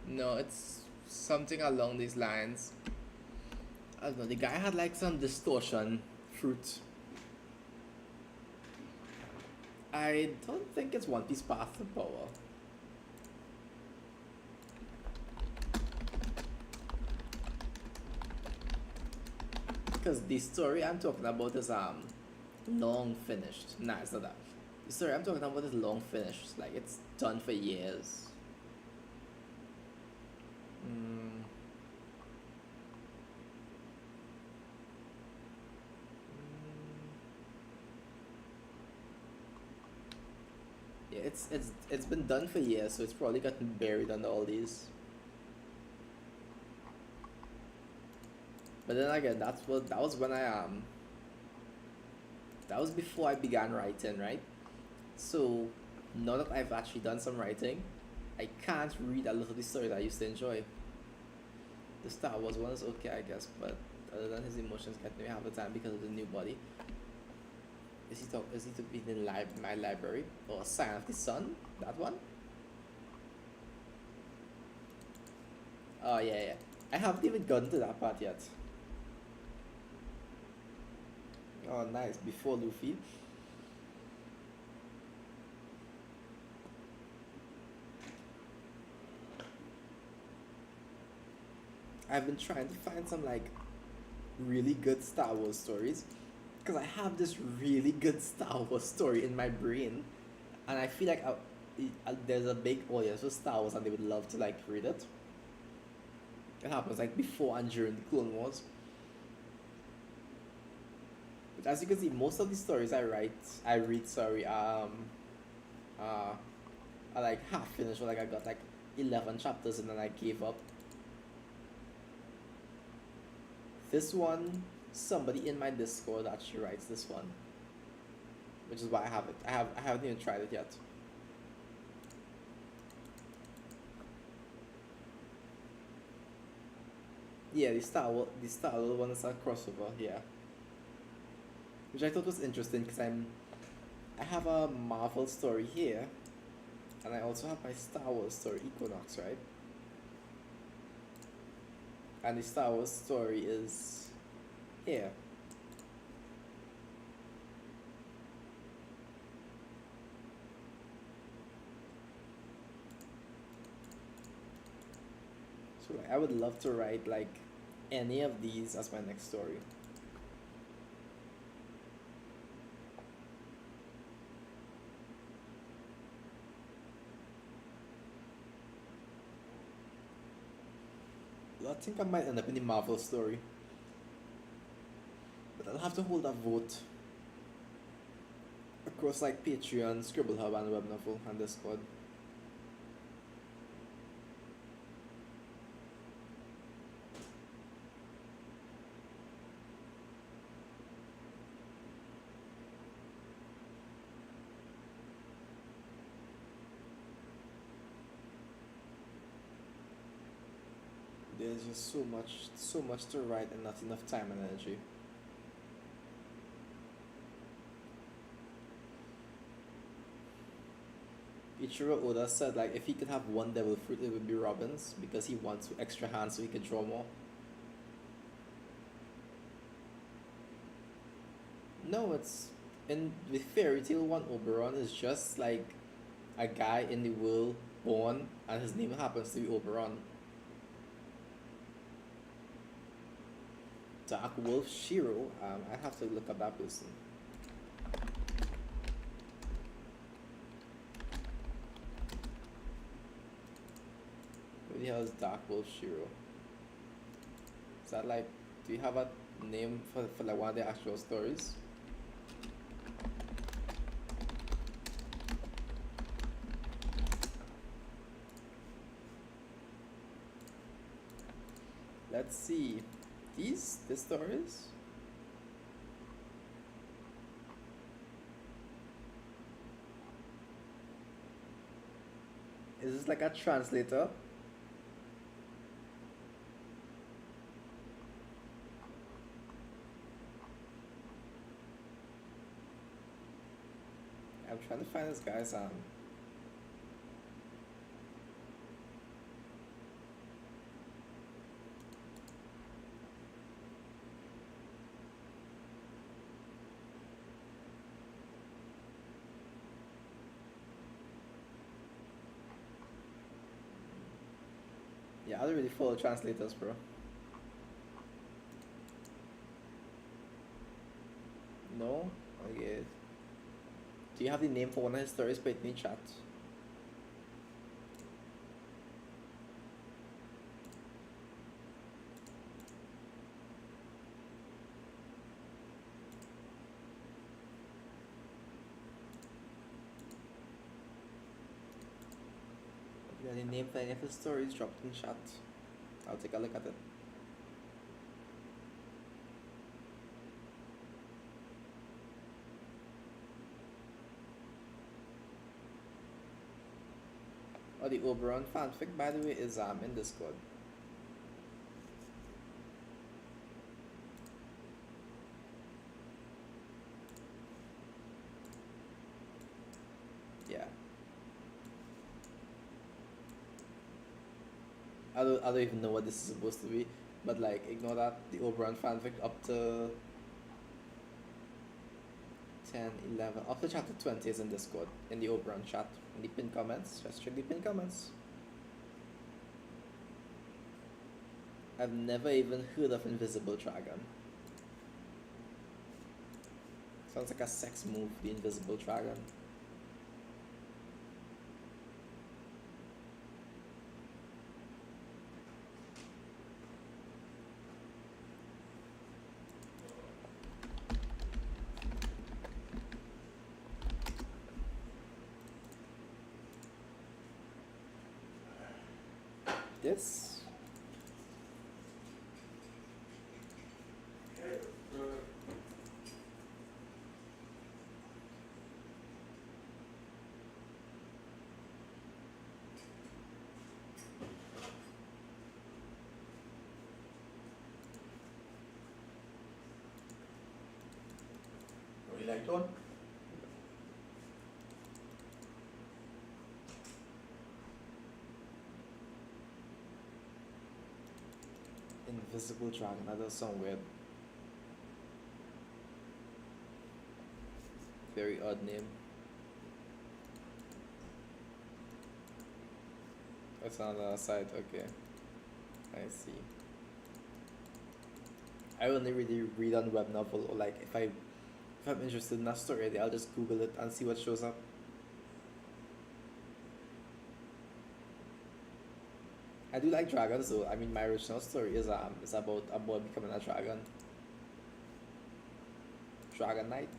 No, it's something along these lines. I don't know, the guy had like some distortion fruit. I don't think it's One Piece Path to Power. Because the story I'm talking about is long finished. Nah, it's not that. The story I'm talking about is long finished. Like it's done for years. Yeah, it's been done for years, so it's probably gotten buried under all these. But then again, that was when that was before I began writing, right? So now that I've actually done some writing, I can't read a lot of the stories I used to enjoy. The Star Wars one is okay, I guess, but other than his emotions get me half the time because of the new body. Is he to be in my library? Or Sign of the Sun? That one? Oh yeah. I haven't even gotten to that part yet. Oh nice, before Luffy. I've been trying to find some like really good Star Wars stories. because I have this really good Star Wars story in my brain, and I feel like there's a big audience for Star Wars, and they would love to like read it. It happens like before and during the Clone Wars. But as you can see, most of the stories I read, sorry, uh, are like half finished, or like I got like 11 chapters and then I gave up. This one, somebody in my Discord actually writes this one, which is why I have it. I haven't even tried it yet. Yeah, the Star Wars one is a crossover. Yeah, which I thought was interesting because I have a Marvel story here, and I also have my Star Wars story, Equinox, right? And the Star Wars story is here. So like, I would love to write like any of these as my next story. I think I might end up in the Marvel story, but I'll have to hold a vote across like Patreon, Scribble Hub, and Webnovel and Discord. There's just so much to write and not enough time and energy. Ichiro Oda said like if he could have one devil fruit it would be Robin's because he wants extra hands so he could draw more. No, it's in with Fairy Tail one Oberon is just like a guy in the world born and his name happens to be Oberon. Dark Wolf Shiro, I have to look up that person. Who the hell is Dark Wolf Shiro? Is that like, do you have a name for like one of the actual stories? Let's see. The stories? Is this like a translator? I'm trying to find this guy's yeah, I don't really follow translators, bro. No? Okay. Do you have the name for one of his stories? Put it in the chat. If you have the name for any of his stories, drop it in chat. I'll take a look at it. Oh, the Oberon fanfic, by the way, is in Discord. Yeah. I don't even know what this is supposed to be, but like ignore that. The Oberon fanfic up to 10, 11, up to chapter 20 is in Discord, in the Oberon chat, in the pinned comments. Just check the pinned comments. I've never even heard of Invisible Dragon. Sounds like a sex move, the invisible dragon. This Would you like one? invisible dragon, that does sound weird. Very odd name. That's on the other side, okay. I see. I only really read on web novel, or like if I'm interested in a story, I'll just Google it and see what shows up. I do like dragons though. I mean, my original story is about a boy becoming a dragon. Dragon Knight.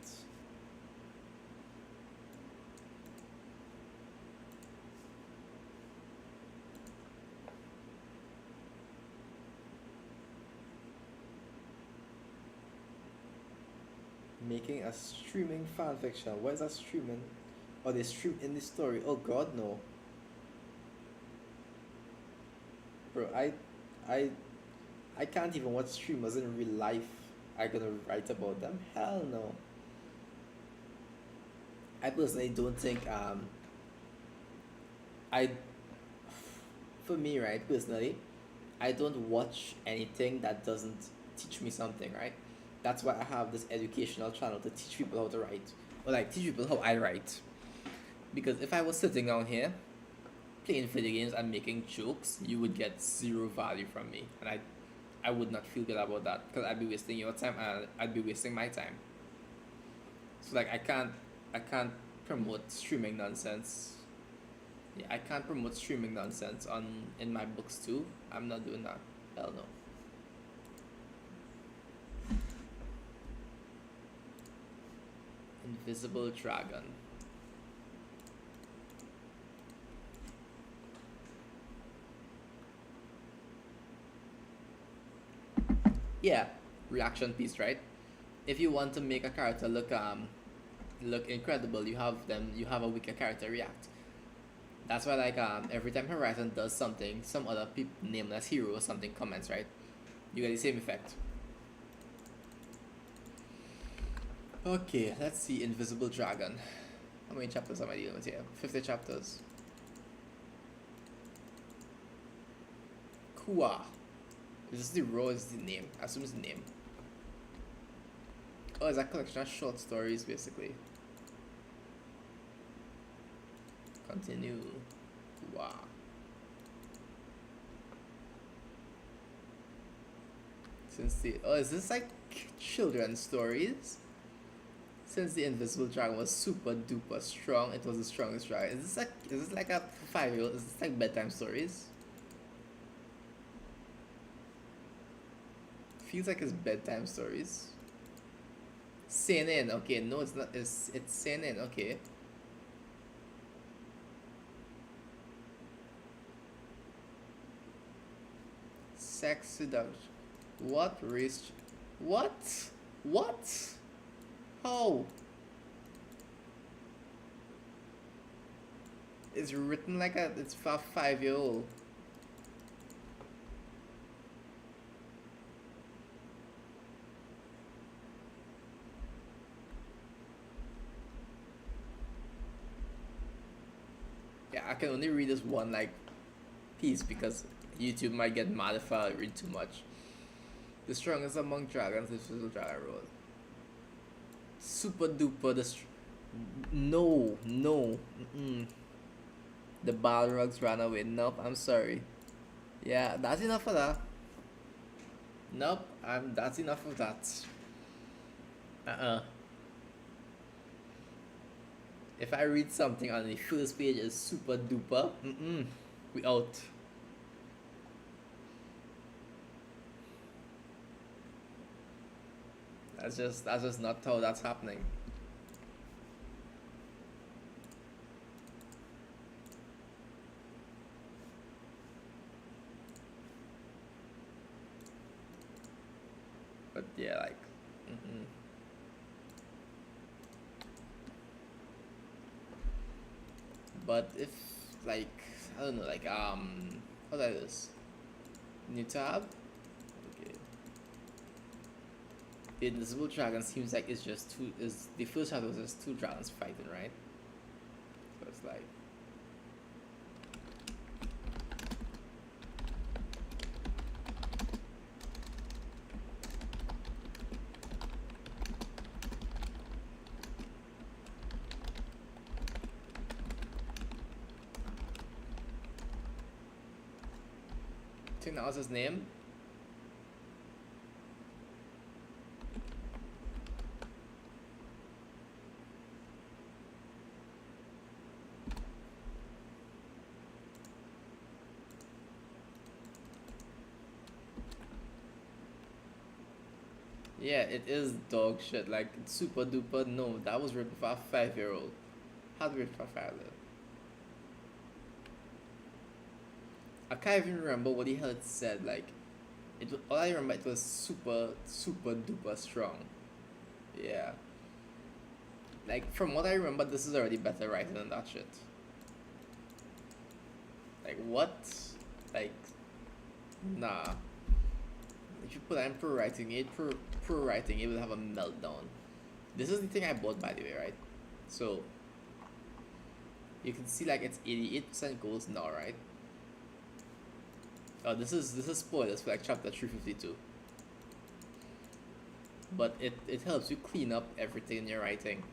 Making a streaming fanfiction. What is that streaming? Oh, they stream in the story. Oh God, no. Bro, I I can't even watch streamers in real life. I gonna write about them? Hell no. I personally don't think I for me, right, personally, I don't watch anything that doesn't teach me something, right? That's why I have this educational channel to teach people how to write. Or like teach people how I write. Because if I was sitting down here playing video games and making jokes, you would get zero value from me. And I would not feel good about that because I'd be wasting your time and I'd be wasting my time. So like I can't promote streaming nonsense. Yeah, I can't promote streaming nonsense on in my books too. I'm not doing that. Hell no. Invisible dragon. Yeah, reaction piece, right? If you want to make a character look incredible, you have a weaker character react. That's why like every time Horizon does something, some other nameless hero or something comments, right? You get the same effect. Okay, let's see Invisible Dragon. How many chapters am I dealing with here? 50 chapters. Kua. Is this the role? Is the name? I assume it's the name. Oh, it's a collection of short stories basically. Continue. Wow. Since the is this like children's stories? Since the Invisible Dragon was super duper strong, it was the strongest dragon. Is this like a 5-year-old? Is this like bedtime stories? Feels like it's bedtime stories. Seinen, okay, no it's not it's seinen, okay. Sex seduction. What race? What? What? How? It's written like it's for a 5-year-old. Yeah, I can only read this one like piece because YouTube might get mad if I read too much. The strongest among dragons is the Dragon Road. Super duper no, no. Mm-mm. The Balrogs ran away. Nope, I'm sorry. Yeah, that's enough of that. Nope, that's enough of that. Uh-uh. If I read something on the first page is super duper, we out. That's just not how that's happening. But yeah, like, But if like I don't know, like how do I do this? New tab. Okay. The Invisible Dragon seems like it's just two. Is the first chapter was just two dragons fighting, right? So it's like. I think that was his name. Yeah, it is dog shit. Like, it's super duper. No, that was written for a 5-year-old. How do we written for a 5-year-old? I can't even remember what the hell it said. Like, all I remember it was super super duper strong. Yeah. Like from what I remember, this is already better writing than that shit. Like what? Like, nah. If you put that in pro writing, pro writing, it will have a meltdown. This is the thing I bought, by the way, right? So you can see like it's 88% goals now, right? Oh, this is spoilers for like chapter 352. But it helps you clean up everything in your writing.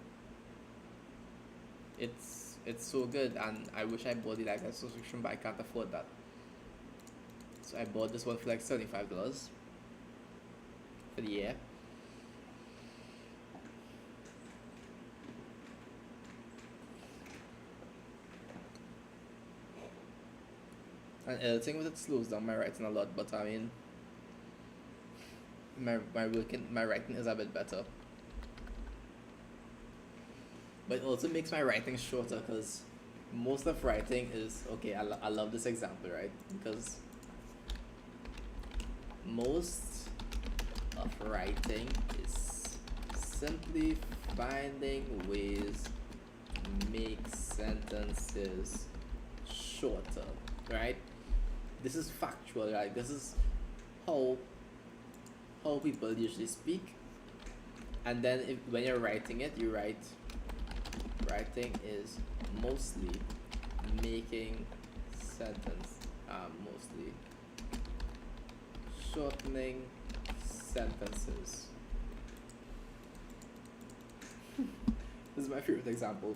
It's so good, and I wish I bought it like a subscription, but I can't afford that. So I bought this one for like $75 for the year. And editing with it slows down my writing a lot, but I mean, my writing is a bit better. But it also makes my writing shorter because most of writing is okay. I love this example, right? Because most of writing is simply finding ways to make sentences shorter, right? This is factual, right? This is how people usually speak. And then when you're writing it, you write writing is mostly making sentence mostly shortening sentences. This is my favorite example.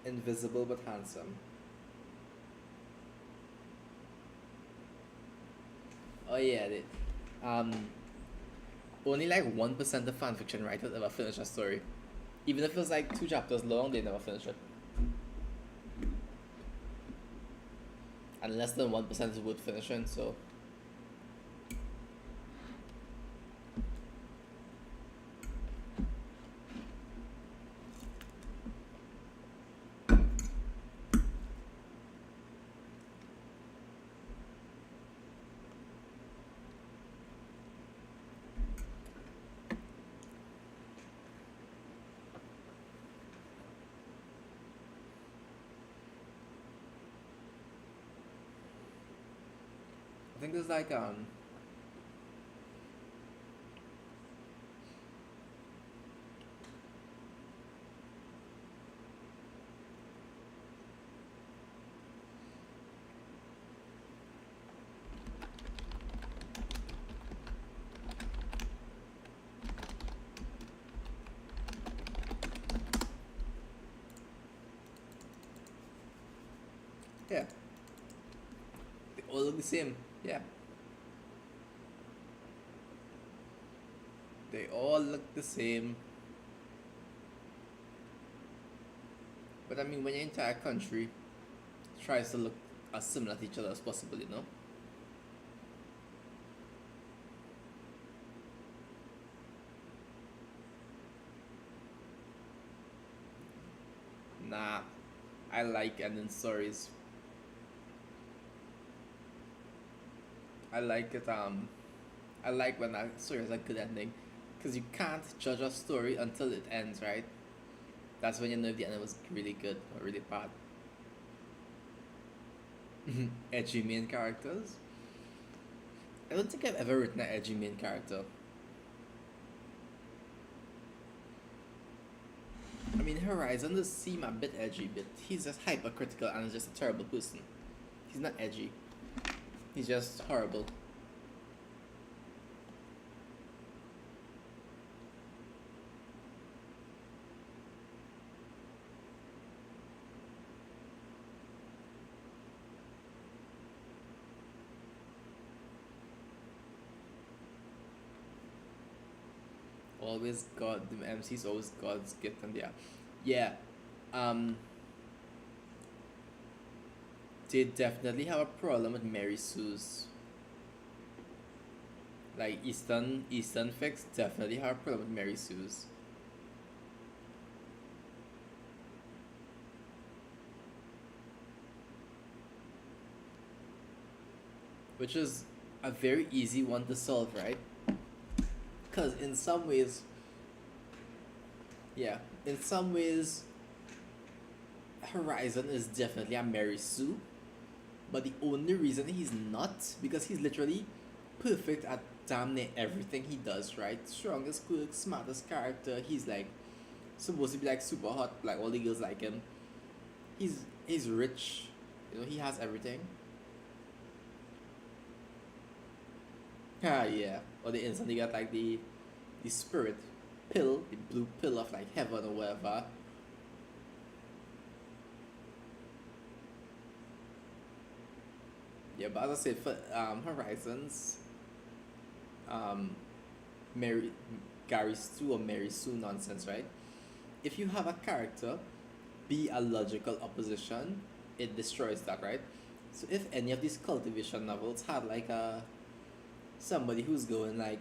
Invisible but handsome. Oh yeah, only like 1% of fanfiction writers ever finish a story. Even if it's like 2 chapters long, they never finish it. And less than 1% is worth finishing, so. I think there's like yeah. They all look the same. Yeah. They all look the same. But I mean, when your entire country tries to look as similar to each other as possible, you know? Nah, I like ending stories. I like it. I like when a story has a good ending, because you can't judge a story until it ends, right? That's when you know if the ending was really good or really bad. Edgy main characters. I don't think I've ever written an edgy main character. I mean, Horizon does seem a bit edgy, but he's just hypercritical and is just a terrible person. He's not edgy. He's just horrible. Always God, the MC's always God's gift, and yeah. Um, they definitely have a problem with Mary Sue's. Like Eastern Fix definitely have a problem with Mary Sue's. Which is a very easy one to solve, right? Because in some ways, yeah, in some ways, Horizon is definitely a Mary Sue, but the only reason he's not because he's literally perfect at damn near everything he does, right? Strongest quirk, smartest character. He's like supposed to be like super hot, like all the girls like him. He's rich, you know. He has everything. Ah, yeah. Or they instantly got like the spirit pill, the blue pill of like heaven or whatever. Yeah, but as I said, for Horizons, um, Mary, Gary Stu or Mary Sue nonsense, right? If you have a character be a logical opposition, it destroys that, right? So if any of these cultivation novels had like a somebody who's going like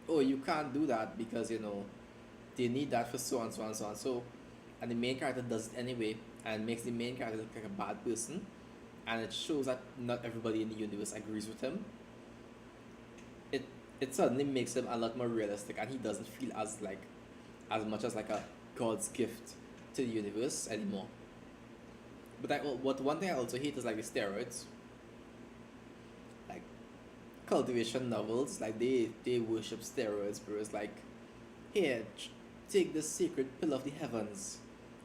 oh, you can't do that because you know they need that for so and so and so and so, and the main character does it anyway and makes the main character look like a bad person, and it shows that not everybody in the universe agrees with him. It it suddenly makes him a lot more realistic, and he doesn't feel as like as much as like a god's gift to the universe anymore. But what one thing I also hate is like the steroids, like cultivation novels, like they worship steroids, bro. It's like, here, take the sacred pill of the heavens,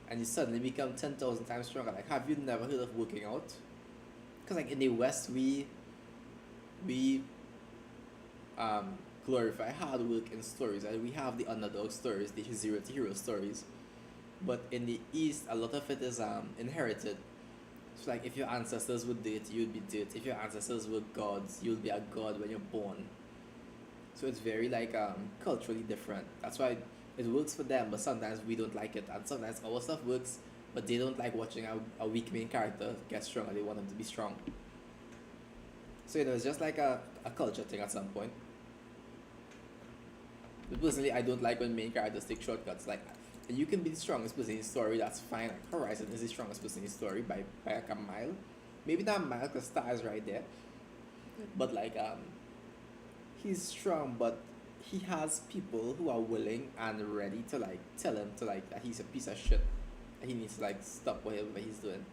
and you suddenly become 10,000 times stronger. Like, have you never heard of working out? Because like in the West, we glorify hard work in stories, and we have the underdog stories, the zero to hero stories. But in the East, a lot of it is inherited. So like if your ancestors were dirt, you'd be dirt. If your ancestors were gods, you'll be a god when you're born. So it's very like culturally different. That's why it works for them, but sometimes we don't like it, and sometimes our stuff works, but they don't like watching a weak main character get stronger. They want them to be strong. So you know, it's just like a culture thing at some point. But personally, I don't like when main characters take shortcuts. Like, you can be the strongest person in the story. That's fine. Like Horizon is the strongest person in the story by like a mile. Maybe not a mile because Star is right there. But like he's strong, but he has people who are willing and ready to like tell him to like that he's a piece of shit. And he needs to like stop whatever he's doing.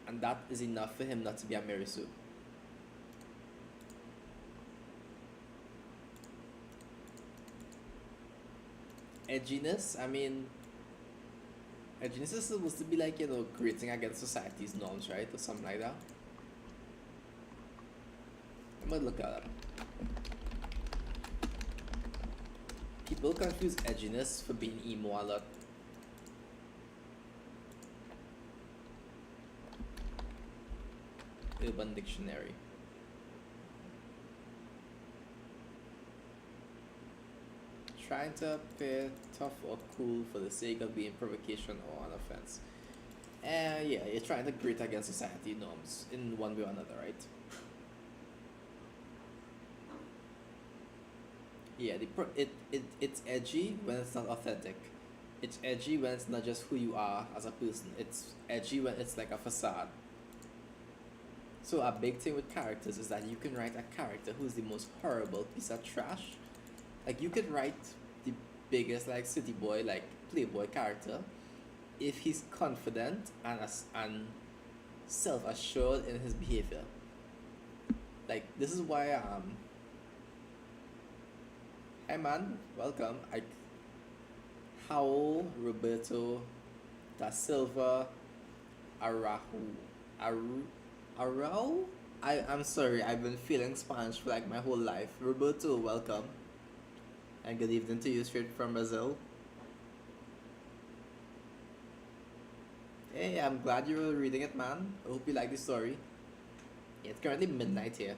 And that is enough for him not to be a Mary Sue. Edginess, I mean, edginess is supposed to be like, you know, creating against society's norms, right? Or something like that. I'm gonna look at it. People confuse edginess for being emo a lot. Urban Dictionary. trying to appear tough or cool for the sake of being provocation or an offense. And yeah, you're trying to grate against society norms in one way or another, right? Yeah, it's edgy when it's not authentic. It's edgy when it's not just who you are as a person. It's edgy when it's like a facade. So a big thing with characters is that you can write a character who's the most horrible piece of trash. Like you could write the biggest like city boy, like playboy character if he's confident and self assured in his behavior. Like this is why hey man, welcome. How Roberto da Silva Arahu Aru Arau? I'm sorry, I've been feeling Spanish for like my whole life. Roberto, welcome. And good evening to you straight from Brazil. Hey, I'm glad you were reading it, man. I hope you like the story. Yeah, it's currently midnight here.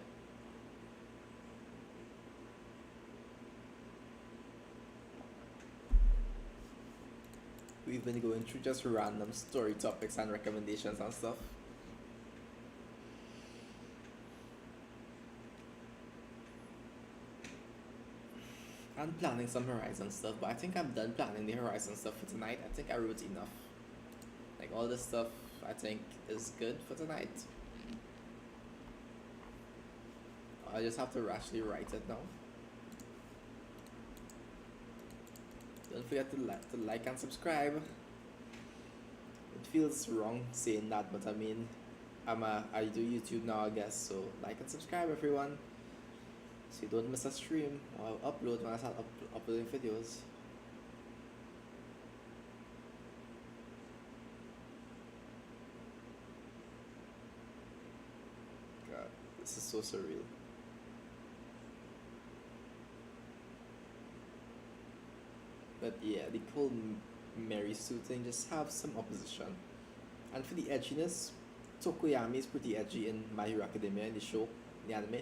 We've been going through just random story topics and recommendations and stuff. I'm planning some Horizon stuff, but I think I'm done planning the Horizon stuff for tonight. I think I wrote enough. Like all this stuff I think is good for tonight. I just have to actually write it now. Don't forget to like and subscribe. It feels wrong saying that, but I mean, I do YouTube now, I guess. So like and subscribe, everyone, so you don't miss a stream or upload when I start uploading videos. God, this is so surreal. But yeah, the whole Mary Sue thing just have some opposition. And for the edginess, Tokoyami is pretty edgy in My Hero Academia in the show, the anime.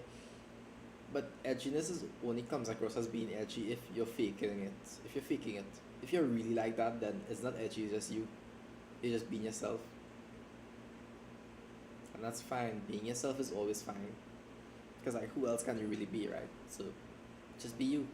But edginess is only comes across as being edgy if you're faking it. If you're faking it. If you're really like that, then it's not edgy, it's just you. You're just being yourself. And that's fine. Being yourself is always fine. Because like who else can you really be, right? So just be you.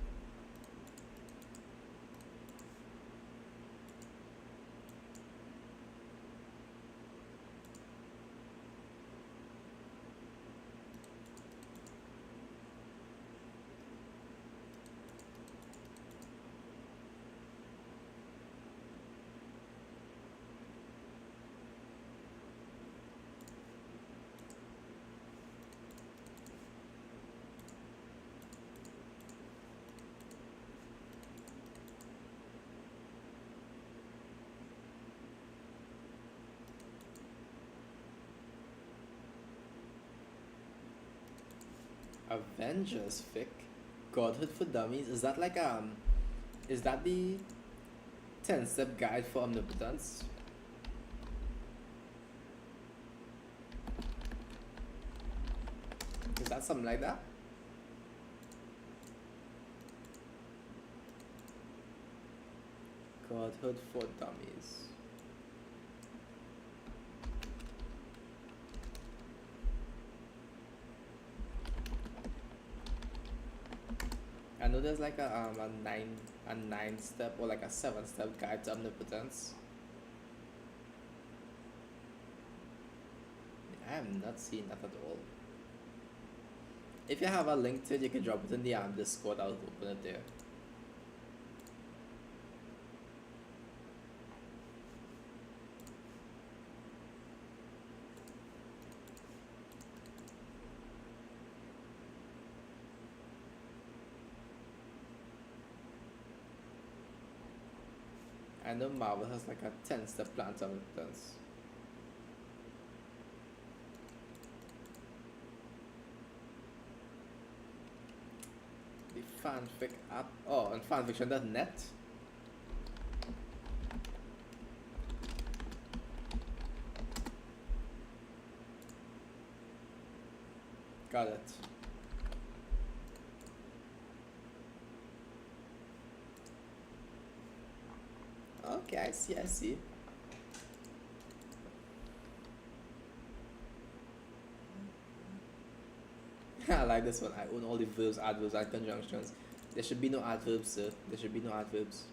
Avengers fic, Godhood for Dummies. Is that the 10-step guide for omnipotence? Is that something like that? Godhood for Dummies. I know there's like a 9-step or like a 7-step guide to omnipotence. I have not seen that at all. If you have a link to it, you can drop it in the Discord. I'll open it there. I know Marvel has like a 10-step plan to omnipotence. The fanfic app. Oh, on fanfiction.net. Got it. I see, I see. I like this one. I own all the verbs, adverbs, and conjunctions. There should be no adverbs, sir. There should be no adverbs.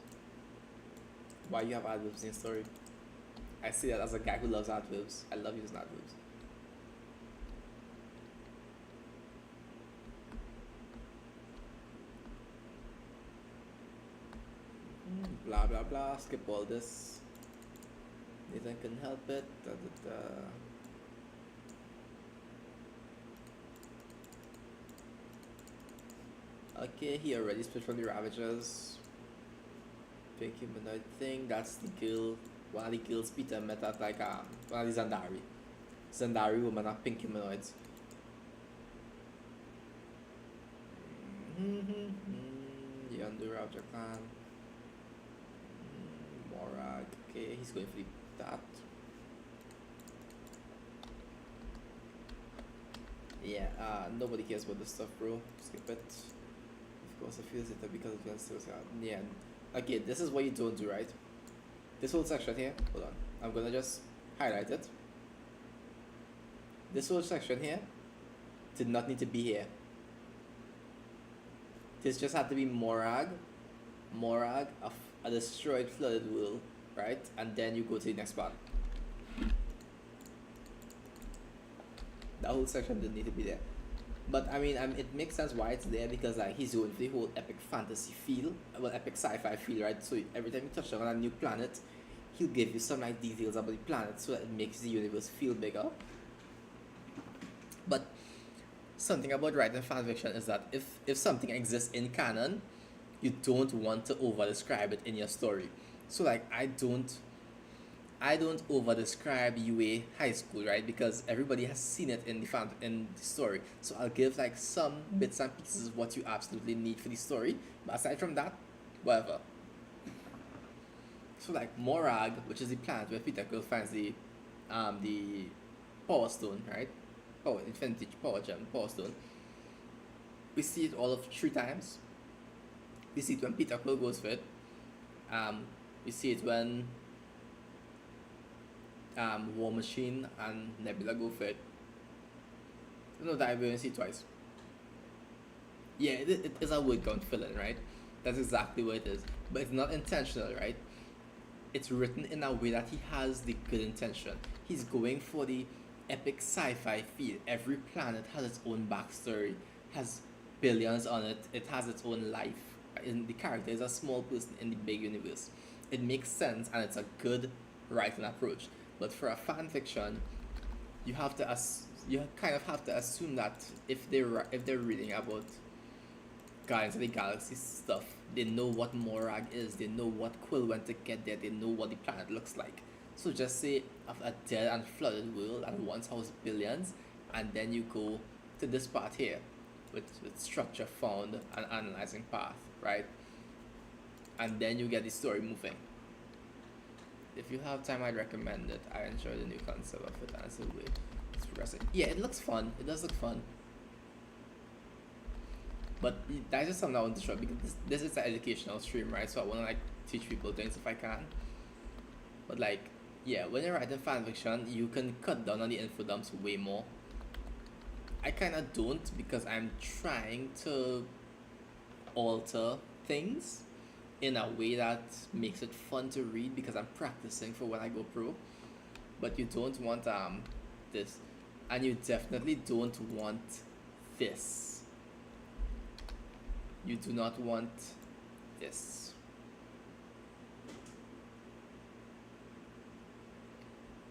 Why you have adverbs in your story? I see that as a guy who loves adverbs. I love using adverbs. Blah blah blah. Skip all this. Nathan can help it. Da, da, da. Okay, he already split from the Ravagers. Pink humanoid thing. That's the girl. One of the girls Peter met at like one of the Zandari. Zandari woman are pink humanoids. Yondu Ravager clan. Morag. Okay, he's going for that. Yeah, nobody cares about this stuff, bro. Skip it. Of course, I feel it because it feels so sad. Yeah. Okay, this is what you don't do, right? This whole section here, hold on. I'm gonna just highlight it. This whole section here did not need to be here. This just had to be Morag, a destroyed flooded world, right? And then you go to the next part. That whole section didn't need to be there. But I mean, it makes sense why it's there because like he's going for the whole epic fantasy feel, well, epic sci-fi feel, right? So every time you touch on a new planet, he'll give you some like details about the planet so that it makes the universe feel bigger. But something about writing fanfiction is that if something exists in canon, you don't want to over describe it in your story. So like I don't over describe UA high school, right? Because everybody has seen it in the story. So I'll give like some bits and pieces of what you absolutely need for the story. But aside from that, whatever. So like Morag, which is the planet where Peter Quill finds the Power Stone, right? Infinity Power Gem, Power Stone. We see it all of 3 times. We see it when Peter Quill goes for it. We see it when War Machine and Nebula go for it. No, that we only see twice. Yeah, it is a word count fill-in, right? That's exactly what it is. But it's not intentional, right? It's written in a way that he has the good intention. He's going for the epic sci-fi feel. Every planet has its own backstory, has billions on it, it has its own life. And the character is a small person in the big universe. It makes sense and it's a good writing approach. But for a fan fiction, you kind of have to assume that if they're reading about Guardians of the Galaxy stuff, they know what Morag is, they know what Quill went to get there, they know what the planet looks like. So just say of a dead and flooded world and once housed billions, and then you go to this part here with structure found and analyzing path, right? And then you get the story moving. If you have time, I'd recommend it. I enjoy the new concept of it, and it's a way it's progressing. Yeah, it looks fun. It does look fun. But that's just something I want to show because this is an educational stream, right? So I want to like teach people things if I can. But like, yeah, when you're writing fanfiction, you can cut down on the info dumps way more. I kind of don't because I'm trying to alter things in a way that makes it fun to read because I'm practicing for when I go pro. But you don't want this, and you definitely don't want this. You do not want this.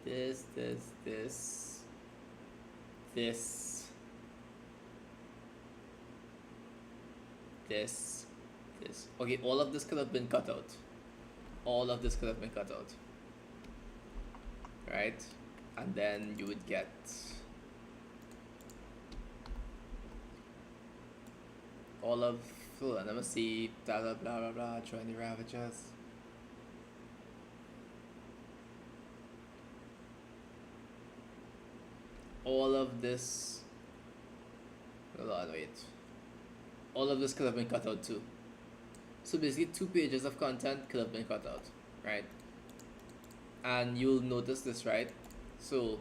This. Okay, all of this could have been cut out. All of this could have been cut out. Right? And then you would get all of, let me see, blah blah blah blah blah, join the Ravagers. All of this, hold on, wait. All of this could have been cut out too. So basically 2 pages of content could have been cut out, right? and you'll notice this, right? So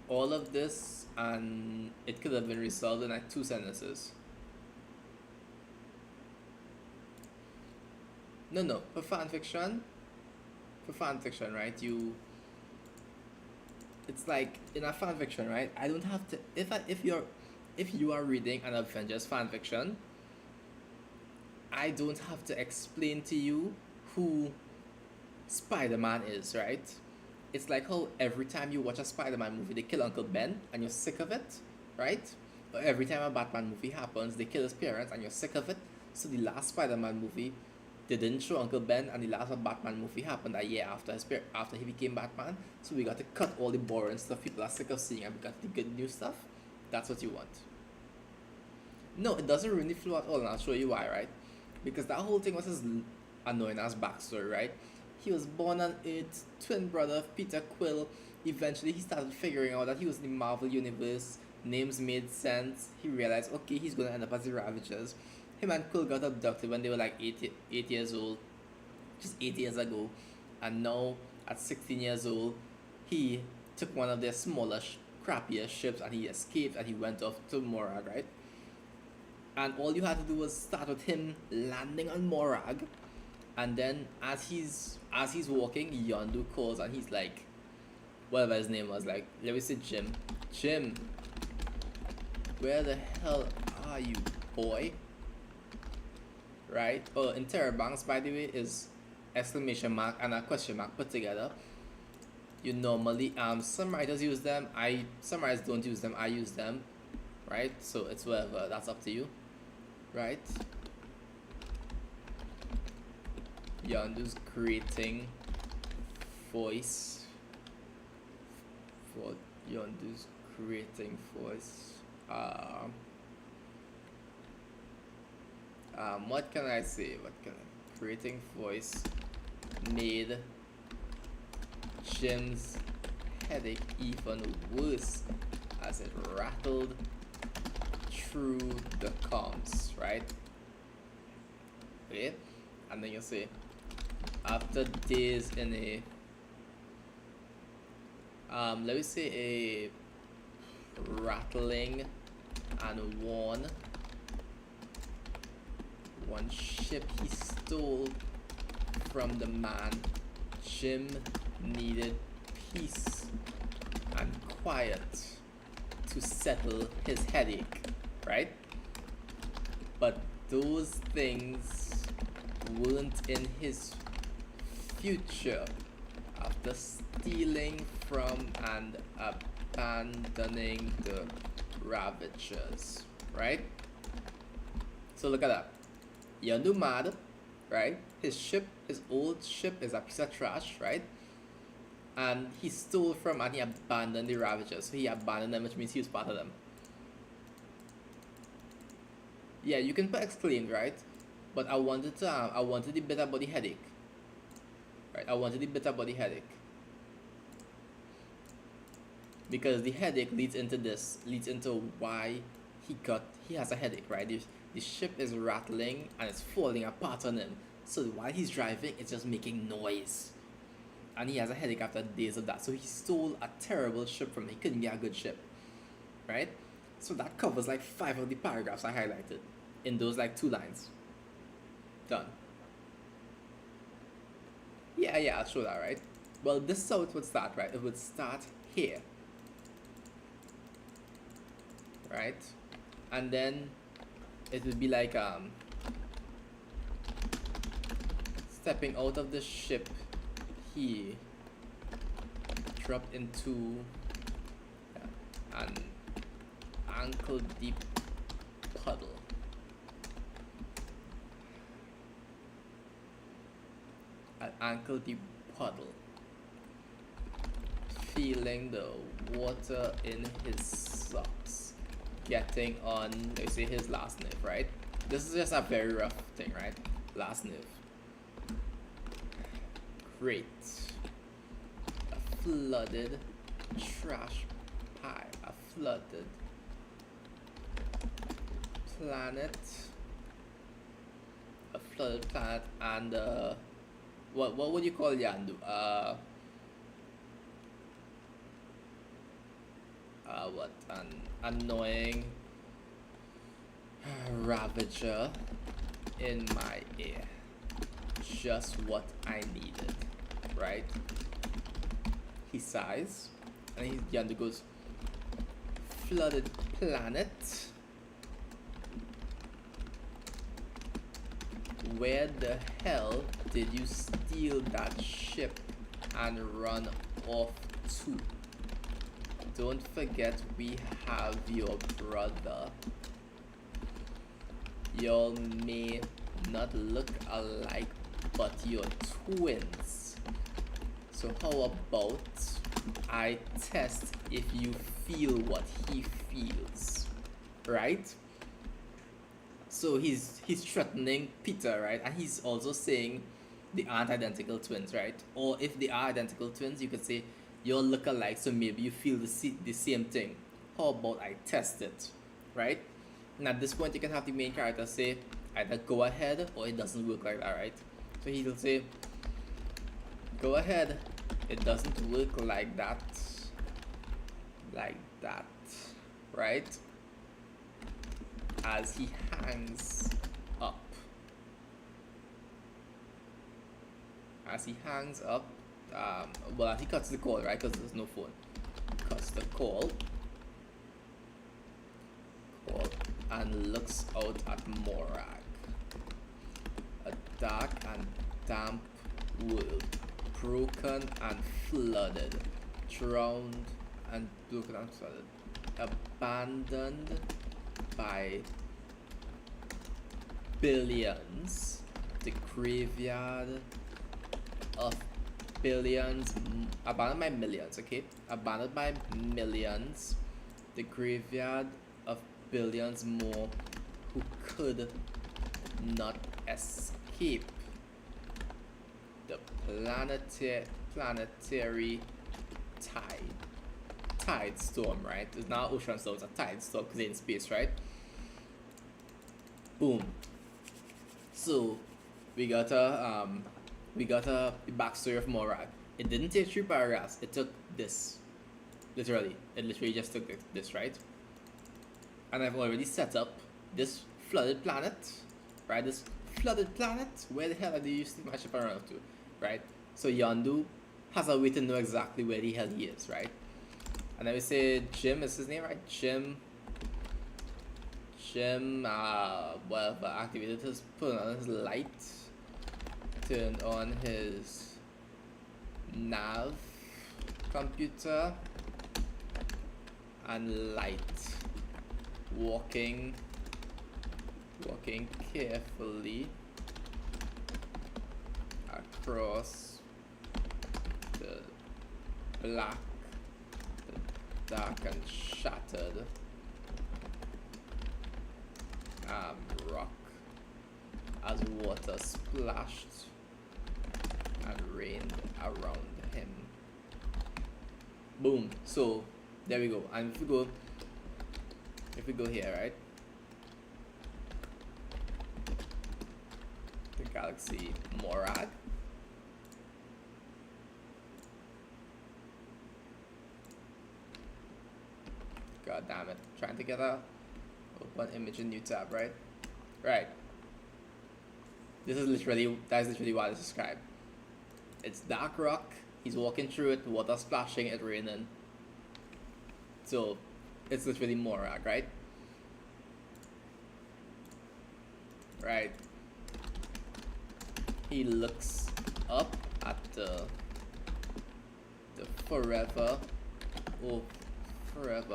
all of this, and it could have been resolved in like 2 sentences. No, for fan fiction, right? It's like in a fan fiction, right? I don't have to if you are reading an Avengers fan fiction, I don't have to explain to you who Spider-Man is, right? It's like how every time you watch a Spider-Man movie, they kill Uncle Ben and you're sick of it, right? Or every time a Batman movie happens, they kill his parents and you're sick of it. So the last Spider-Man movie, they didn't show Uncle Ben, and the last Batman movie happened a year after after he became Batman. So we got to cut all the boring stuff people are sick of seeing, and we got the good new stuff. That's what you want. No, it doesn't really flow at all, and I'll show you why, right? Because that whole thing was his annoying ass backstory, right? He was born on Earth, twin brother of Peter Quill. Eventually, he started figuring out that he was in the Marvel Universe. Names made sense. He realized, okay, he's gonna end up as the Ravagers. Him and Quill got abducted when they were like 8 years old, just 8 years ago. And now, at 16 years old, he took one of their smaller, crappier ships and he escaped and he went off to Morag, right? And all you had to do was start with him landing on Morag, and then as he's walking, Yondu calls and he's like, whatever his name was, like, let me say Jim, where the hell are you, boy? Right? Oh, interrobangs, by the way, is exclamation mark and a question mark put together. You normally some writers use them, some writers don't use them, I use them, right? So it's whatever, that's up to you, right? Yondu's creating voice for Yondu's creating voice. What can I say? Creating voice made Jim's headache even worse as it rattled through the comms, right? Okay, and then you'll say, after days in a let me say a rattling and one ship he stole from the man, Jim needed peace and quiet to settle his headache, right? But those things weren't in his future after stealing from and abandoning the Ravagers, right? So look at that. Yondu mad, right? His old ship is a piece of trash, right? And he stole from and he abandoned the Ravagers. So he abandoned them, which means he was part of them. Yeah, you can put exclaimed, right? But I wanted the bit about the headache. Right? I wanted the bit about the headache. Because the headache leads into why he has a headache, right? The ship is rattling and it's falling apart on him. So while he's driving, it's just making noise. And he has a headache after days of that. So he stole a terrible ship from him. He couldn't get a good ship. Right? So that covers like 5 of the paragraphs I highlighted in those like 2 lines. Done. Yeah, I'll show that, right? Well, this is how it would start, right? It would start here. Right? And then it would be like stepping out of the ship, he dropped into an ankle deep puddle. An ankle deep puddle, feeling the water in his socks getting on, let's say, his last nerve, right? This is just a very rough thing, right? Last nerve. Great. A flooded trash pile. A flooded planet. A flooded planet and what would you call Yandu? What an annoying Ravager in my ear. Just what I needed, right? He sighs, and Yandu goes, flooded planet. Where the hell did you steal that ship and run off to? Don't forget we have your brother. Y'all may not look alike, but you're twins. So how about I test if you feel what he feels, right? So he's threatening Peter, right? And he's also saying they aren't identical twins, right? Or if they are identical twins, you could say you'll look alike, so maybe you feel the same thing. How about I test it, right? And at this point, you can have the main character say either go ahead or it doesn't work like that, right? So he'll say, go ahead, it doesn't work like that, right? As he hangs up. As he hangs up, well, he cuts the call, right? Because there's no phone. Cuts the call, and looks out at Morag. A dark and damp world, broken and flooded, drowned and broken and flooded, abandoned by billions, the graveyard of billions, abandoned by millions, okay? Abandoned by millions, the graveyard of billions more who could not escape the planetary tide storm, right? It's not ocean storm, it's a tide storm because it's in space, right? Boom. So we got a backstory of Morag. It didn't take 3 paragraphs, it took this. Literally. It literally just took this, right? And I've already set up this flooded planet, right? This flooded planet, where the hell do you steal my ship around to, right? So Yandu has a way to know exactly where the hell he is, right? And then we say Jim is his name, right? Jim, whatever, activated his, put on his light, turned on his nav computer, and light, walking carefully across the black, the dark and shattered rock as water splashed and rained around him. Boom. So there we go. And if we go here, right? The galaxy Morag. God damn it. Trying to get a open image in new tab, right? Right. That is literally what I described. It's dark rock, he's walking through it, water splashing, it raining. So it's literally Morag, right? Right. He looks up at the forever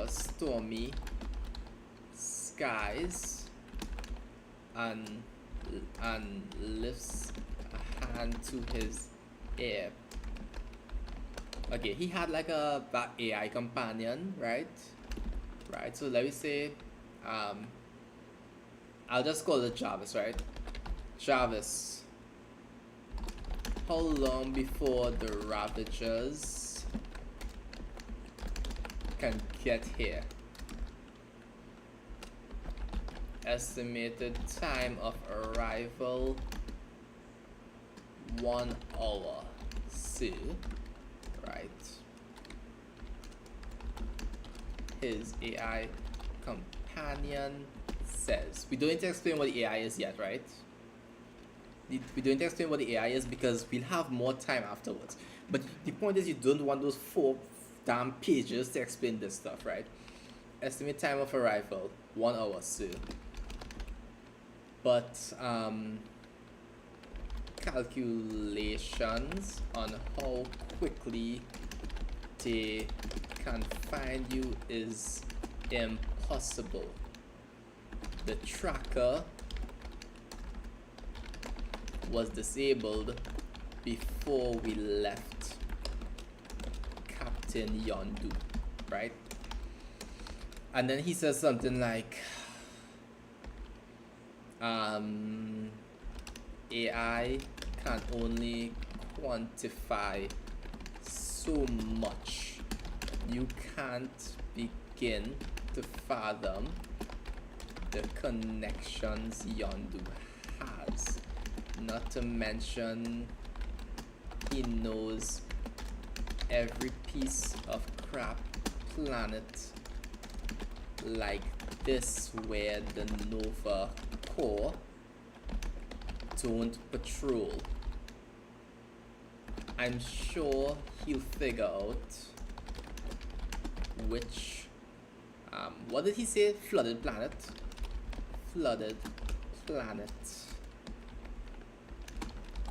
stormy skies and lifts a hand to his ear. Okay, he had like a AI companion, right? Right, so let me say I'll just call it Jarvis, right? Jarvis, how long before the Ravagers can get here? Estimated time of arrival 1 hour. See, right? His AI companion says. We don't need to explain what the AI is yet, right? We don't need to explain what the AI is because we'll have more time afterwards. But the point is, you don't want those 4 damn pages to explain this stuff, right? Estimate time of arrival 1 hour, sir. But calculations on how quickly they can find you is impossible. The tracker was disabled before we left Captain Yondu, right? And then he says something like, AI can only quantify so much. You can't begin to fathom the connections Yondu has. Not to mention, he knows every piece of crap planet like this where the Nova Corps don't patrol. I'm sure he'll figure out which what did he say? Flooded planet. Flooded planet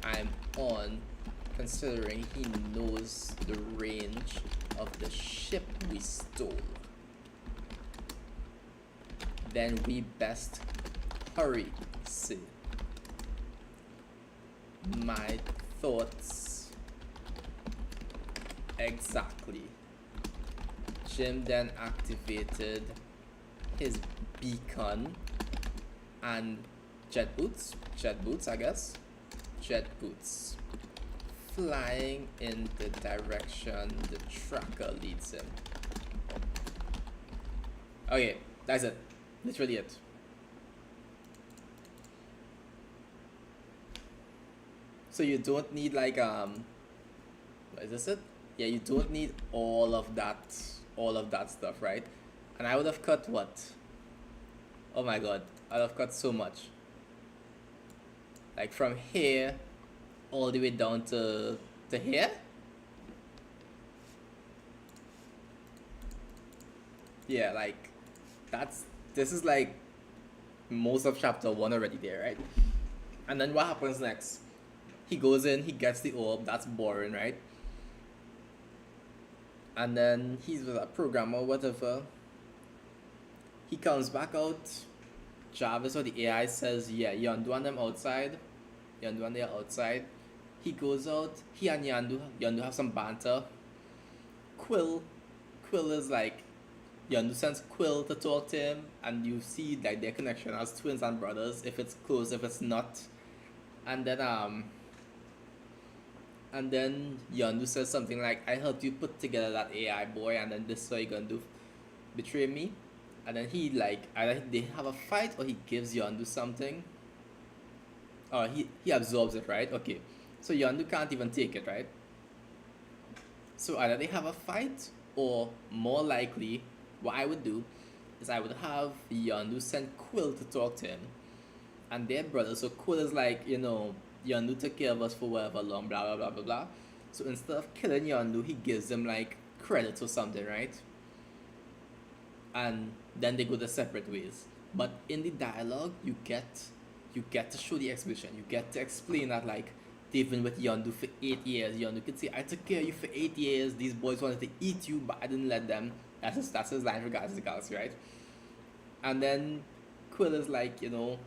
I'm on, considering he knows the range of the ship we stole. Then we best hurry, Sid. My thoughts exactly. Jim then activated his beacon and jet boots, I guess. Jet boots, flying in the direction the tracker leads him. Okay, that's it. Literally it. So you don't need like is this it? Yeah, you don't need all of that stuff, right? And I would have cut what? Oh my god, I'd have cut so much. Like from here all the way down to here. Yeah, like this is like most of chapter 1 already there, right? And then what happens next? He goes in, he gets the orb, that's boring, right? And then he's with a programmer, whatever. He comes back out. Jarvis or the AI says, yeah, Yondu and them outside. Yondu and they are outside. He goes out. He and Yondu have some banter. Quill is like, Yondu sends Quill to talk to him, and you see like their connection as twins and brothers. If it's close, if it's not, and then Yondu says something like, "I helped you put together that AI boy, and then this is what you're gonna do, betray me." And then he like either they have a fight or he gives Yondu something. Or he absorbs it, right? Okay. So Yondu can't even take it, right? So either they have a fight, or more likely, what I would do is I would have Yondu send Quill to talk to him. And their brother, so Quill is like, Yondu took care of us for whatever long, blah blah blah blah blah. So instead of killing Yondu, he gives them like credits or something, right? And then they go their separate ways. But in the dialogue, you get to show the exposition. You get to explain that like they've been with Yondu for 8 years. Yondu could say, "I took care of you for 8 years. These boys wanted to eat you, but I didn't let them." That's his line regards to the galaxy, right? And then Quill is like, Yondu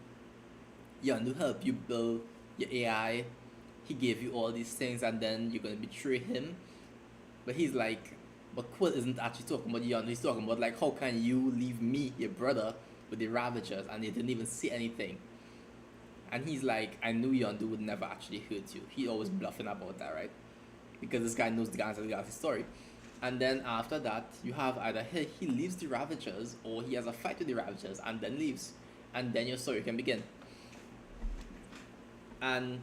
helped you build your AI. He gave you all these things, and then you're gonna betray him. But he's like, but Quill isn't actually talking about Yondu. He's talking about like, how can you leave me, your brother, with the Ravagers, and they didn't even say anything. And he's like, I knew Yondu would never actually hurt you. He always bluffing about that, right? Because this guy knows the Guardians of the Galaxy story. And then after that, you have either he leaves the Ravagers, or he has a fight with the Ravagers and then leaves. And then your story can begin. And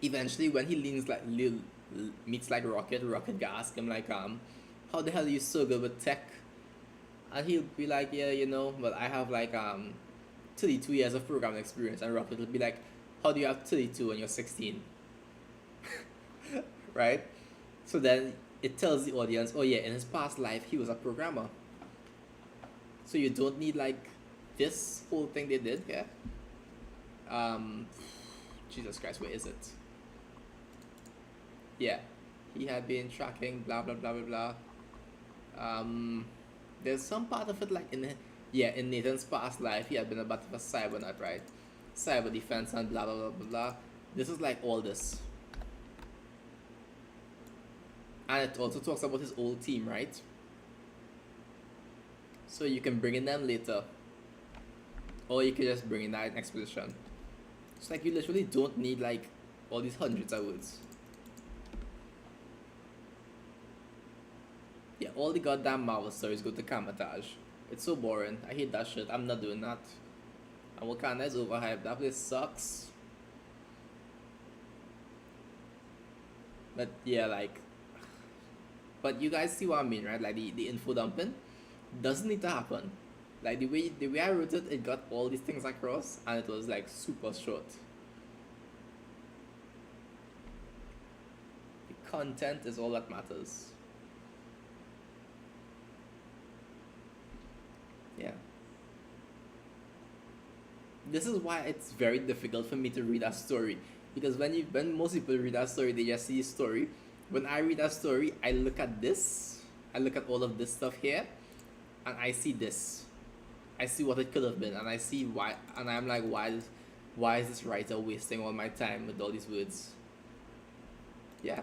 Eventually, when he leans like meets like Rocket gonna ask him like, how the hell are you so good with tech? And he'll be like, yeah, but I have like 32 years of programming experience. And Rocket will be like, how do you have 32 when you're 16? Right? So then it tells the audience, oh yeah, in his past life he was a programmer. So you don't need like this whole thing they did here. Jesus Christ, where is it? Yeah, he had been tracking blah blah blah blah blah. There's some part of it like in Nathan's past life he had been a bit of a cybernaut, right? Cyber defense and blah blah blah blah blah. This is like all this. And it also talks about his old team, right? So you can bring in them later. Or you can just bring in that in exposition. It's like you literally don't need like all these hundreds of words. Yeah, all the goddamn Marvel stories go to Kamatage. It's so boring. I hate that shit. I'm not doing that. And Wakanda is overhyped. That place sucks. But yeah, like, but you guys see what I mean, right? Like the info dumping doesn't need to happen. Like the way I wrote it, it got all these things across, and it was like super short. The content is all that matters. Yeah. This is why it's very difficult for me to read a story, because when most people read a story, they just see a story. When I read a story, I look at this, I look at all of this stuff here, and I see this. I see what it could have been, and I see why, and I'm like, why is this writer wasting all my time with all these words? Yeah.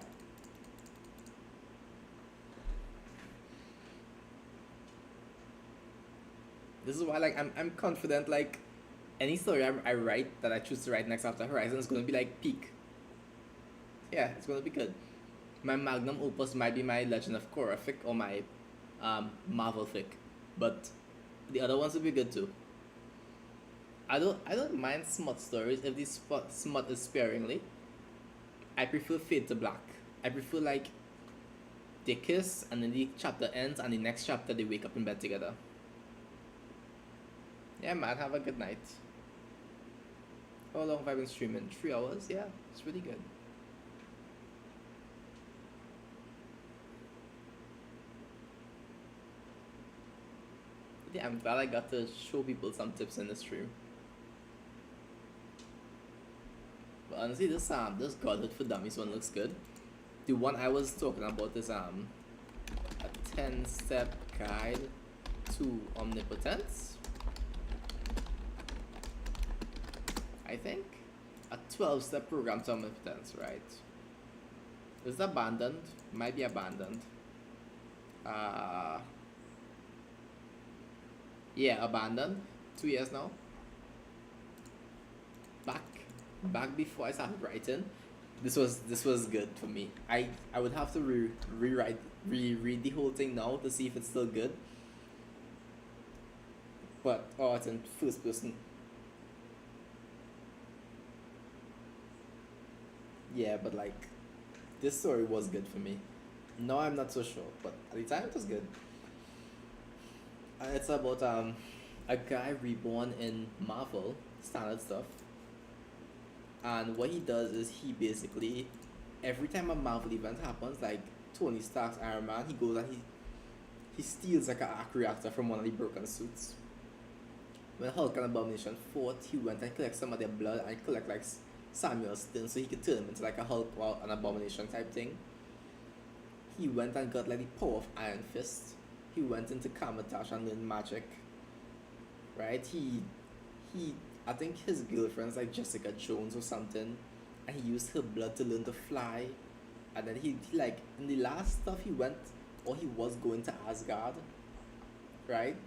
This is why, like, I'm confident, like, any story I write that I choose to write next after Horizon is going to be like peak. Yeah, it's going to be good. My magnum opus might be my Legend of Korra fic or my Marvel fic, but the other ones will be good too. I don't mind smut stories if the smut is sparingly. I prefer Fade to Black. I prefer like they kiss and then the chapter ends and the next chapter they wake up in bed together. Yeah, man, have a good night. How long have I been streaming? 3 hours? Yeah, it's really good. Yeah, I'm glad I got to show people some tips in the stream. But honestly, this Godhood for Dummies one looks good. The one I was talking about is a 10-step guide to omnipotence. I think a 12-step program to omnipotence, right? Is it abandoned? Might be abandoned. Yeah, abandoned. 2 years now. Back before I started writing, this was good for me. I would have to reread the whole thing now to see if it's still good. But it's in first person. Yeah, but like this story was good for me. Now I'm not so sure, but at the time it was good. It's about a guy reborn in Marvel standard stuff, and what he does is he basically every time a Marvel event happens, like Tony Stark's Iron Man, he goes and he steals like an arc reactor from one of the broken suits. When Hulk and Abomination fought, he went and collected some of their blood and collect like Samuel Stone so he could turn him into like a Hulk or an Abomination type thing. He went and got like the power of Iron Fist. He went into Kamatash and learned magic. Right? He I think his girlfriend's like Jessica Jones or something, and he used her blood to learn to fly. And then he like in the last stuff he went or he was going to Asgard, right?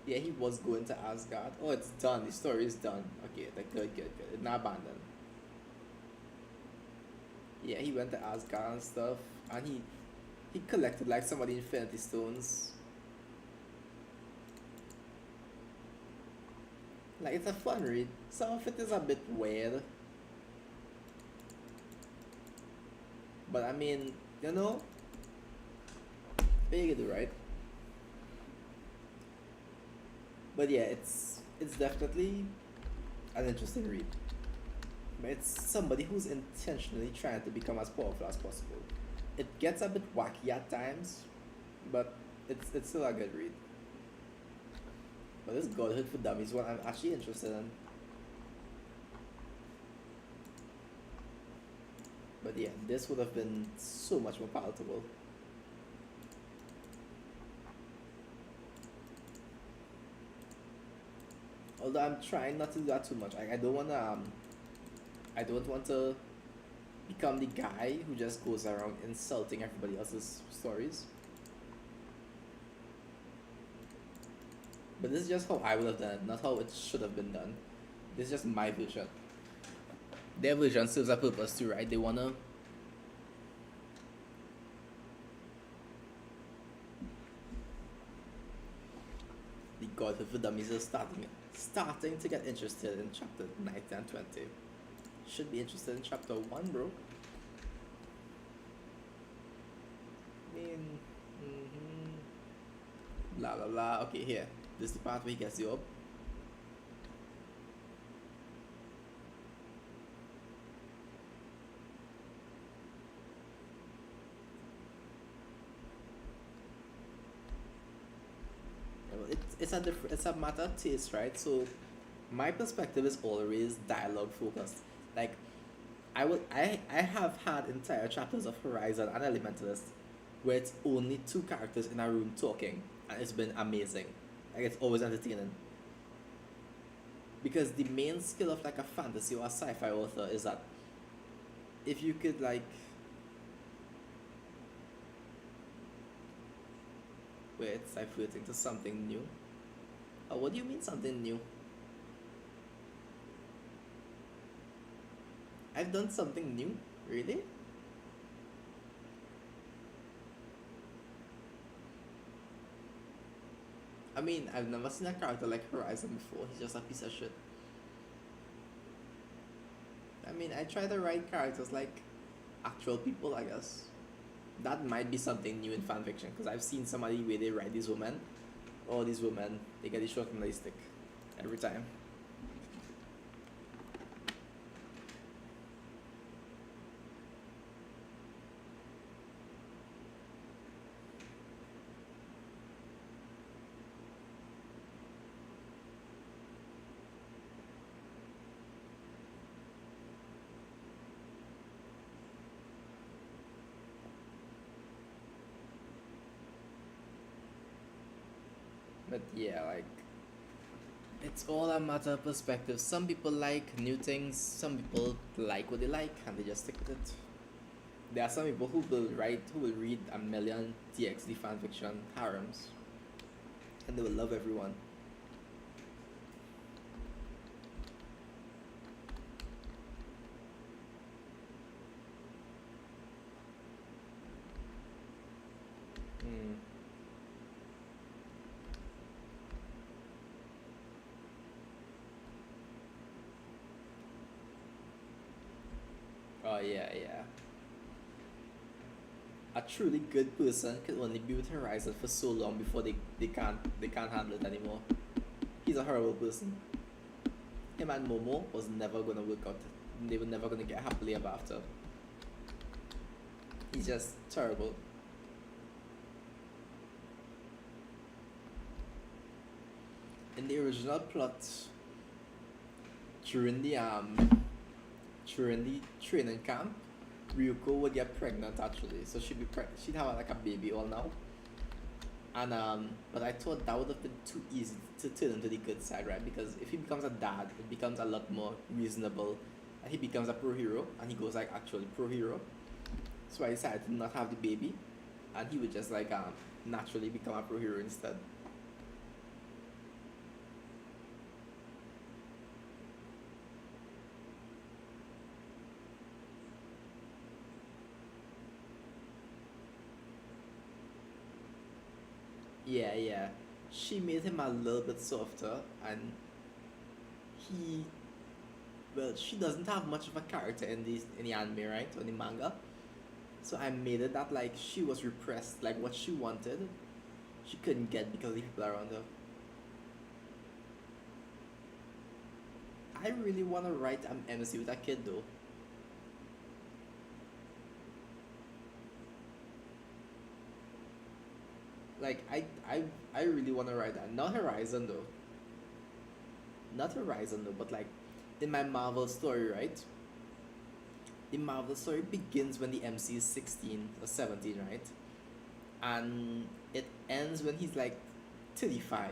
Yeah, he was going to Asgard. Oh, it's done. The story is done. Okay, like good. It's not abandoned. Yeah, he went to Asgard and stuff, and he collected like some of the Infinity Stones. Like, it's a fun read. Some of it is a bit weird, but I mean, you know, they do right. But yeah, it's definitely an interesting read. But it's somebody who's intentionally trying to become as powerful as possible. It gets a bit wacky at times, but it's still a good read. But this Godhood for Dummies one I'm actually interested in. But yeah, this would have been so much more palatable. Although I'm trying not to do that too much. I don't wanna I don't want to become the guy who just goes around insulting everybody else's stories. But this is just how I would have done it, not how it should have been done. This is just my vision. Their vision serves a purpose too, right? They wanna the Godhood for Dummies is starting to get interested in chapter 19 and 20. Should be interested in chapter 1, bro. I mean, blah blah blah. Okay, here. This is the part where he gets you up. Well, it's a matter of taste, right? So my perspective is always dialogue focused. Like I have had entire chapters of Horizon and Elementalist where it's only two characters in a room talking, and it's been amazing. Like, it's always entertaining. Because the main skill of like a fantasy or a sci-fi author is that if you could like wait, it's like floating to something new. Oh, what do you mean something new? I've done something new? Really? I mean, I've never seen a character like Horizon before. He's just a piece of shit. I mean, I try to write characters like actual people, I guess. That might be something new in fanfiction because I've seen somebody where they write these women. All these women, they get the short and they stick every time. But yeah, like it's all a matter of perspective. Some people like new things, some people like what they like and they just stick with it. There are some people who will read a million TXT fanfiction harems and they will love everyone. Mm. Oh yeah, yeah. A truly good person can only be with Horizon for so long before they can't handle it anymore. He's a horrible person. Him and Momo was never gonna work out. They were never gonna get happily ever after. He's just terrible. In the original plot, during the during the training camp, Ryuko would get pregnant actually, so she'd have like a baby all now. And but I thought that would have been too easy to turn into the good side, right? Because if he becomes a dad, it becomes a lot more reasonable, and he becomes a pro hero, and he goes like actually pro hero. So I decided to not have the baby, and he would just like naturally become a pro hero instead. Yeah, yeah. She made him a little bit softer, and he, well, she doesn't have much of a character in the anime, right, or the manga. So I made it that like she was repressed, like what she wanted, she couldn't get because of the people around her. I really want to write an MC with a kid though. Like I really want to write that. Not Horizon though. Not Horizon though, but like in my Marvel story, right? The Marvel story begins when the MC is 16 or 17, right? And it ends when he's like 35.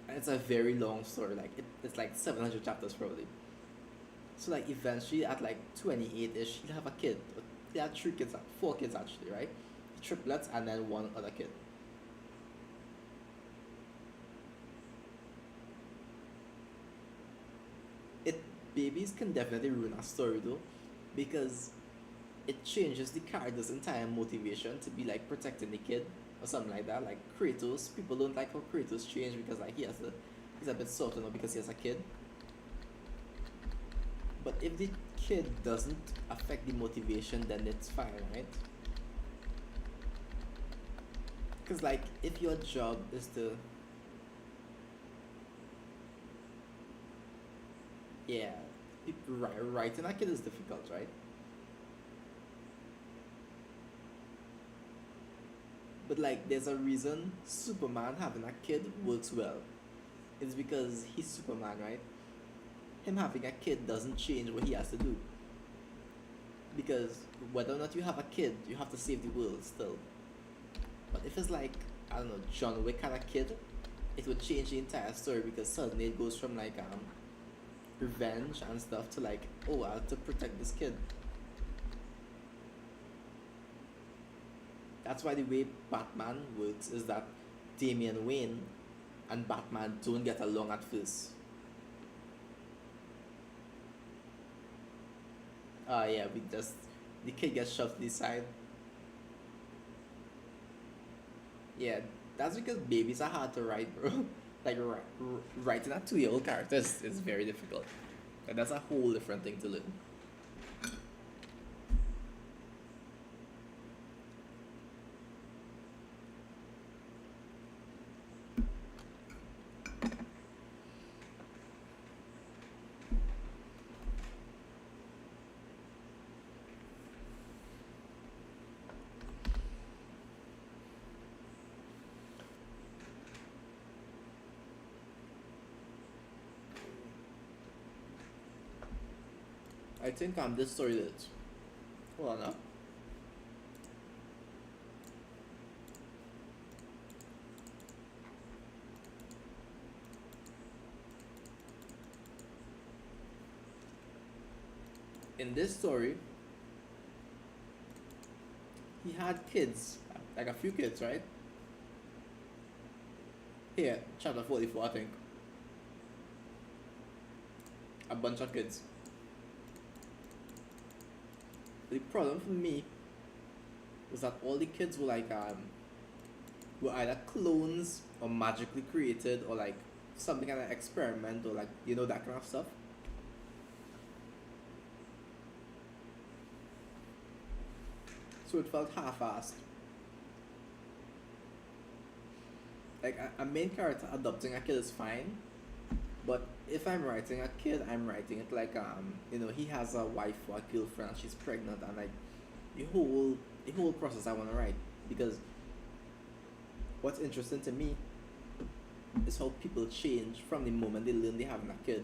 And it's a very long story. Like it's like 700 chapters probably. So like eventually at like 28ish, he'll have a kid. They had three kids, four kids actually, right? Triplets and then one other kid. It Babies can definitely ruin a story though, because it changes the character's entire motivation to be like protecting the kid or something like that. Like Kratos, people don't like how Kratos changed because like he's a bit softer now because he has a kid. But if the kid doesn't affect the motivation, then it's fine, right? Because like if your job is to, yeah, writing a kid is difficult, right? But like there's a reason Superman having a kid works well. It's because he's Superman, right? Him having a kid doesn't change what he has to do. Because whether or not you have a kid, you have to save the world still. But if it's like, I don't know, John Wick had a kid, it would change the entire story because suddenly it goes from like revenge and stuff to like, oh, I have to protect this kid. That's why the way Batman works is that Damian Wayne and Batman don't get along at first. Yeah, we just the kid gets shoved to the side. Yeah, that's because babies are hard to write, bro. Like writing a 2-year-old character is very difficult. And that's a whole different thing to learn. I think this story did. Hold on now. In this story, he had kids, like a few kids, right? Here, chapter 44, I think. A bunch of kids. The problem for me was that all the kids were either clones or magically created or like something kind of experiment or like that kind of stuff. So it felt half-assed. Like a main character adopting a kid is fine, but if I'm writing a kid, I'm writing it like he has a wife or a girlfriend, and she's pregnant, and like the whole process I want to write because what's interesting to me is how people change from the moment they learn they having a kid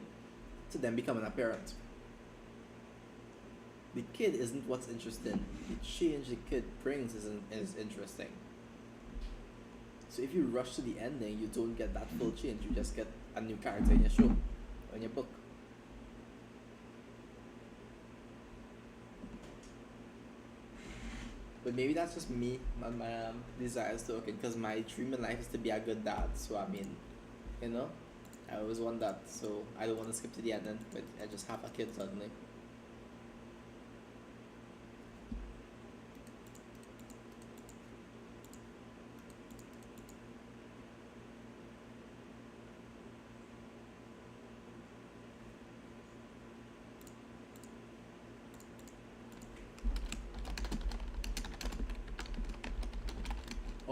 to them becoming a parent. The kid isn't what's interesting. The change the kid brings is interesting. So if you rush to the ending, you don't get that full change. You just get a new character in your show or in your book. But maybe that's just me and my desires to okay, because my dream in life is to be a good dad. So I mean, you know, I always want that. So I don't want to skip to the ending, but I just have a kid suddenly.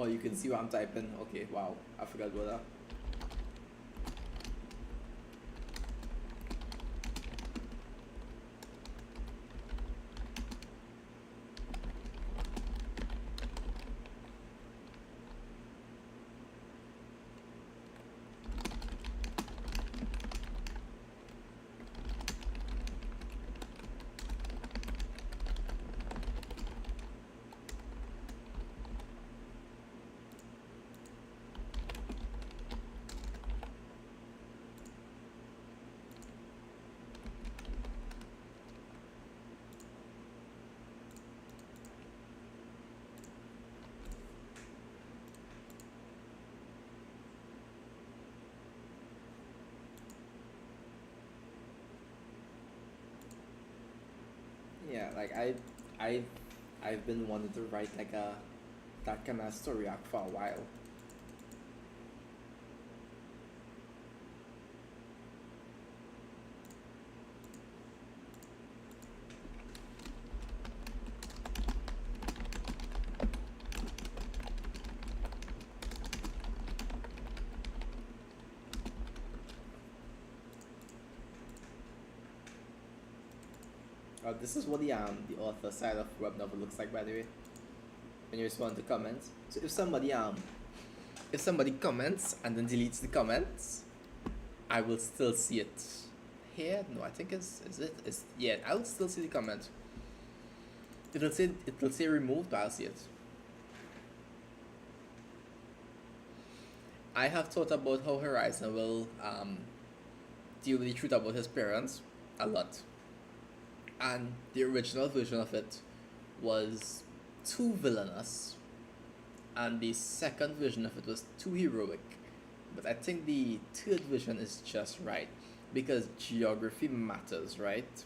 Oh, you can see what I'm typing. Okay, wow, I forgot about that. Yeah, like I, I've been wanting to write like a that kind of story arc for a while. This is what the author side of web novel looks like, by the way. When you respond to comments, so if somebody comments and then deletes the comments, I will still see it. Here, no, I think is it is yeah. I'll still see the comment. It'll say removed, but I'll see it. I have thought about how Horizon will deal with the truth about his parents a lot, and the original version of it was too villainous, and the second version of it was too heroic. But I think the third version is just right because geography matters, right?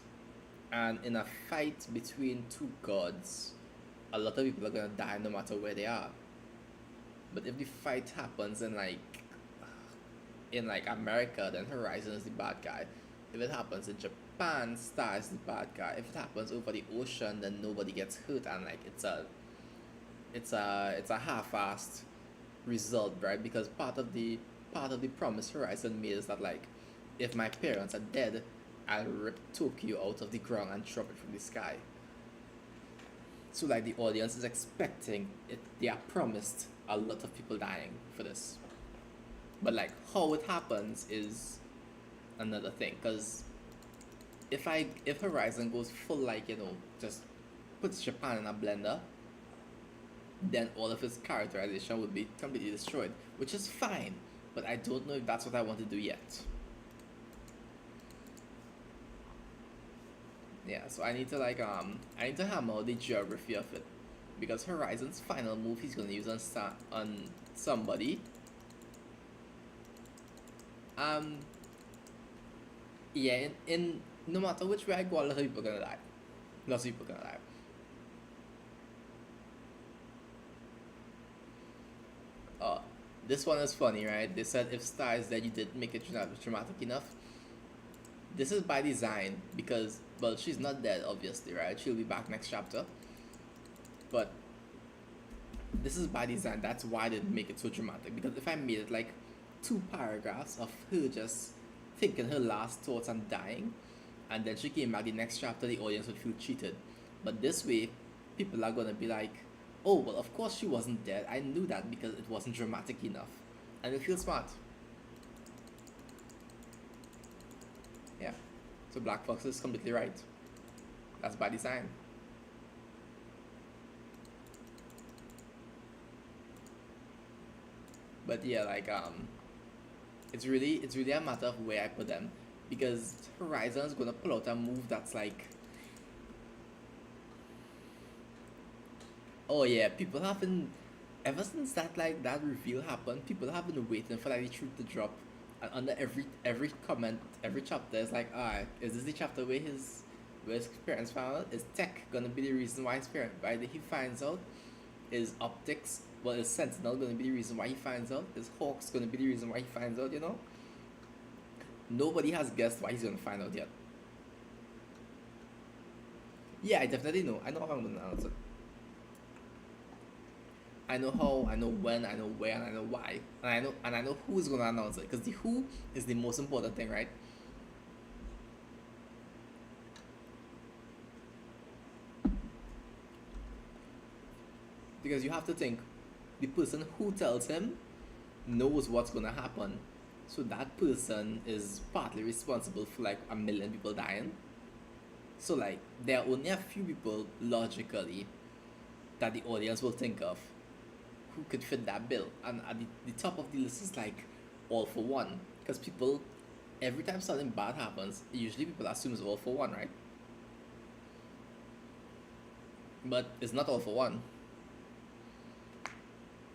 And in a fight between two gods, a lot of people are gonna die no matter where they are. But if the fight happens in like America, then Horizon is the bad guy. If it happens in Japan, Star is the bad guy. If it happens over the ocean, then nobody gets hurt, and like it's a half-assed result, right? Because part of the promise Horizon made is that like, if my parents are dead, I'll rip Tokyo out of the ground and drop it from the sky. So like the audience is expecting it. They are promised a lot of people dying for this, but like how it happens is another thing. Cause if Horizon goes full like just puts Japan in a blender, then all of his characterization would be completely destroyed, which is fine. But I don't know if that's what I want to do yet. Yeah, so I need to hammer out the geography of it, because Horizon's final move he's gonna use on somebody. Um, yeah, in no matter which way I go, a lot of people are gonna die. Lots of people are gonna die. Uh, this one is funny, right? They said if Star is dead, you didn't make it dramatic enough. This is by design because, well, she's not dead, obviously, right? She'll be back next chapter. But this is by design. That's why I didn't make it so dramatic. Because if I made it like two paragraphs of her just thinking her last thoughts and dying, and then she came back the next chapter, the audience would feel cheated. But this way, people are gonna be like, oh, well, of course she wasn't dead. I knew that because it wasn't dramatic enough. And it feels smart. Yeah. So Black Fox is completely right. That's by design. But yeah, like it's really a matter of where I put them, because Horizon is gonna pull out a move that's like, oh yeah, people have been, ever since that reveal happened, people have been waiting for like the truth to drop, and under every comment, every chapter is like, alright, is this the chapter where his parents found out? Is Tech gonna be the reason why his parents why he finds out? Is Optics, well, is Sentinel gonna be the reason why he finds out? Is Hawks gonna be the reason why he finds out? Nobody has guessed why he's gonna find out yet. Yeah, I definitely know. I know how I'm gonna answer. I know how, I know when, I know where, and I know why, and I know who's gonna announce it. Because the who is the most important thing, right? Because you have to think, the person who tells him knows what's gonna happen, so that person is partly responsible for like a million people dying. So like there are only a few people logically that the audience will think of who could fit that bill, and at the top of the list is like All for One, because people, every time something bad happens, usually people assume it's All for One, right? But it's not All for One.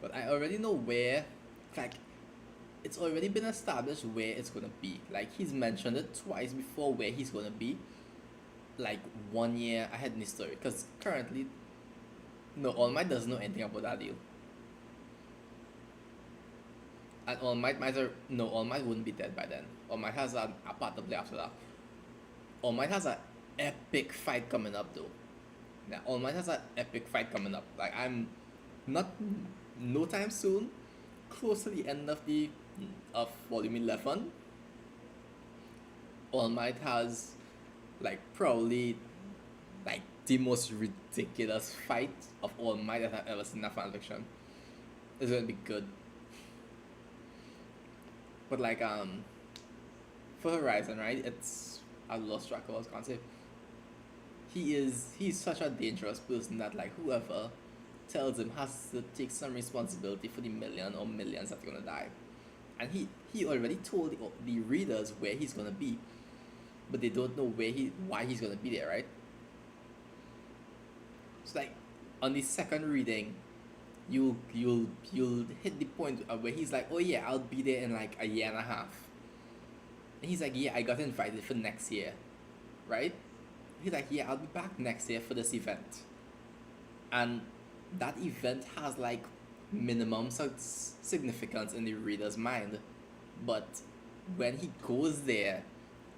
But I already know where, like, it's already been established where it's gonna be. Like he's mentioned it twice before where he's gonna be, like 1 year ahead in the story. Because currently, no, All Might doesn't know anything about that deal. And All Might might have, no, All Might wouldn't be dead by then. All Might has a part to play after that. All Might has an epic fight coming up though. Yeah, All Might has an epic fight coming up. Like I'm not no time soon, close to the end of the of volume 11. All Might has like probably like the most ridiculous fight of All Might that I've ever seen in a fan fiction. It's gonna be good. But like for Horizon, right? It's I lost track of what I was gonna say. He's such a dangerous person that like whoever tells him has to take some responsibility for the million or millions that are gonna die. And he already told the readers where he's gonna be, but they don't know why he's gonna be there, right? It's like on the second reading, you'll hit the point where he's like, oh yeah, I'll be there in like a year and a half. And he's like, yeah, I got invited for next year, right? He's like, yeah, I'll be back next year for this event. And that event has like minimum significance in the reader's mind. But when he goes there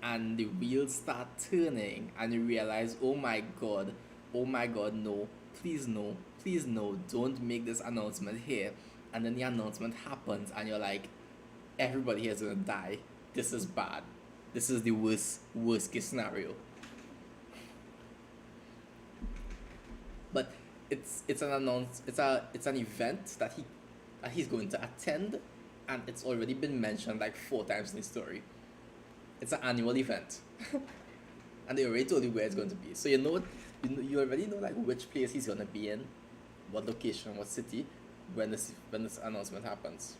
and the wheels start turning and you realize, oh my god, no, please no, don't make this announcement here. And then the announcement happens and you're like, everybody here is gonna die. This is bad. This is the worst case scenario. But it's an event that he's going to attend, and it's already been mentioned like 4 times in the story. It's an annual event, and they already told you where it's going to be. So you already know like which place he's gonna be in, what location, what city, when this announcement happens.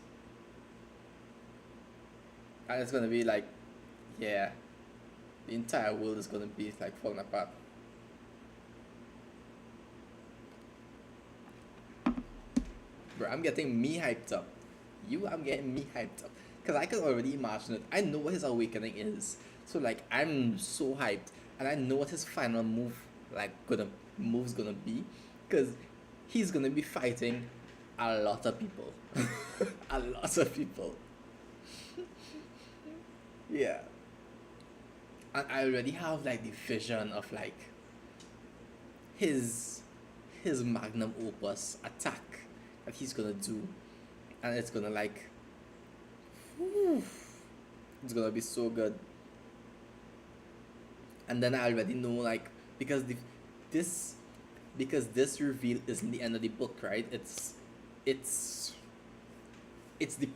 And it's gonna be like, yeah, the entire world is gonna be like falling apart. Bro, I'm getting me hyped up. I'm getting me hyped up. Because I can already imagine it. I know what his awakening is. So, like, I'm so hyped. And I know what his final move's gonna be. Because he's gonna be fighting a lot of people. A lot of people. Yeah. And I already have, like, the vision of, like, his magnum opus attack that he's gonna do, and it's gonna like, whew, it's gonna be so good. And then I already know like this this reveal isn't the end of the book, right? It's the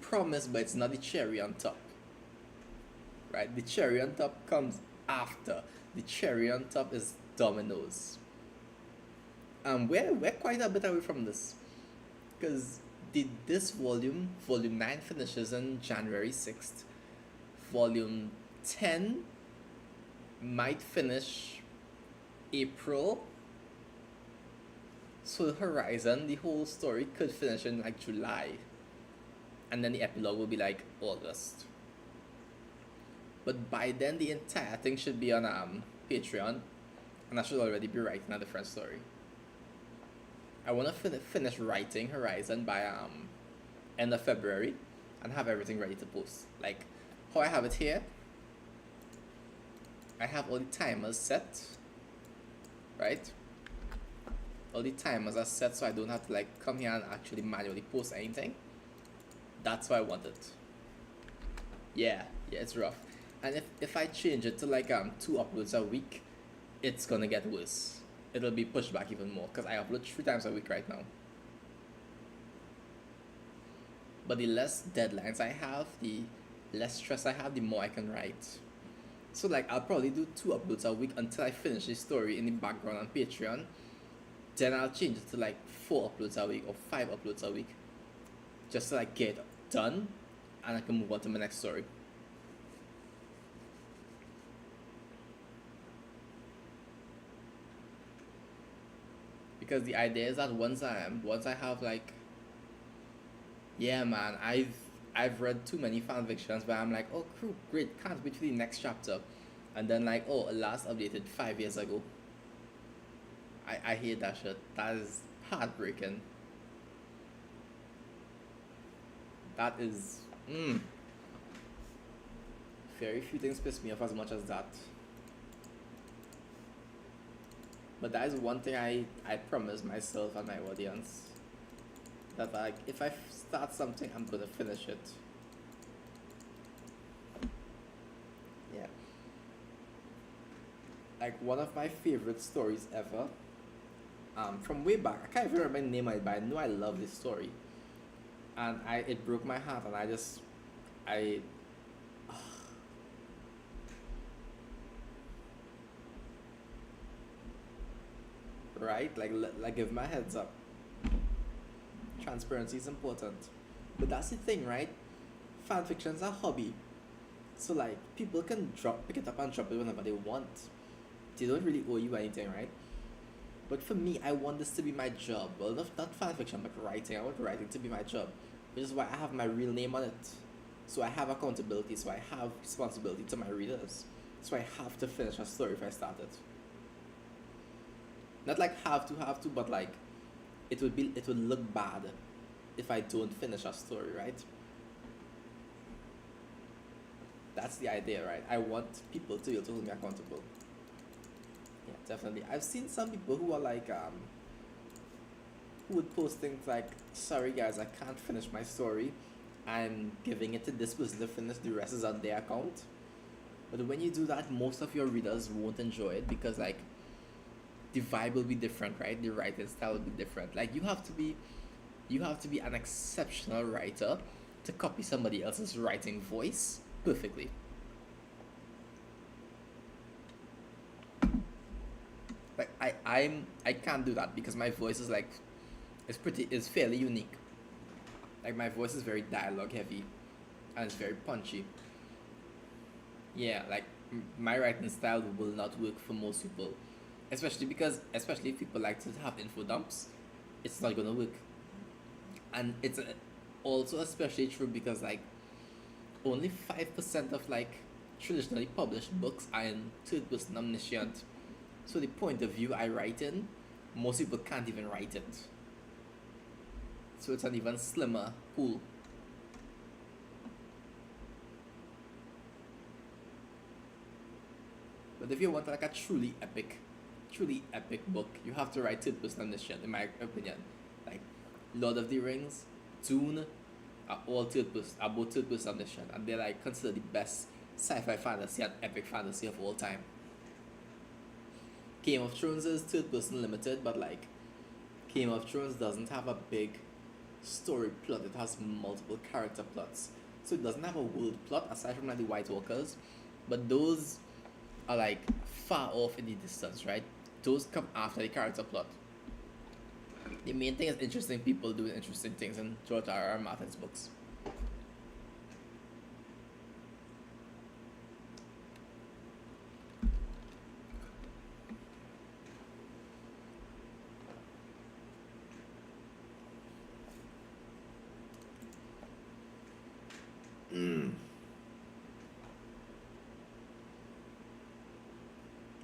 promise, but it's not the cherry on top, right? The cherry on top comes after. The cherry on top is dominoes. We're quite a bit away from this. Because this volume 9 finishes on January 6th. Volume 10 might finish April. So Horizon, the whole story could finish in like July. And then the epilogue will be like August. But by then the entire thing should be on Patreon. And I should already be writing a different story. I want to finish writing Horizon by end of February and have everything ready to post. Like how I have it here, I have all the timers set, right? all the timers are set so I don't have to like come here and actually manually post anything. That's why I want it. Yeah, it's rough. And if I change it to like 2 uploads a week, it's gonna get worse. It'll be pushed back even more because I upload 3 times a week right now. But the less deadlines I have, the less stress I have, the more I can write. So like I'll probably do 2 uploads a week until I finish the story in the background on Patreon. Then I'll change it to like 4 uploads a week or 5 uploads a week. Just to like get it done and I can move on to my next story. Because the idea is that once I have like, yeah man, I've read too many fan fictions where I'm like, oh cool, great, can't wait for the next chapter, and then like, oh, last updated 5 years ago. I hate that shit. That is heartbreaking. That is very few things piss me off as much as that. But that is one thing I promise myself and my audience. That like if I start something, I'm gonna finish it. Yeah. Like one of my favorite stories ever. From way back, I can't even remember the name of it, but I know I love this story. And it broke my heart, and I right, like give my heads up. Transparency is important, but that's the thing, right? Fan fiction's a hobby, so like people can pick it up and drop it whenever they want. They don't really owe you anything, right? But for me, I want this to be my job. Well, not fan fiction, but writing. I want writing to be my job, which is why I have my real name on it. So I have accountability. So I have responsibility to my readers. So I have to finish a story if I start it. Not like have to, but like it would look bad if I don't finish a story, right? That's the idea, right? I want people to be able to hold me accountable. Yeah, definitely. I've seen some people who are like who would post things like, sorry guys, I can't finish my story. I'm giving it to this person to finish, the rest is on their account. But when you do that, most of your readers won't enjoy it because like the vibe will be different, right? The writing style will be different. Like you have to be an exceptional writer to copy somebody else's writing voice perfectly. Like I can't do that because my voice is like it's fairly unique. Like my voice is very dialogue heavy and it's very punchy. Yeah, like my writing style will not work for most people, especially if people like to have info dumps, it's not gonna work. And it's also especially true because like only 5% of like traditionally published books are in third person omniscient. So the point of view I write in, most people can't even write it. So it's an even slimmer pool. But if you want like a truly epic book, you have to write third person omniscient, in my opinion. Like Lord of the Rings, Dune are both third person omniscient, and they're like considered the best sci-fi fantasy and epic fantasy of all time. Game of Thrones is third person limited, but like Game of Thrones doesn't have a big story plot, it has multiple character plots. So it doesn't have a world plot aside from like the White Walkers, but those are like far off in the distance, right? Those come after the character plot. The main thing is interesting people doing interesting things in George R.R. Martin's books.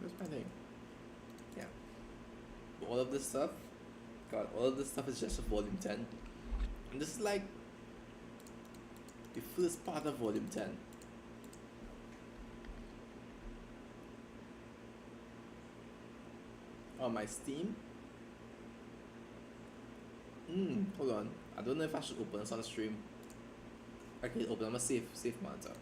That's my thing. Yeah. All of this stuff, God, all of this stuff is just for volume 10. And this is like the first part of volume 10. On my Steam, Hold on. I don't know if I should open this on the stream. I can open them a safe monitor.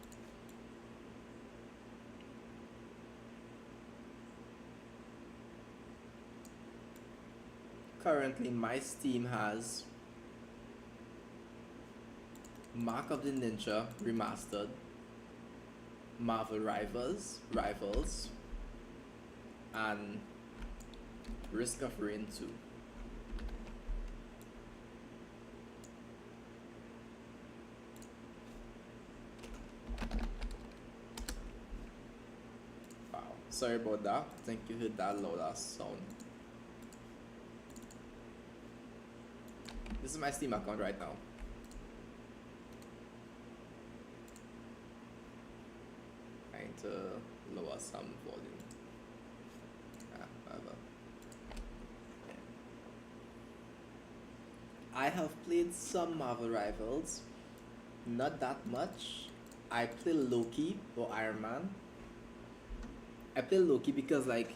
Currently, my Steam has Mark of the Ninja Remastered, Marvel Rivals, and Risk of Rain 2. Wow, sorry about that. I think you heard that loud ass sound. This is my Steam account right now. Trying to lower some volume. Whatever. I have played some Marvel Rivals, not that much. I play Loki or Iron Man. I play Loki because like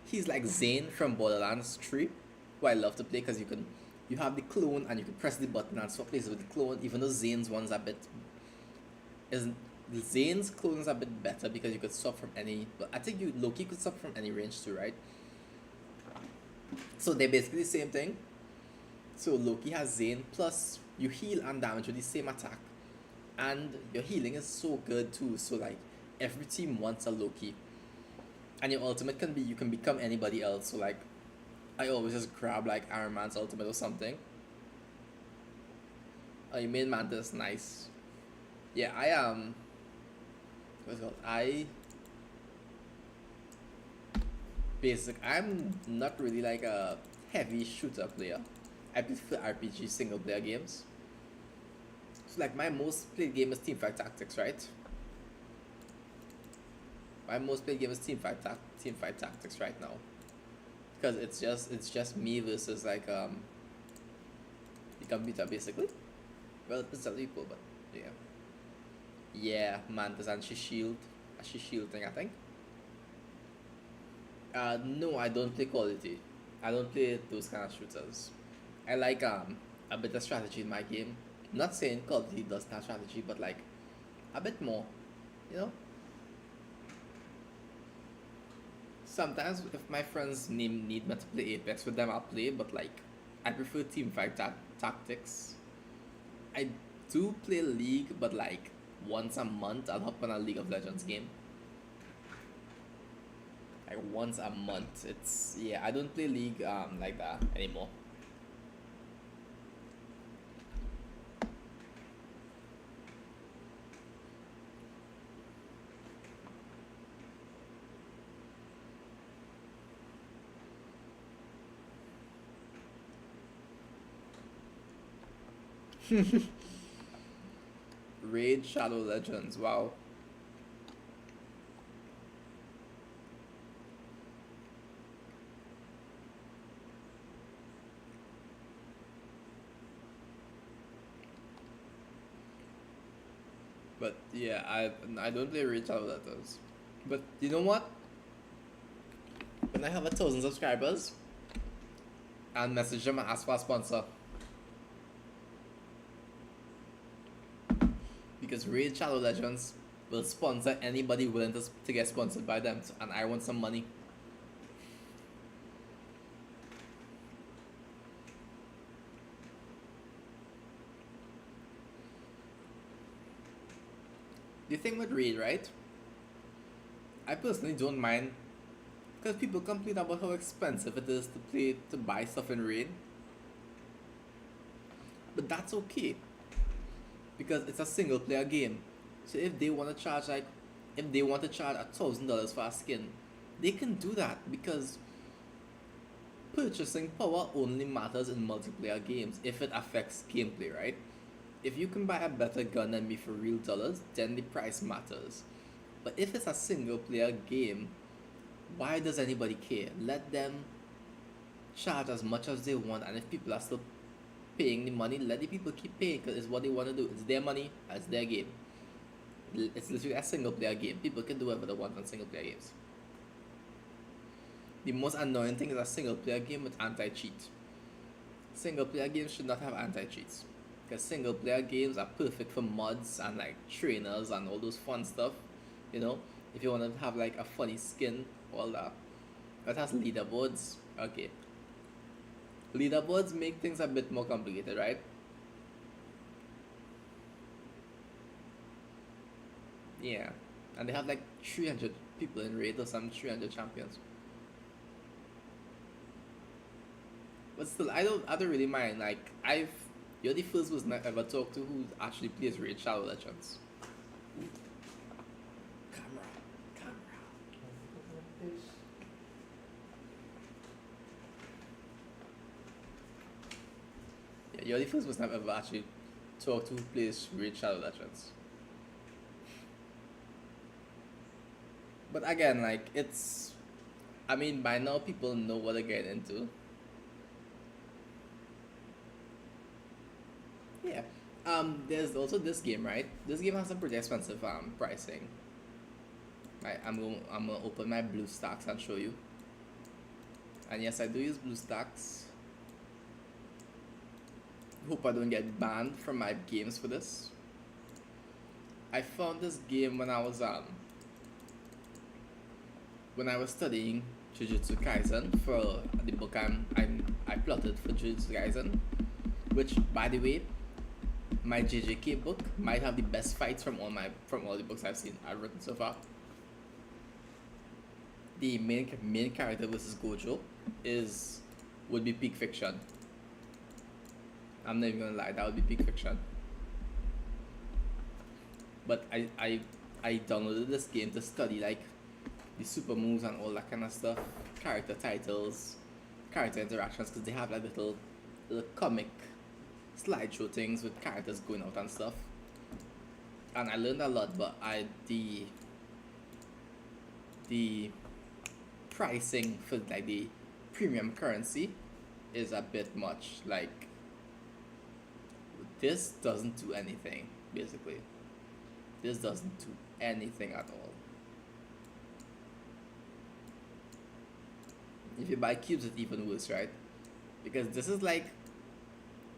he's like Zane from Borderlands 3, who I love to play because you have the clone and you can press the button and swap places with the clone. Even though Zane's one's a bit Zane's clone is a bit better because you could swap from any. But I think Loki could swap from any range too, right? So they're basically the same thing. So Loki has Zane plus you heal and damage with the same attack, and your healing is so good too. So like every team wants a Loki, and your ultimate can be you can become anybody else. So like I always just grab like Iron Man's ultimate or something. Oh, you made Mantis nice. Yeah, I am. What's it called? I'm not really like a heavy shooter player. I prefer RPG single player games. So like my most played game is Teamfight Tactics, right? My most played game is Teamfight Tactics right now. Because it's just me versus like the computer basically. Well, it's other people, but yeah. Yeah, Mantis and she shield thing I think. No, I don't play Call of Duty. I don't play those kind of shooters. I like a bit of strategy in my game. Not saying Call of Duty doesn't have strategy, but like a bit more, you know. Sometimes if my friends need me to play Apex with them, I'll play. But like, I prefer Teamfight Tactics. I do play League, but like once a month I'll hop on a League of Legends game. Like once a month. It's I don't play League like that anymore. Raid Shadow Legends, wow. But yeah, I don't play Raid Shadow Legends. But you know what? When I have 1,000 subscribers, I'll message them and ask for a sponsor. Because Raid Shadow Legends will sponsor anybody willing to get sponsored by them, and I want some money. The thing with Raid, right? I personally don't mind because people complain about how expensive it is to buy stuff in Raid. But that's okay. Because it's a single player game. So if they want to charge $1,000 for a skin, they can do that because purchasing power only matters in multiplayer games if it affects gameplay, right? If you can buy a better gun than me for real dollars, then the price matters. But if it's a single player game, why does anybody care? Let them charge as much as they want, and if people are still paying the money, let the people keep paying because it's what they want to do. It's their money, it's their game. It's literally a single player game. People can do whatever they want on single player games. The most annoying thing is a single player game with anti-cheat. single player games should not have anti cheats. Because single player games are perfect for mods and like trainers and all those fun stuff. You know, if you want to have like a funny skin, all that. That has leaderboards. Okay. Leaderboards make things a bit more complicated, right? Yeah. And they have like 300 people in raid or some 300 champions. But still, I don't really mind. Like you're the first person I ever talked to who actually plays Raid Shadow Legends. Camera, camera. Yeah, you're the first person I've ever actually talked to who plays Raid Shadow Legends. But again, like it's, I mean, by now people know what they're getting into. Yeah. There's also this game, right? This game has some pretty expensive pricing. Right, I'm gonna open my BlueStacks and show you. And yes, I do use BlueStacks. Hope I don't get banned from my games for this. I found this game when I was studying Jujutsu Kaisen for the book I plotted for Jujutsu Kaisen, which by the way, my JJK book might have the best fights from all the books I've written so far. The main character versus Gojo is would be peak fiction. I'm not even gonna lie, that would be peak fiction. But I downloaded this game to study like the super moves and all that kind of stuff, character titles, character interactions, because they have like little comic slideshow things with characters going out and stuff. And I learned a lot, but the pricing for like the premium currency is a bit much. Like this doesn't do anything basically. This doesn't do anything at all. If you buy cubes, it's even worse, right? Because this is like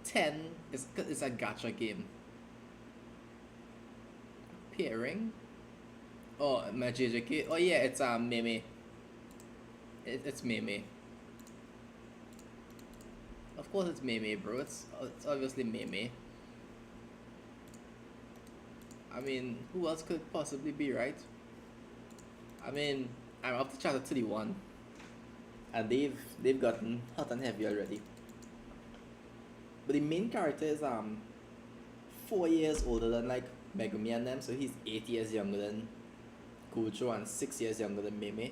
10. It's a gacha game. Pairing. Oh, my JJK. Oh yeah, it's Meme. It's Meme. Of course it's Meme, bro. It's obviously Meme. I mean, who else could it possibly be, right? I mean, I'm up to chapter 31, and they've gotten hot and heavy already. But the main character is 4 years older than like Megumi and them, so he's 8 years younger than Gojo and 6 years younger than Meme.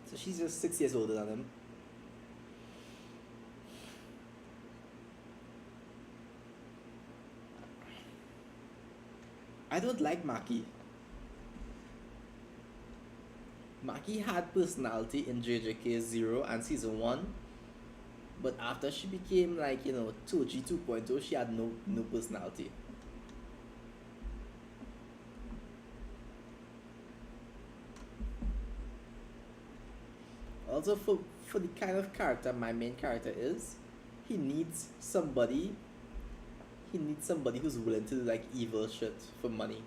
So she's just 6 years older than him. I don't like Maki. Maki had personality in JJK 0 and season 1, but after she became like, Toji 2.0, she had no personality. Also, for the kind of character my main character is, he needs somebody who's willing to do like evil shit for money.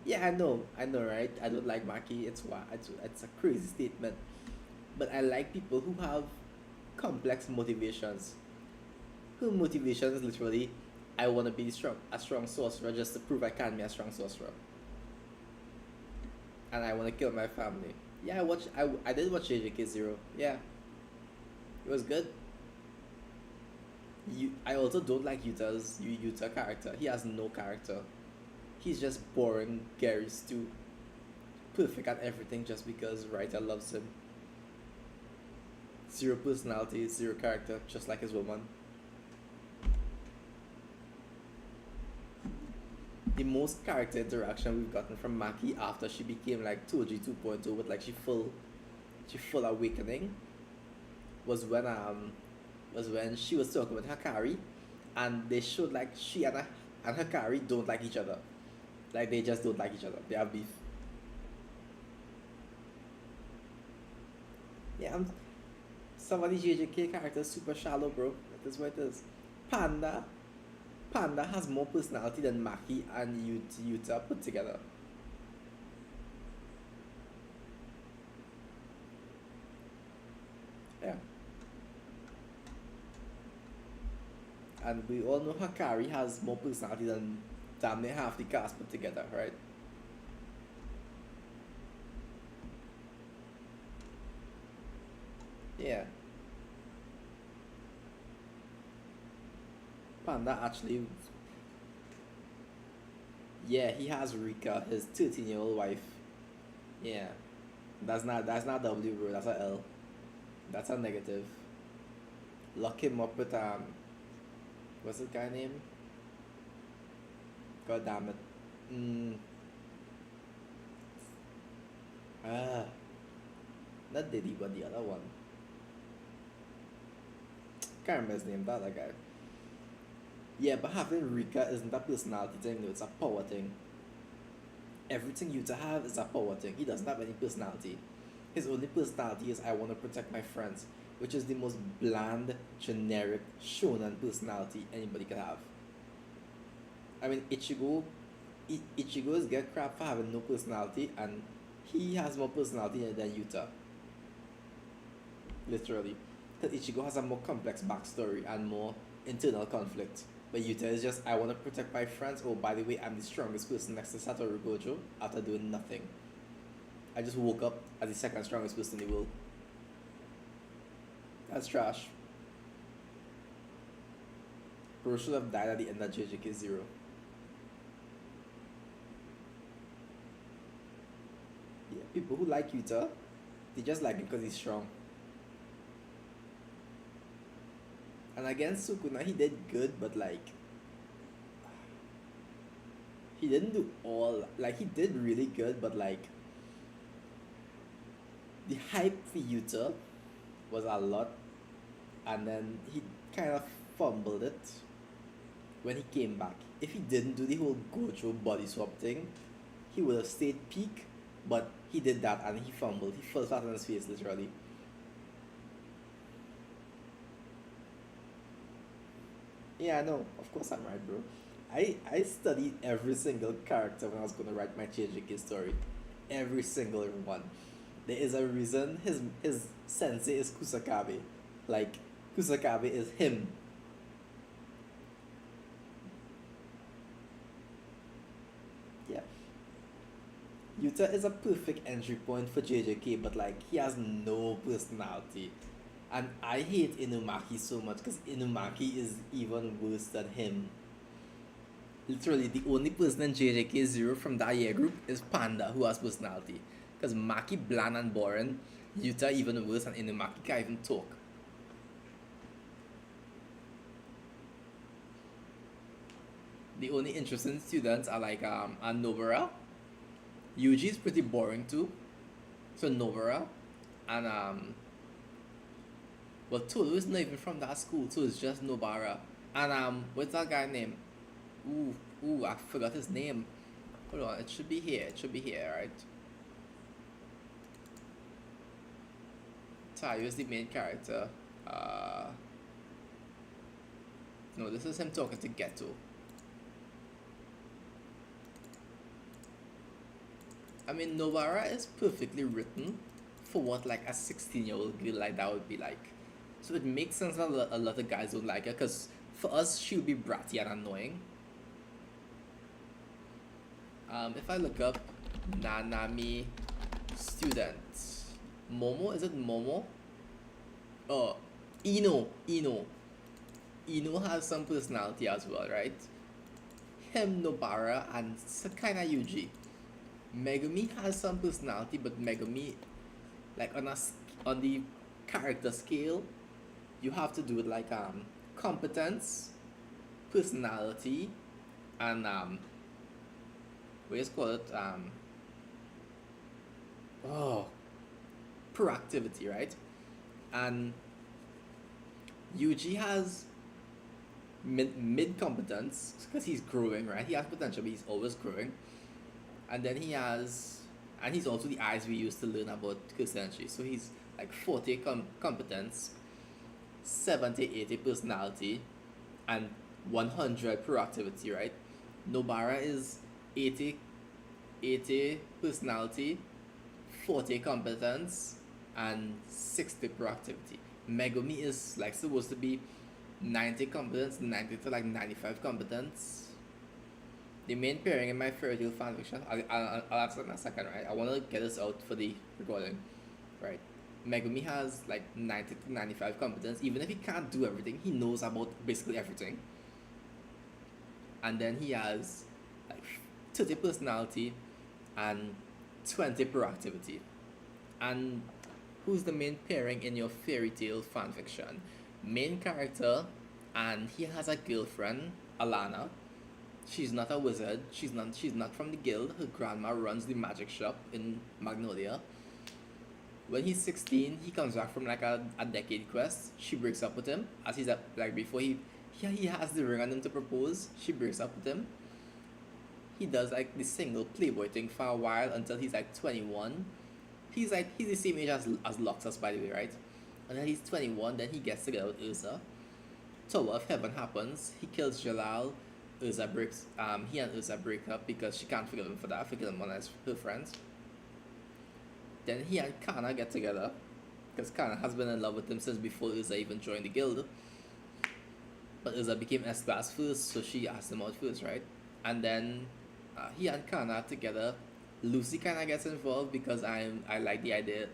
Yeah, I know, right? I don't like Maki. It's a crazy statement, but I like people who have complex motivations. Who motivation is literally, I want to be a strong sorcerer just to prove I can be a strong sorcerer, and I want to kill my family. Yeah, I did watch JJK 0. Yeah, it was good. I also don't like Yuta character. He has no character. He's just boring Gary Stu. Perfect at everything just because writer loves him. Zero personality, zero character, just like his woman. The most character interaction we've gotten from Maki after she became like Toji 2.0 with like she full awakening was when she was talking with Hakari, and they showed like she and Hakari don't like each other. Like they just don't like each other. They have beef. Yeah, Some of the JJK characters super shallow, bro. That is what it is. Panda. Panda has more personality than Maki and Yuta put together. Yeah. And we all know Hakari has more personality than damn near half the cast put together, right? Yeah. Panda actually, yeah, he has Rika, his 13-year-old wife. Yeah. That's not W, bro. That's a L. That's a negative. Lock him up with what's the guy name? God damn it. Mm, ah, not Diddy, but the other one. Can't remember his name. That other guy. Yeah, but having Rika isn't a personality thing. No, it's a power thing. Everything you to have is a power thing. He doesn't have any personality. His only personality is I want to protect my friends, which is the most bland, generic shonen personality anybody could have. I mean, Ichigo is get crap for having no personality, and he has more personality than Yuta, literally. Because Ichigo has a more complex backstory and more internal conflict. But Yuta is just, I want to protect my friends. Oh, by the way, I'm the strongest person next to Satoru Gojo after doing nothing. I just woke up as the second strongest person in the world. That's trash. Bro should have died at the end of JJK 0. Yeah, people who like Yuta, they just like him because he's strong. And against Sukuna, he did good, but like, he didn't do all. Like, he did really good, but like, the hype for Yuta was a lot, and then he kind of fumbled it when he came back. If he didn't do the whole Gojo body swap thing, he would have stayed peak, but he did that and he fumbled. He fell flat on his face, literally. Yeah, I know. Of course I'm right, bro. I studied every single character when I was gonna write my JJK story. Every single one. There is a reason his sensei is Kusakabe. Like, Kusakabe is him. Yeah. Yuta is a perfect entry point for JJK, but like he has no personality. And I hate Inumaki so much because Inumaki is even worse than him. Literally, the only person in JJK Zero from that year group is Panda, who has personality. Because Maki bland and boring, Yuta even worse, and Inumaki can't even talk. The only interesting students are like Nobara. Yuji is pretty boring too. So Nobara and well, Tolu is not even from that school, so it's just Nobara. And what's that guy name? I forgot his name. Hold on, it should be here. It should be here, right? Tayo is the main character. No, this is him talking to Geto. I mean, Nobara is perfectly written for what like a 16-year-old girl like that would be like. So it makes sense that a lot of guys don't like her because for us she would be bratty and annoying. If I look up Nanami student, Momo, is it Momo? Oh, Ino has some personality as well, right? Him, Nobara, and kinda Yuji. Megumi has some personality, but Megumi, like on the character scale, you have to do it like competence, personality, and what is call it oh, proactivity, right? And Yuji has mid competence because he's growing, right? He has potential, but he's always growing. And then he has and he's also the eyes we use to learn about cursed energy. So he's like 40 competence, 70, 80 personality, and 100 proactivity, right? Nobara is 80, 80 personality, 40 competence, and 60 proactivity. Megumi is like supposed to be 90 competence, 90 to like 95 competence. The main pairing in my fairy tale fanfiction, I'll answer in a second, right? I want to get this out for the recording, right? Megumi has like 90 to 95 competence. Even if he can't do everything, he knows about basically everything. And then he has like 30 personality and 20 proactivity. And who's the main pairing in your fairy tale fanfiction? Main character, and he has a girlfriend, Alana. She's not a wizard. She's not from the guild. Her grandma runs the magic shop in Magnolia. When he's 16, he comes back from like a decade quest. She breaks up with him as he's up like before he has the ring on him to propose. She breaks up with him. He does like the single playboy thing for a while until he's like 21. He's the same age as Loxus, by the way, right? And then he's 21. Then he gets together with Ursa. Tower of Heaven happens. He kills Jalal. He and Ursa break up because she can't forgive him for that. Forgive him one as her friends. Then he and Kana get together because Kana has been in love with him since before Ursa even joined the guild. But Ursa became S-Class first, so she asked him out first, right? And then he and Kana together. Lucy kind of gets involved because I like the idea.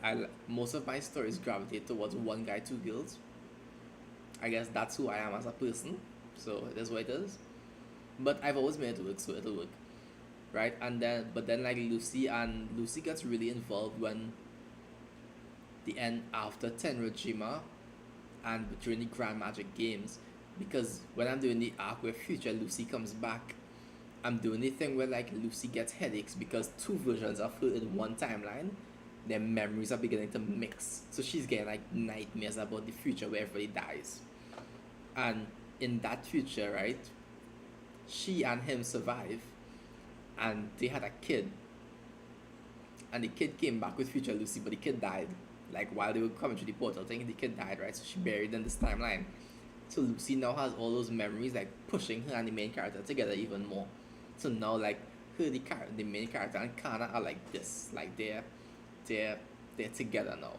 Most of my stories gravitate towards one guy, two girls. I guess that's who I am as a person, so it is what it is. But I've always made it work, so it'll work, right? But then like Lucy gets really involved when the end after Tenrojima and during the Grand Magic Games, because when I'm doing the arc where future Lucy comes back, I'm doing the thing where like Lucy gets headaches because two versions of her in one timeline, their memories are beginning to mix. So she's getting like nightmares about the future where everybody dies. And in that future, right, she and him survive and they had a kid. And the kid came back with future Lucy, but the kid died. Like while they were coming through the portal thing, the kid died, right? So she buried in this timeline. So Lucy now has all those memories like pushing her and the main character together even more. So now like the main character and Kana are like this, like they're together now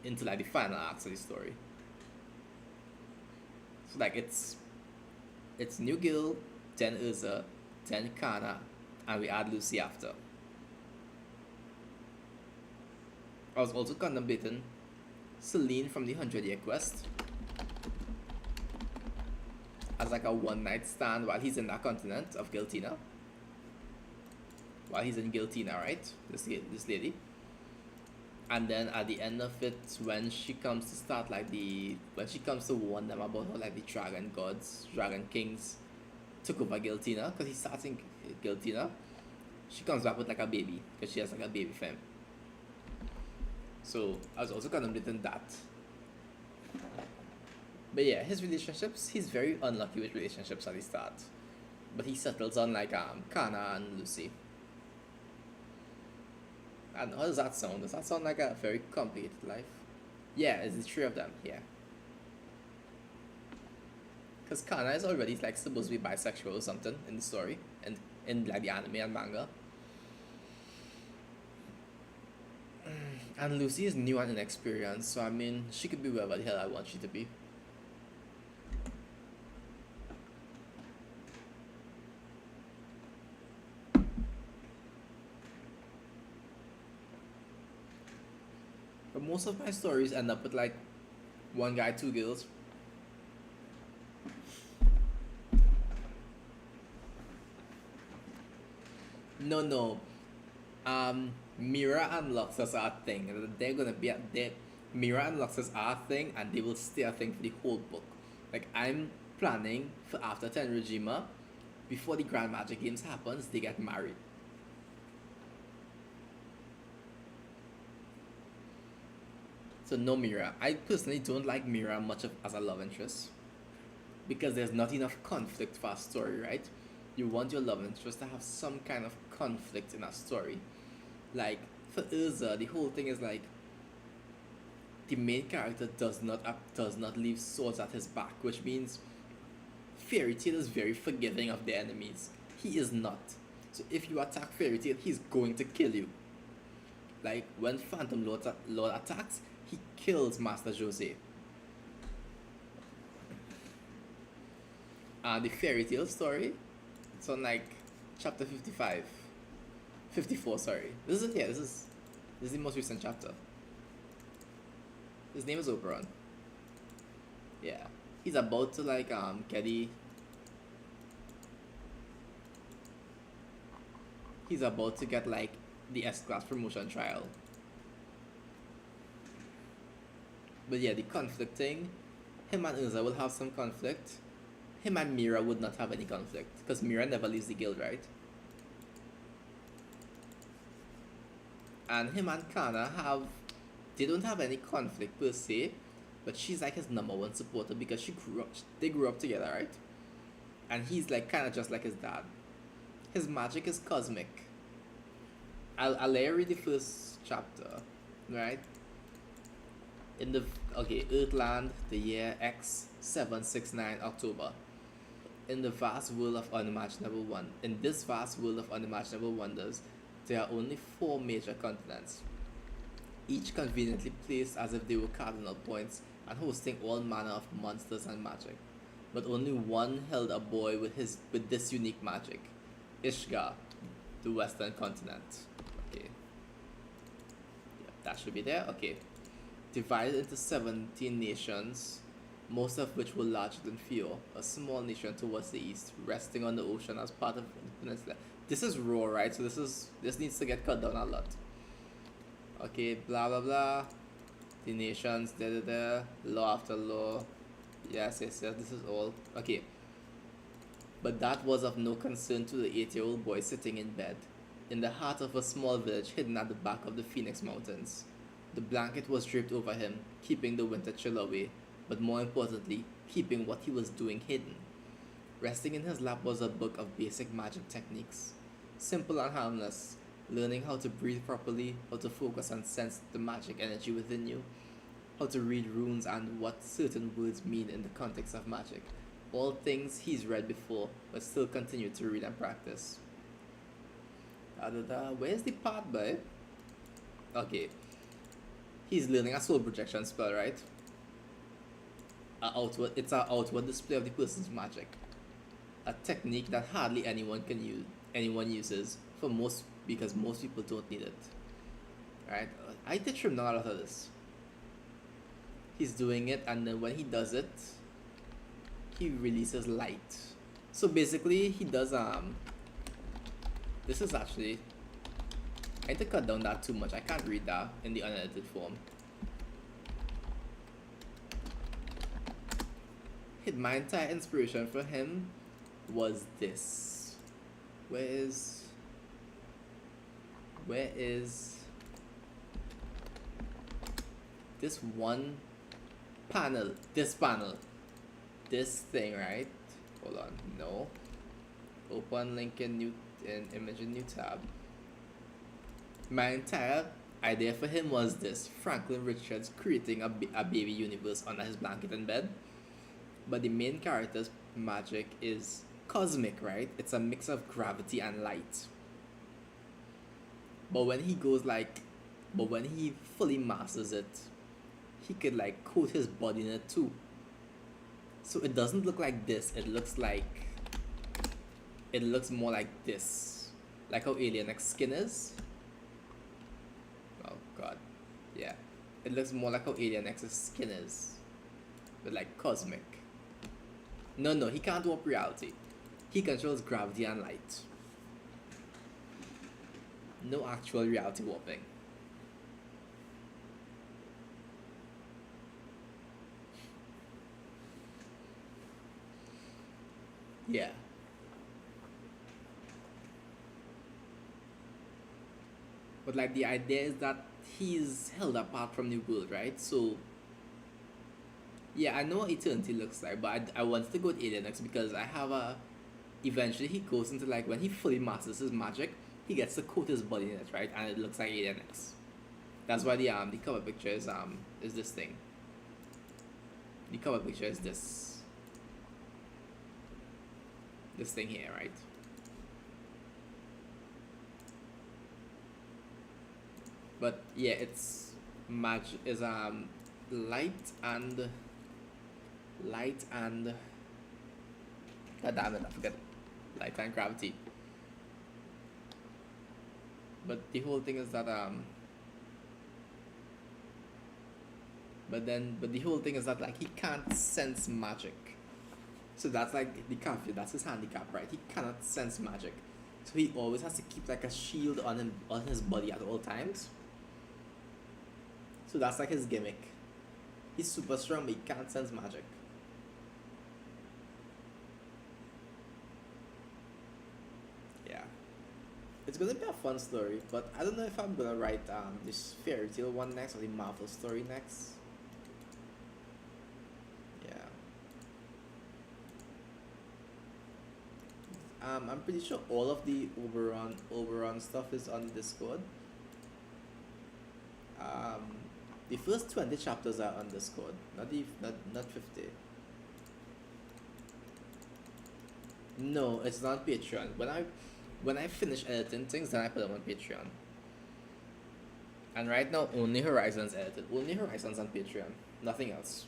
into like the final acts of the story. So like it's New Guild, then Ursa, then Kana, and we add Lucy after. I was also contemplating Celine from the 100-Year Quest as like a one night stand while he's in that continent of Giltina. While he's in Giltina, right? This lady. And then at the end of it, when she comes to warn them about how like the dragon gods, dragon kings took over Giltina, because he starts in Giltina, she comes back with like a baby, because she has like a baby femme. So I was also contemplating that. But yeah, his relationships, he's very unlucky with relationships at the start. But he settles on like Kana and Lucy. And how does that sound? Does that sound like a very complicated life? Yeah, it's the three of them, yeah. Because Kana is already like supposed to be bisexual or something in the story, and in like the anime and manga. And Lucy is new and inexperienced, so I mean, she could be wherever the hell I want she to be. But most of my stories end up with like one guy, two girls. No. Mira and Luxus are a thing. They're gonna be Mira and Luxus are a thing, and they will stay a thing for the whole book. Like I'm planning for after Tenrojima, before the Grand Magic Games happens, they get married. So no Mira. I personally don't like Mira much as a love interest because there's not enough conflict for a story, right? You want your love interest to have some kind of conflict in a story. Like for Urza, the whole thing is like the main character does not leave swords at his back, which means Fairy Tail is very forgiving of their enemies. He is not. So if you attack Fairy Tail, he's going to kill you. Like when Phantom Lord attacks, he kills Master Jose. The Fairy Tail story, it's on like chapter 55. 54, sorry. This is the most recent chapter. His name is Oberon. Yeah. He's about to like get the he's about to get like the S-Class promotion trial. But yeah, the conflict thing, him and Urza will have some conflict. Him and Mira would not have any conflict, because Mira never leaves the guild, right? And him and Kana they don't have any conflict per se, but she's like his number one supporter because they grew up together, right? And he's like kind of just like his dad. His magic is cosmic. I'll let you read the first chapter, right? Earthland, the year X769 October. In this vast world of unimaginable wonders, there are only 4 major continents, each conveniently placed as if they were cardinal points and hosting all manner of monsters and magic. But only one held a boy with this unique magic, Ishgar, the western continent. Okay. Yeah, that should be there. Okay. Divided into 17 nations, most of which were larger than Fio, a small nation towards the east, resting on the ocean as part of the peninsula. This is raw, right? So this needs to get cut down a lot. Okay, blah blah blah. The nations, law after law. Yes, this is all. Okay. But that was of no concern to the 8-year-old boy sitting in bed, in the heart of a small village hidden at the back of the Phoenix Mountains. The blanket was draped over him, keeping the winter chill away, but more importantly, keeping what he was doing hidden. Resting in his lap was a book of basic magic techniques. Simple and harmless, learning how to breathe properly, how to focus and sense the magic energy within you, how to read runes and what certain words mean in the context of magic. All things he's read before, but still continue to read and practice. Where's the part, boy? Okay. He's learning a soul projection spell, right? It's an outward display of the person's magic. A technique that hardly anyone uses because most people don't need it. Right? I did trim down a lot of this. He's doing it, and then when he does it, he releases light. So basically, he does this is actually, I need to cut down that too much. I can't read that in the unedited form. My entire inspiration for him was this. Where is this one panel? This thing, right? Hold on. No. Open link in image in new tab. My entire idea for him was this: Franklin Richards creating a baby universe under his blanket in bed. But the main character's magic is cosmic, right? It's a mix of gravity and light. But when he fully masters it, he could like coat his body in it too. So it doesn't look like this. It looks more like this. Like how Alien X skin is. Oh god. Yeah. It looks more like how Alien X's skin is. But like cosmic. No, he can't warp reality. He controls gravity and light. No actual reality warping. Yeah. But like the idea is that he's held apart from the world, right? So yeah, I know what Eternity looks like, but I wanted to go with Alien X because I have eventually he goes into like when he fully masters his magic, he gets to coat his body in it, right? And it looks like Alien X. That's why the cover picture is this thing. The cover picture is this thing here, right? But yeah, it's light and God damn it, I forget light and gravity. But the whole thing is that but the whole thing is that like he can't sense magic. So that's like the curfew, that's his handicap, right? He cannot sense magic. So he always has to keep like a shield on his body at all times. So that's like his gimmick. He's super strong but he can't sense magic. Yeah. It's gonna be a fun story, but I don't know if I'm gonna write this fairy tale one next or the Marvel story next. Yeah. I'm pretty sure all of the Oberon stuff is on the Discord. Um, the first 20 chapters are on Discord, not 50. No, it's not Patreon. When I finish editing things, then I put them on Patreon. And right now, only Horizon's edited. Only Horizon's on Patreon. Nothing else.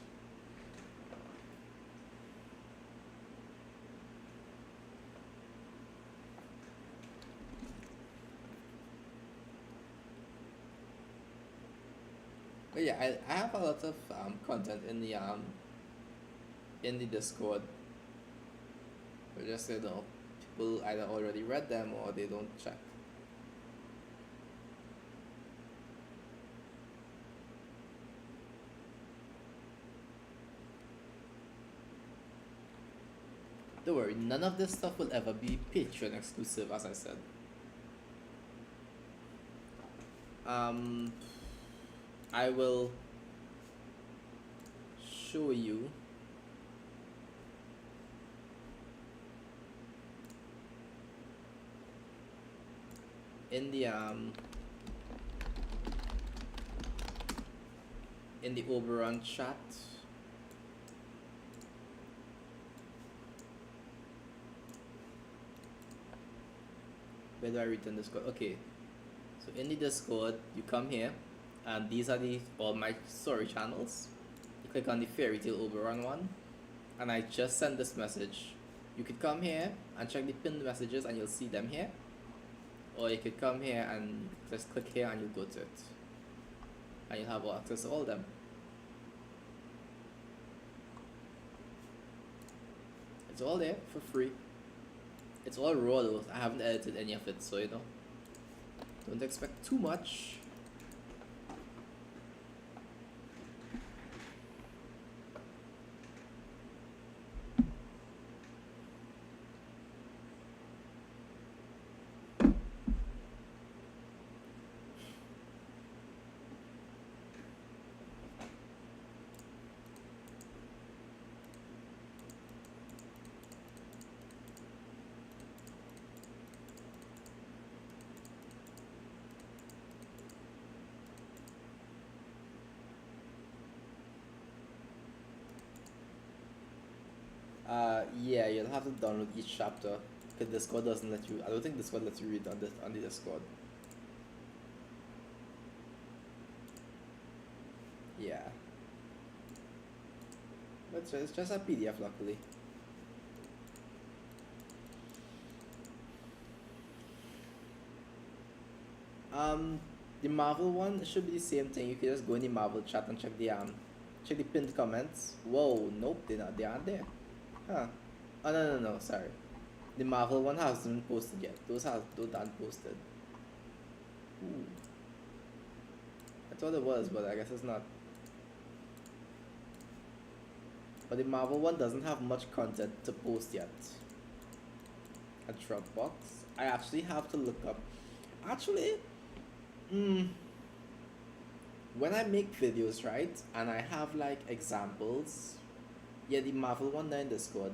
But yeah, I have a lot of content in the Discord. But just people either already read them or they don't check. Don't worry, none of this stuff will ever be Patreon exclusive, as I said. Um, I will show you in the Oberon chat. Where do I return Discord? Okay, so in the Discord, you come here, and these are all my story channels. You click on the Fairy Tale Oberon one, and I just sent this message. You could come here and check the pinned messages, and you'll see them here. Or you could come here and just click here, and you'll go to it, and you'll have access to all of them. It's all there for free. It's all raw though. I haven't edited any of it, so don't expect too much. Yeah, you'll have to download each chapter because Discord doesn't let you. I don't think Discord lets you read on the Discord. Yeah, but it's just a PDF, luckily. The Marvel one should be the same thing. You can just go in the Marvel chat and check the pinned comments. Whoa, nope, they aren't there. Huh. Oh no, sorry. The Marvel one hasn't been posted yet. Those aren't posted. Ooh. I thought it was, but I guess it's not. But the Marvel one doesn't have much content to post yet. A Dropbox. I actually have to look up. Actually, when I make videos, right, and I have like examples, yeah, the Marvel one there in Discord,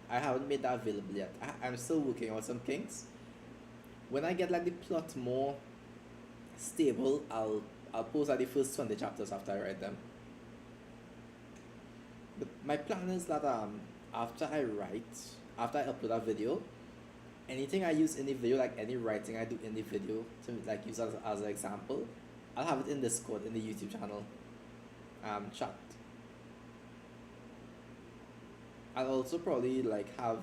I haven't made that available yet. I'm still working on some kinks, when I get like the plot more stable, I'll post like the first 20 chapters after I write them. But my plan is that after after I upload a video, anything I use in the video, like any writing I do in the video to like use as an example, I'll have it in Discord in the YouTube channel chat. I'll also probably like have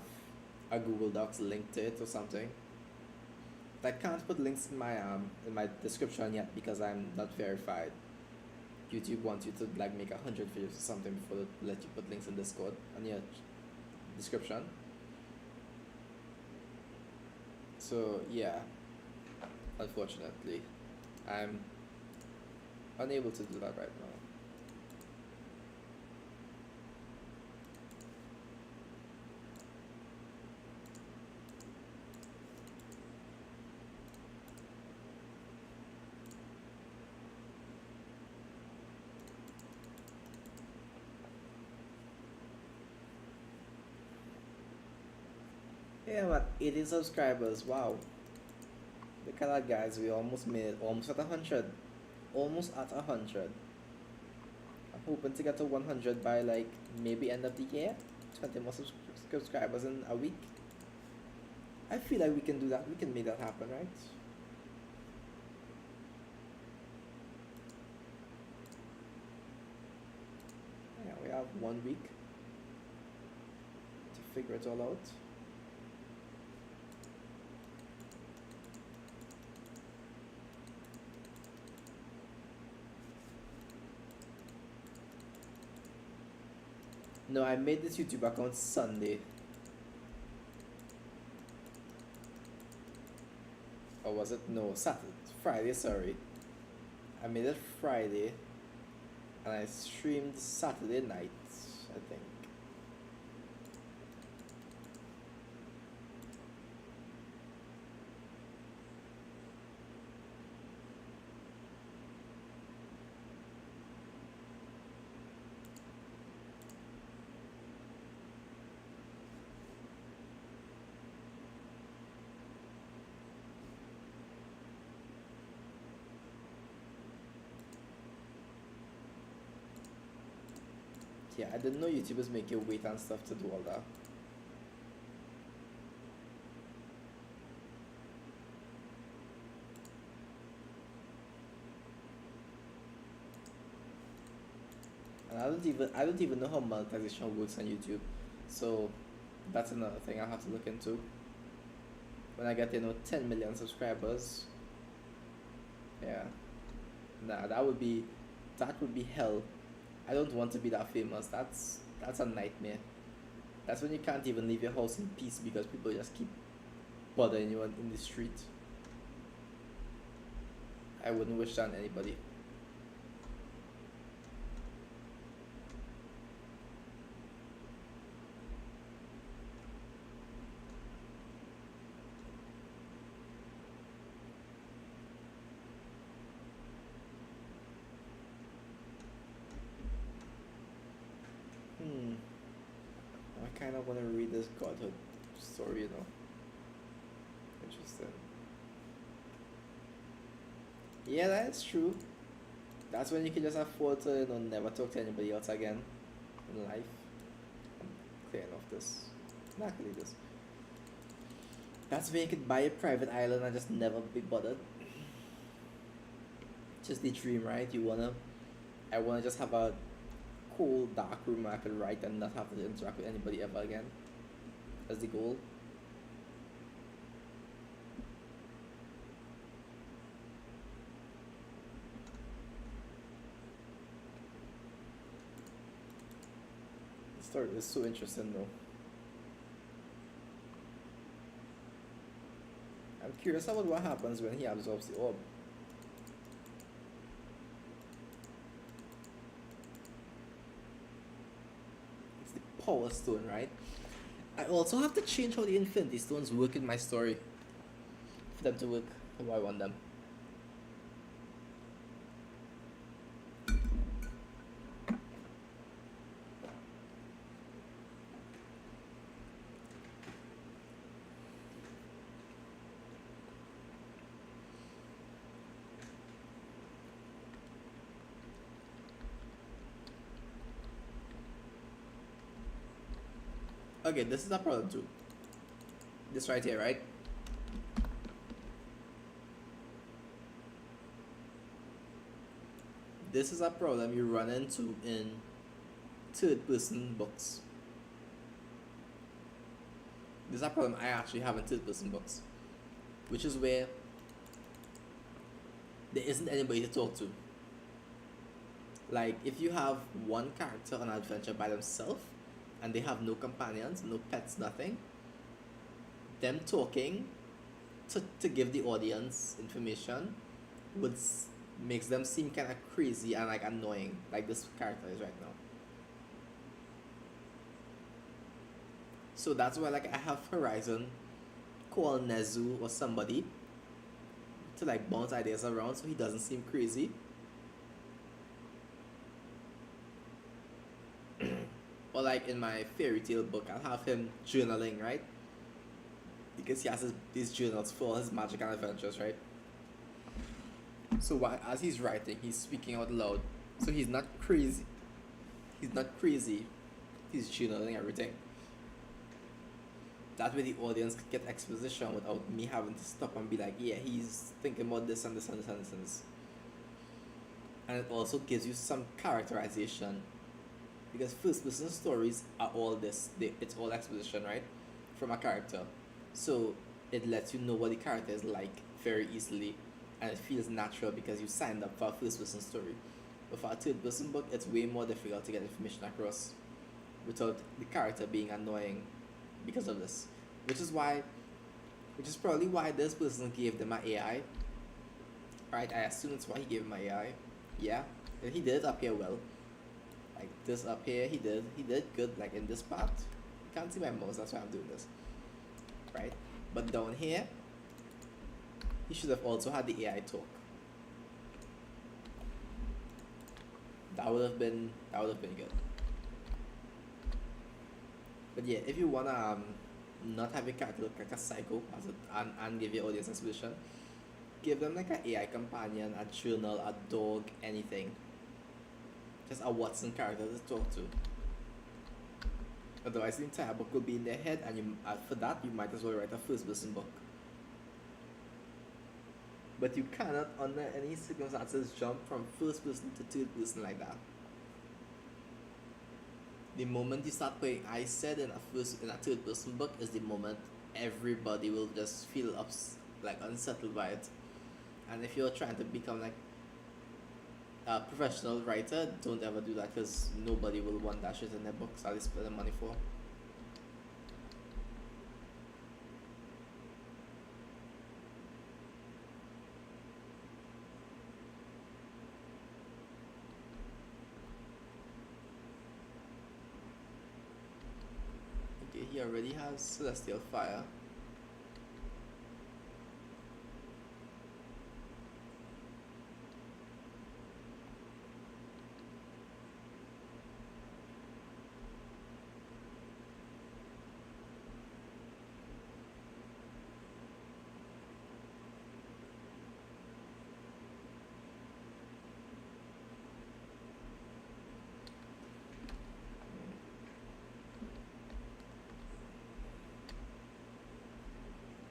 a Google Docs link to it or something. I can't put links in my description yet because I'm not verified. YouTube wants you to like make 100 videos or something before they let you put links in Discord on your description. So yeah, unfortunately, I'm unable to do that right now. Yeah, but 80 subscribers, wow. Look at that, guys. We almost made it, almost at 100. Almost at 100. I'm hoping to get to 100 by like maybe end of the year. 20 more subscribers in a week. I feel like we can do that. We can make that happen, right? Yeah, we have 1 week to figure it all out. No, I made this YouTube account Sunday. Or was it? No, Saturday. Friday, sorry. I made it Friday. And I streamed Saturday night, I think. Yeah, I didn't know YouTubers make you wait and stuff to do all that. And I don't even know how monetization works on YouTube. So that's another thing I have to look into. When I get 10 million subscribers. Yeah. Nah, that would be hell. I don't want to be that famous. That's a nightmare. That's when you can't even leave your house in peace because people just keep bothering you in the street. I wouldn't wish that on anybody. I kind of want to read this Godhood story, Interesting. Yeah, that's true. That's when you can just afford to, never talk to anybody else again in life. I'm clearing off this. Not really this. That's when you could buy a private island and just never be bothered. Just the dream, right? I wanna just have a cool dark room where I could write and not have to interact with anybody ever again. That's the goal. The story is so interesting though. I'm curious about what happens when he absorbs the orb. Power Stone, right? I also have to change how the Infinity Stones work in my story for them to work how I want them. Okay, this is a problem too. This right here, right? This is a problem you run into in third-person books. This is a problem I actually have in third-person books, which is where there isn't anybody to talk to. Like, if you have one character on an adventure by themselves and they have no companions, no pets, nothing, them talking to give the audience information makes them seem kind of crazy and like annoying, like this character is right now. So that's why like I have Horizon call Nezu or somebody to like bounce ideas around so he doesn't seem crazy. Or like in my fairy tale book, I'll have him journaling, right? Because he has these journals for his magic and adventures, right? So as he's writing, he's speaking out loud. So he's not crazy. He's not crazy. He's journaling everything. That way the audience could get exposition without me having to stop and be like, yeah, he's thinking about this and this and this and this and this. And it also gives you some characterization. Because first person stories are all this. It's all exposition, right? From a character. So it lets you know what the character is like very easily. And it feels natural because you signed up for a first person story. But for a third person book, it's way more difficult to get information across without the character being annoying because of this. Which is probably why this person gave them an AI. Right? I assume it's why he gave him an AI. Yeah. And he did it up here well. Like this up here, he did good. Like in this part, you can't see my mouse. That's why I'm doing this, right? But down here, he should have also had the AI talk. That would have been good. But yeah, if you wanna not have a character look like a psycho and give your audience exposition, give them like an AI companion, a journal, a dog, anything. Just a Watson character to talk to. Otherwise, the entire book will be in their head, and for that, you might as well write a first-person book. But you cannot, under any circumstances, jump from first person to third person like that. The moment you start putting I said in a third person book is the moment everybody will just feel like unsettled by it. And if you're trying to become like a professional writer, don't ever do that because nobody will want that shit in their books that they spend the money for. Okay, he already has Celestial Fire.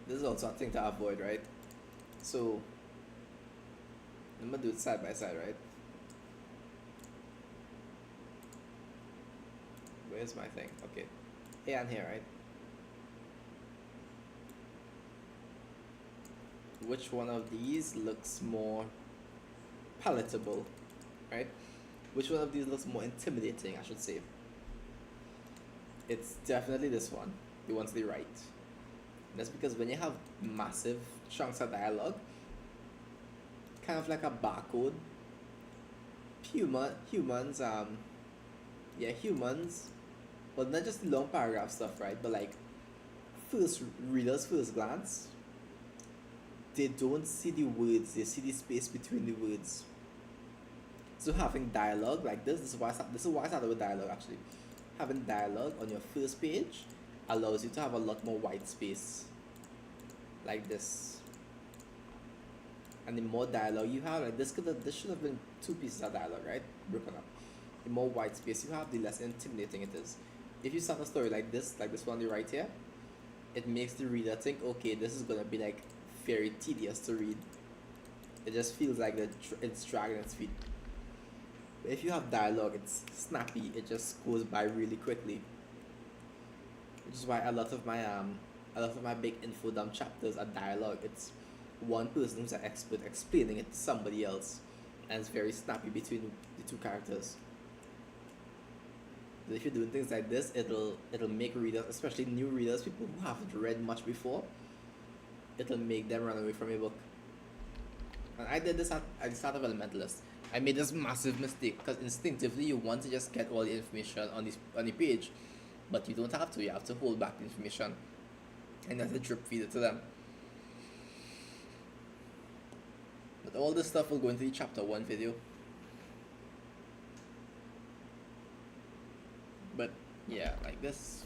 This is also a thing to avoid, right? So I'm gonna do it side by side, right? Where's my thing? Okay. Here and here, right? Which one of these looks more palatable, right? Which one of these looks more intimidating, I should say? It's definitely this one, the one to the right. That's because when you have massive chunks of dialogue, kind of like a barcode, humans, well, not just long paragraph stuff, right? But like, readers, first glance, they don't see the words, they see the space between the words. So having dialogue like this is why I started with dialogue actually. Having dialogue on your first page allows you to have a lot more white space like this. And the more dialogue you have, like this should have been two pieces of dialogue, right? Broken up. The more white space you have, the less intimidating it is. if you start a story like this one right here, it makes the reader think, okay, this is gonna be like very tedious to read. It just feels like it's dragging its feet. But if you have dialogue, it's snappy. It just goes by really quickly. Which is why a lot of my big info dump chapters are dialogue. It's one person who's an expert explaining it to somebody else, and it's very snappy between the two characters. But if you're doing things like this, it'll make readers, especially new readers, people who haven't read much before, it'll make them run away from your book. And I did this at the start of Elementalist. I made this massive mistake because instinctively you want to just get all the information on the page, but you don't have to. You have to hold back the information, and you have to drip feed it to them. But all this stuff will go into the chapter 1 video. But yeah, like this.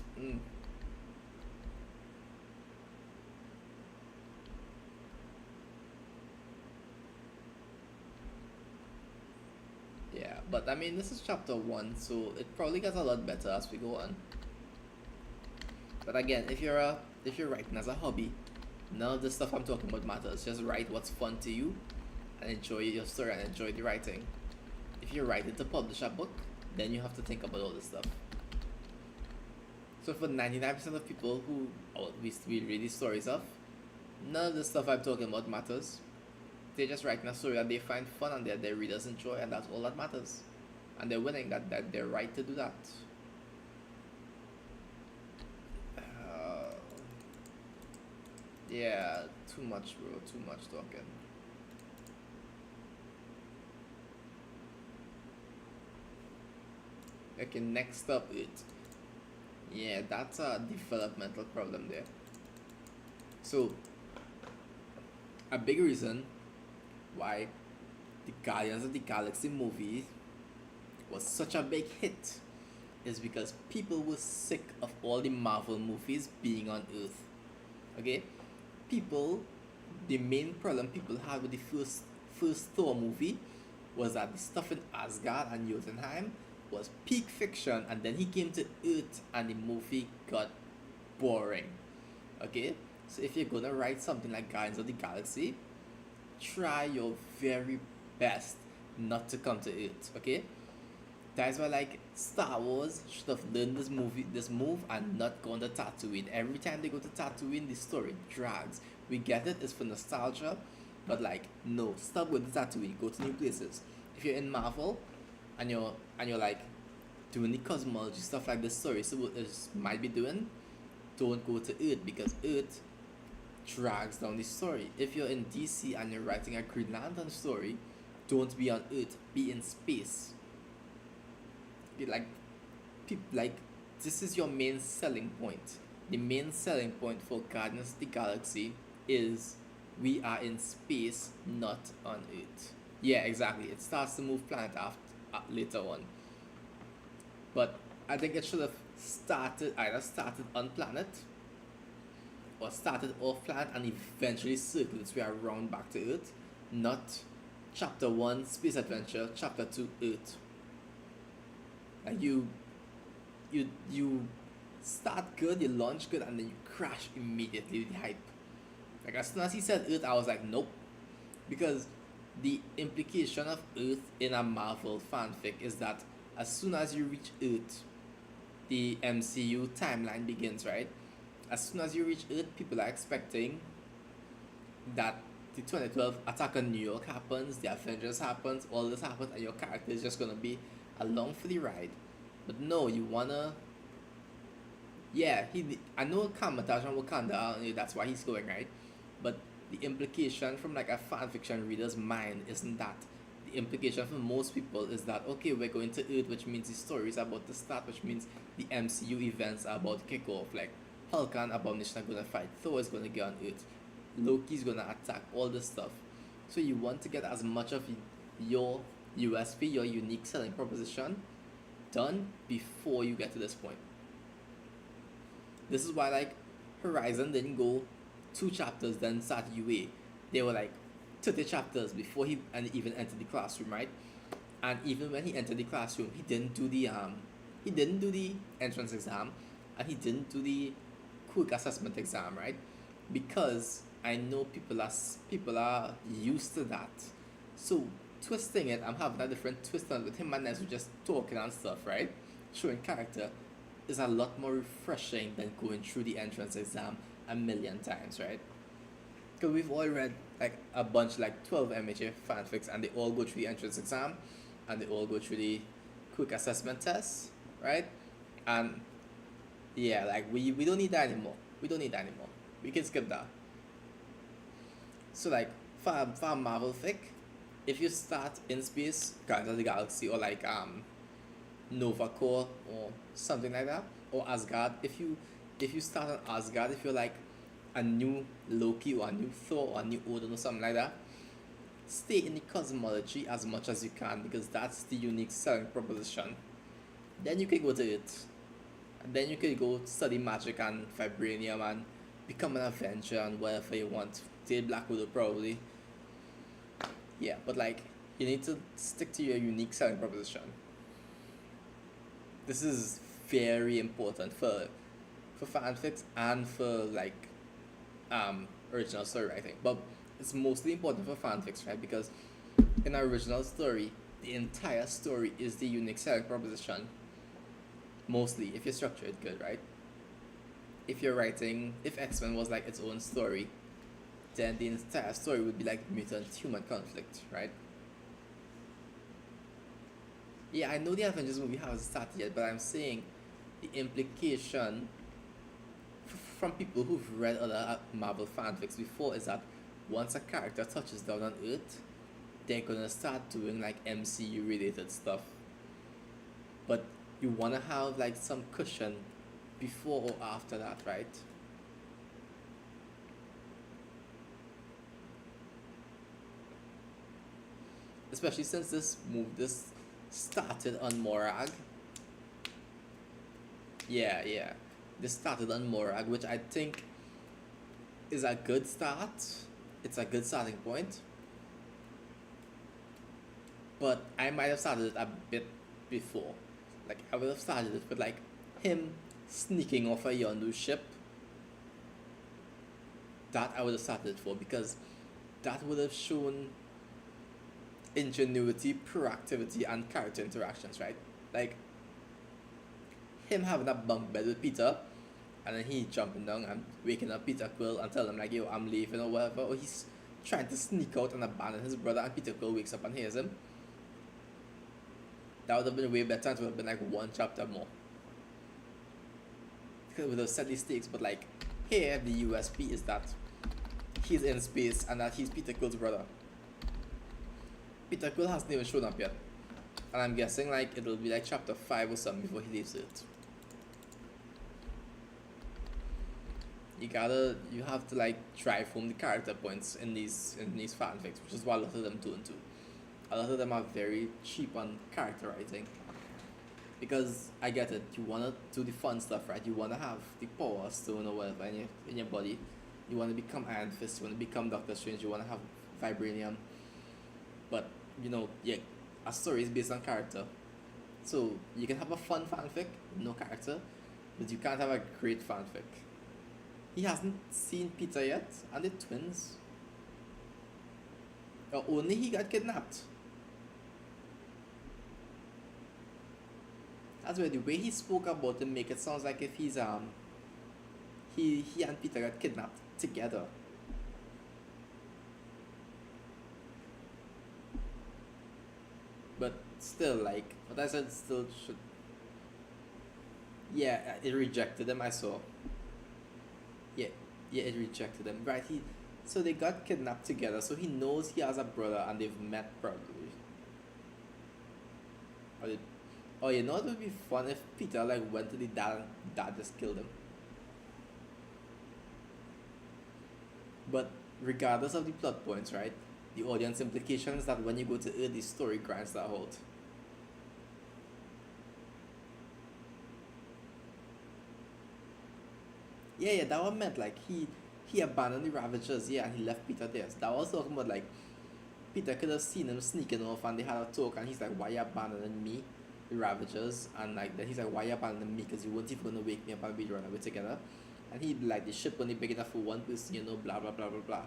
Yeah, but I mean, this is chapter 1, so it probably gets a lot better as we go on. But again, if you're writing as a hobby, none of the stuff I'm talking about matters. Just write what's fun to you, and enjoy your story and enjoy the writing. If you're writing to publish a book, then you have to think about all this stuff. So for 99% of people who we read these stories of, none of the stuff I'm talking about matters. They're just writing a story that they find fun and that their readers enjoy, and that's all that matters. And they're winning. That they're right to do that. Yeah, too much, bro. Too much talking. Okay, next up yeah, that's a developmental problem there. So a big reason why the Guardians of the Galaxy movie was such a big hit is because people were sick of all the Marvel movies being on Earth. Okay? People, the main problem people had with the first Thor movie was that the stuff in Asgard and Jotunheim was peak fiction, and then he came to Earth and the movie got boring. Okay? So if you're gonna write something like Guardians of the Galaxy, try your very best not to come to Earth, okay? That's why like Star Wars should have learned this move and not gone to Tatooine. Every time they go to Tatooine, the story drags. We get it, it's for nostalgia, but like no, stop with the Tatooine, go to new places. If you're in Marvel and you're like doing the cosmology stuff like the story so might be doing, don't go to Earth because Earth drags down the story. If you're in DC and you're writing a Green Lantern story, don't be on Earth, be in space. Like this is your main selling point. The main selling point for Guardians of the Galaxy is we are in space, not on Earth. Yeah, exactly. It starts to move planet after later on. But I think it should have either started on planet or started off planet and eventually circled its way around back to Earth, not chapter 1 space adventure, chapter 2 Earth. Like you start good, you launch good, and then you crash immediately with the hype. Like as soon as he said Earth, I was like, nope, because the implication of Earth in a Marvel fanfic is that as soon as you reach Earth, the MCU timeline begins, right? As soon as you reach Earth, people are expecting that the 2012 attack on New York happens, the Avengers happens, all this happens, and your character is just gonna be along for the ride. But no, you wanna. Yeah, I know Kamatash and Wakanda, that's why he's going, right? But the implication from like a fanfiction reader's mind isn't that. The implication for most people is that, okay, we're going to Earth, which means the story is about to start, which means the MCU events are about to kick off. Like, Hulk and Abomination are gonna fight, Thor is gonna get on Earth, Loki's gonna attack, all this stuff. So you want to get as much of your USP, your unique selling proposition, done before you get to this point. This is why like Horizon didn't go 2 chapters then start UA. They were like 30 chapters before he even entered the classroom, right? And even when he entered the classroom, he didn't do the he didn't do the entrance exam, and he didn't do the quick assessment exam, right? Because I know people are used to that. So twisting it, I'm having a different twist on it with him and Nezu just talking and stuff, right? Showing character is a lot more refreshing than going through the entrance exam a million times, right? Because we've all read like a bunch, like 12 MHA fanfics, and they all go through the entrance exam and they all go through the quick assessment test, right? And yeah, like we don't need that anymore. We don't need that anymore. We can skip that. So like for a Marvel fic, if you start in space, Guardians of the Galaxy, or like Nova Corps or something like that, or Asgard, if you start on Asgard, if you're like a new Loki or a new Thor or a new Odin or something like that, stay in the cosmology as much as you can, because that's the unique selling proposition. Then you can go to it. And then you can go study magic and vibranium and become an Avenger and whatever you want. Date Black Widow probably. Yeah, but like you need to stick to your unique selling proposition. This is very important for fanfics and for like original story writing. But it's mostly important for fanfics, right? Because in an original story, the entire story is the unique selling proposition. Mostly, if you structure it good, right? If X-Men was like its own story, then the entire story would be like mutant human conflict, right? Yeah, I know the Avengers movie hasn't started yet, but I'm saying the implication from people who've read other Marvel fanfics before is that once a character touches down on Earth, they're gonna start doing like MCU related stuff. But you wanna have like some cushion before or after that, right? Especially since this started on Morag. Yeah, yeah. This started on Morag, which I think is a good start. It's a good starting point. But I might have started it a bit before. Like I would have started it with like him sneaking off a Yondu ship. That I would have started it for, because that would have shown ingenuity, proactivity, and character interactions, right? Like him having a bunk bed with Peter, and then he jumping down and waking up Peter Quill and telling him like, yo, I'm leaving or whatever, or he's trying to sneak out and abandon his brother, and Peter Quill wakes up and hears him. That would have been way better, and it would have been like one chapter more. Because it would have set the stakes, but like here the USP is that he's in space and that he's Peter Quill's brother. Peter Quill hasn't even shown up yet. And I'm guessing like it'll be like chapter 5 or something before he leaves Earth. You have to like drive home the character points in these fanfics, which is what a lot of them do too. A lot of them are very cheap on character writing. Because I get it, you wanna do the fun stuff, right? You wanna have the power stone or whatever in your body. You wanna become Iron Fist, you wanna become Doctor Strange, you wanna have vibranium. But yeah, a story is based on character. So you can have a fun fanfic, no character, but you can't have a great fanfic. He hasn't seen Peter yet, and they're twins. Or only he got kidnapped. That's why the way he spoke about him make it sounds like if he's he and Peter got kidnapped together. But still, like what I said, still should. Yeah, it rejected them. I saw. Yeah, yeah, it rejected them. Right, so they got kidnapped together. So he knows he has a brother, and they've met probably. Or they, oh, you know it would be fun if Peter like went to the dad and dad just killed him. But regardless of the plot points, right? The audience implication is that when you go to Earth, the story grinds that halt. Yeah, yeah, that one meant like he abandoned the Ravagers, yeah, and he left Peter there. So that was talking about like Peter could have seen him sneaking off, and they had a talk, and he's like, "Why you abandoning me?" the Ravagers, and like then he's like, why you abandoning me? Because you weren't even gonna wake me up and we'd run away together. And he'd be like, the ship only big enough for one person, you know, blah blah blah blah blah.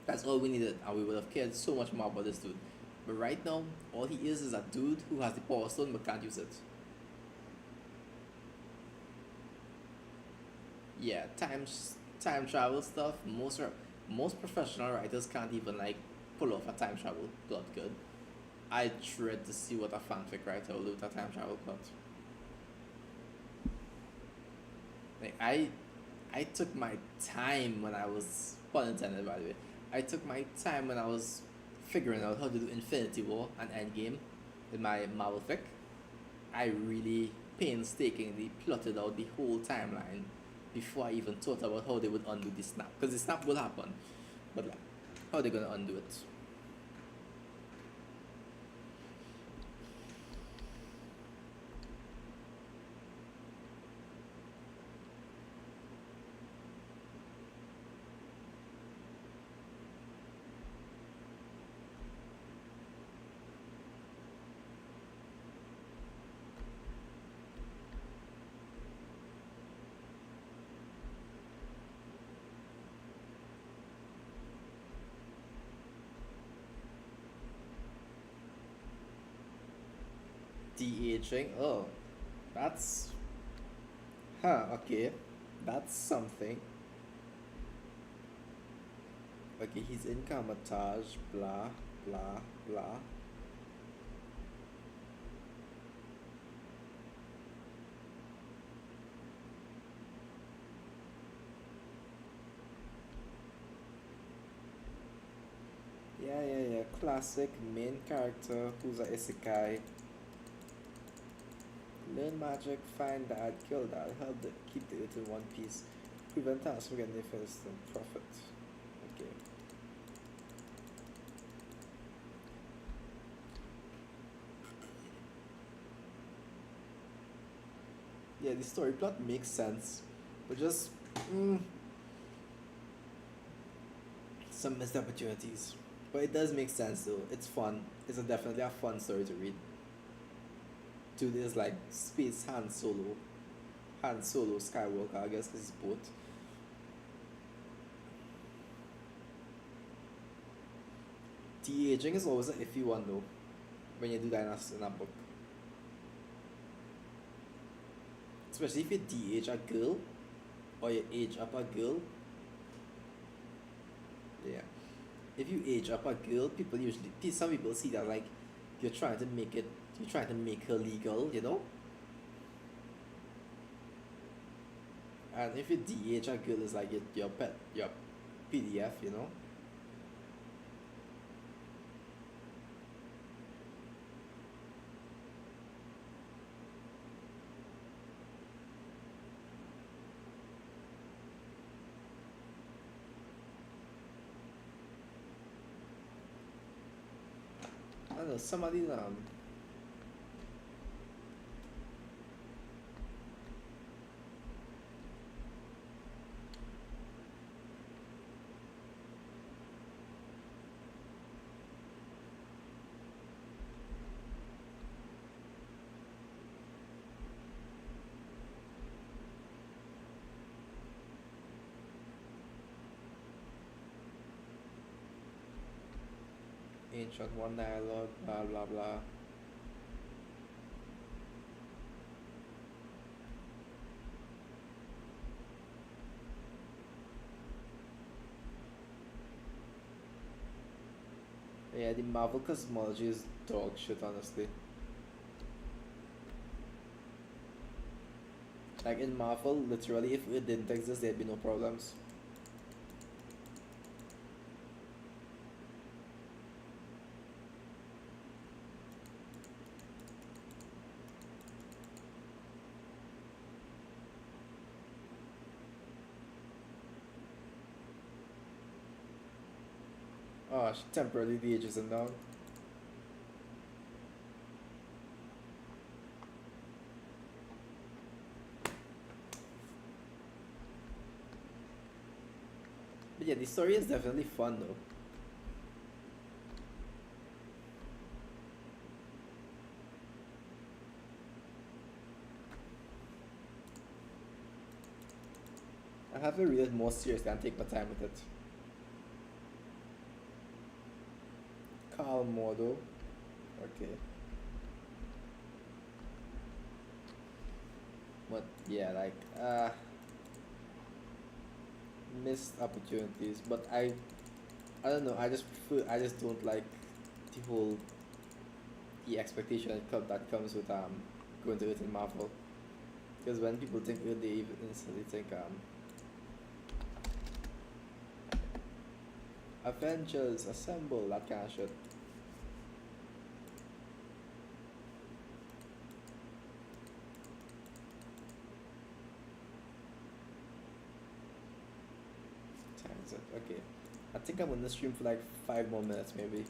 That's all we needed, and we would have cared so much more about this dude. But right now, all he is a dude who has the Power Stone but can't use it. Yeah, time travel stuff. Most professional writers can't even like pull off a time travel plot good. I dread to see what a fanfic writer will do with a time travel plot. Like I took my time when I was pun intended by the way. I took my time when I was figuring out how to do Infinity War and Endgame in my Marvel fic. I really painstakingly plotted out the whole timeline before I even thought about how they would undo the snap. Because the snap will happen, but like, how are they gonna undo it? De-aging. Oh, that's okay. That's something. Okay, he's in Kamatage, blah blah blah. Yeah. Classic main character who's a isekai. Learn magic, find dad, kill dad, help the, keep the it in one piece, prevent us from getting first and profit. Okay. Yeah, the story plot makes sense, but just mm, some missed opportunities. But it does make sense though. It's fun. It's definitely a fun story to read. Dude is like space Han Solo Skywalker, I guess, because he's both. De-aging is always an iffy one though, when you do that in a book. Especially if you de-age a girl, or you age up a girl. Yeah. If you age up a girl, some people see that like you're trying to make it, you're trying to make her legal, you know? And if you de-age a girl, it's like your pet, your PDF, you know? I don't know, some of these ancient one dialogue, blah blah blah. Yeah, the Marvel cosmology is dog shit, honestly. Like in Marvel, literally, if it didn't exist, there'd be no problems. Oh, she temporarily de-ages him down. But yeah, the story is definitely fun though. I have to read it more seriously and take my time with it. Carl Modo. Okay. But yeah, like missed opportunities. But I don't know. I just don't like the whole the expectation that comes with going to it in Marvel. Because when people think it, they even instantly think Avengers Assemble, that kind of shit. Time is it? Okay. I think I'm gonna stream for like 5 more minutes maybe.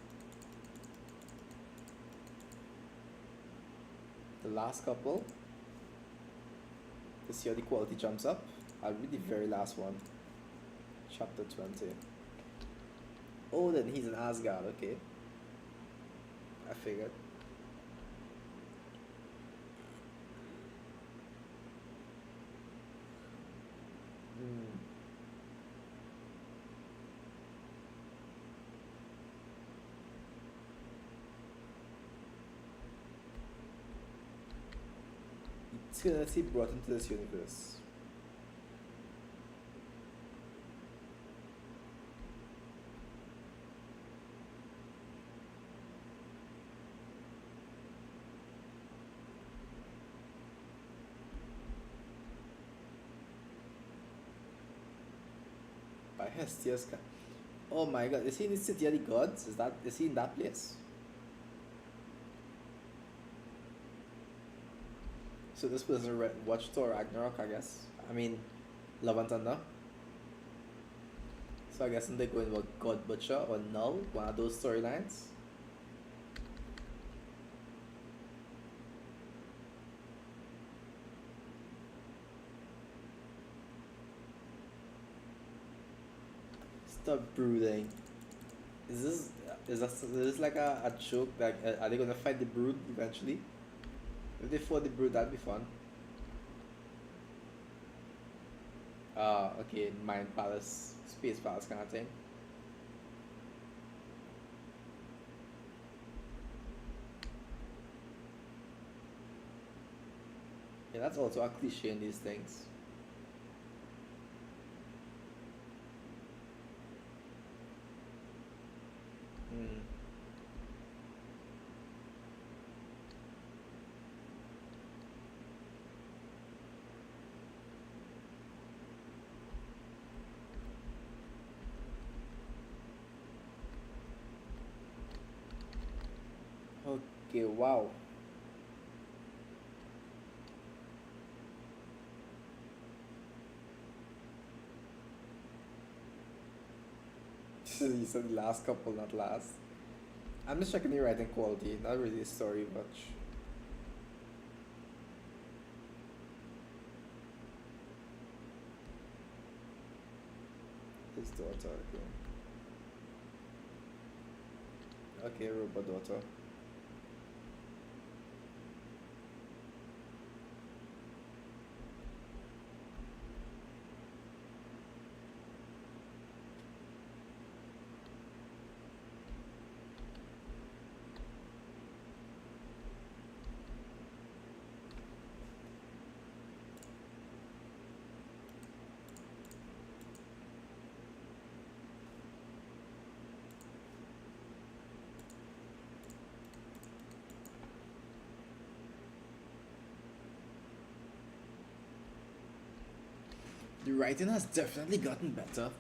The last couple, to see how the quality jumps up. I'll read the very last one. Chapter 20. Oh, then he's in Asgard, okay. I figured. Hmm. Eternity brought into this universe. By Hestia's Oh my god, is he in the city of the gods? Is he in that place? So this person watched Thor Ragnarok, I guess. I mean, Love and Thunder. So I guess they're going about God Butcher or Null, one of those storylines. Stop brooding. Is this like a joke? Like, are they gonna fight the brood eventually? If they fought the brood, that'd be fun. Okay, Mind Palace, Space Palace kind of thing. Yeah, that's also a cliche in these things. Hmm. Okay, wow. You said the last couple, not last. I'm just checking the writing quality, not really the story much. His daughter, okay. Okay, robot daughter. The writing has definitely gotten better.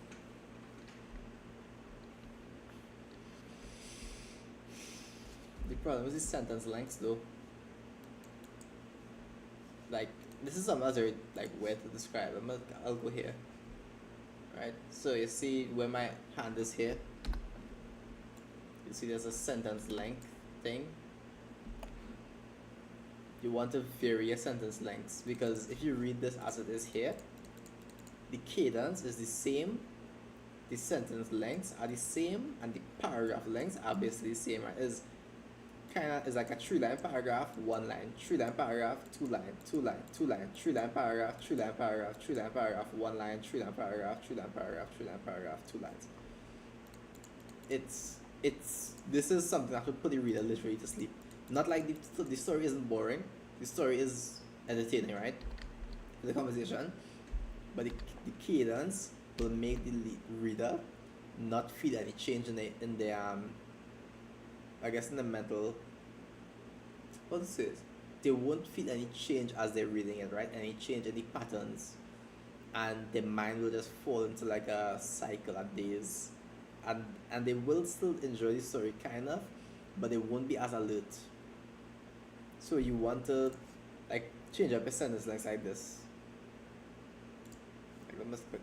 The problem is the sentence lengths though. Like, this is something that's very like weird to describe. I'll go here. Right? So you see where my hand is here? You see there's a sentence length thing. You want to vary your sentence lengths because if you read this as it is here, the cadence is the same, the sentence lengths are the same, and the paragraph lengths are basically the same, right? It's kind of is like a 3 line paragraph, 1 line, 3 line paragraph, 2 line, 2 line, 2 line, 3 line paragraph, 3 line paragraph, 3 line paragraph, 1 line, 3 line paragraph, 3 line paragraph, 3 line paragraph, 2 lines. It's this is something that will put the reader literally to sleep. Not like the story isn't boring. The story is entertaining, right? The conversation, but the cadence will make the reader not feel any change in the I guess in the mental, what this is, they won't feel any change as they're reading it, right? Any change in the patterns, and their mind will just fall into like a cycle of days, and they will still enjoy the story kind of, but they won't be as alert. So you want to like change up a sentence like this. Like let me quick.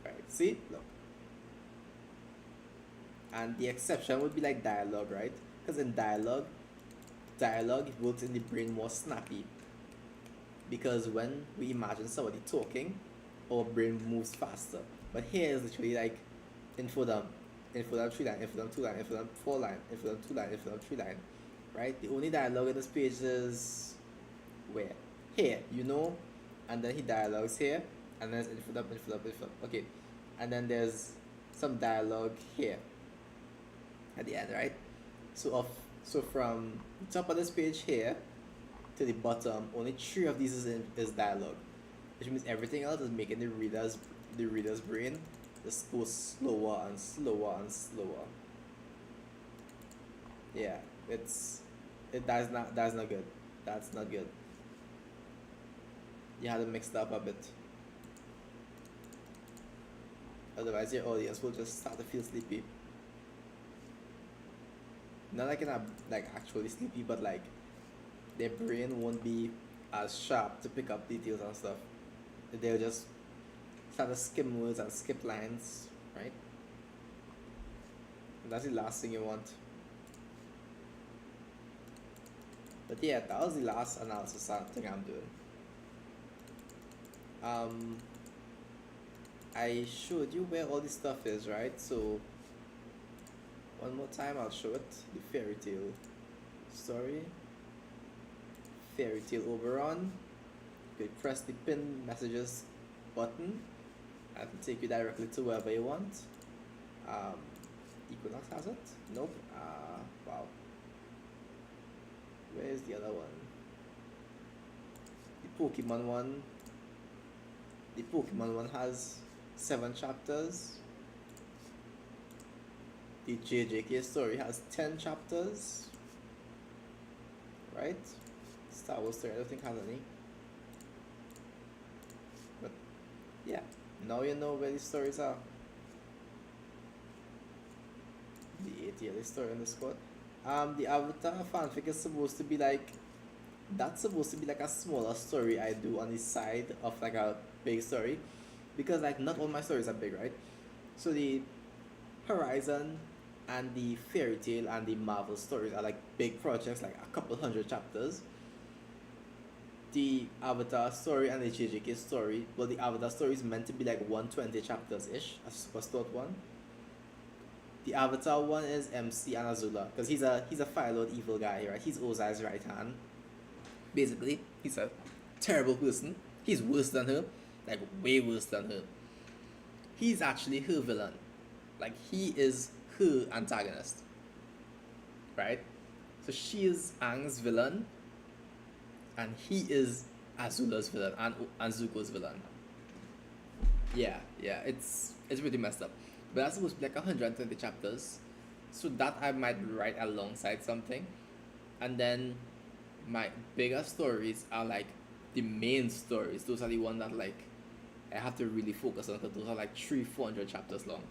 Right, see? Look. And the exception would be like dialogue, right? Because in dialogue it works in the brain more snappy. Because when we imagine somebody talking, our brain moves faster. But here is literally like info dump, 3 line, info dump 2 line, info dump 4 line, info dump 2 line, info dump 3 line. Right? The only dialogue in this page is where? Here, and then he dialogues here, and then it's info dump, info dump, info dump. Okay. And then there's some dialogue here at the end, right? So from the top of this page here to the bottom, only 3 of these is dialogue, which means everything else is making the reader's brain just go slower and slower and slower. Yeah, that's not good. That's not good. You have to mix it up a bit. Otherwise, your audience will just start to feel sleepy. Not like actually sleepy, but like their brain won't be as sharp to pick up details and stuff. They'll just start to skim words and skip lines, right? And that's the last thing you want. But yeah, that was the last analysis thing I'm doing. I showed you where all this stuff is, right? So one more time I'll show it. The fairy tale story. Fairy tale Oberon. You could press the pin messages button and it'll take you directly to wherever you want. Equinox has it? Nope. Wow. Where's the other one? The Pokemon one. The Pokemon one has 7 chapters. The JJK story has 10 chapters. Right? Star Wars story I don't think has any. But yeah, now you know where the stories are. The ATL story on the squad. The Avatar fanfic is supposed to be like, that's supposed to be like a smaller story I do on the side of like a big story, because like not all my stories are big, right? So the Horizon and the Fairy Tail and the Marvel stories are like big projects, like a couple 100 chapters. The Avatar story and the JJK story, well, the Avatar story is meant to be like 120 chapters ish, a super short one. The Avatar one is MC and Azula, because he's a Fire Lord evil guy, right? He's Ozai's right hand. Basically, he's a terrible person. He's worse than her, like way worse than her. He's actually her villain. Like he is her antagonist, right? So she is Aang's villain, and he is Azula's villain and Zuko's villain. Yeah, it's really messed up. But that's supposed to be like 120 chapters, so that I might write alongside something, and then my bigger stories are like the main stories. Those are the ones that like I have to really focus on, because those are like 300-400 chapters long.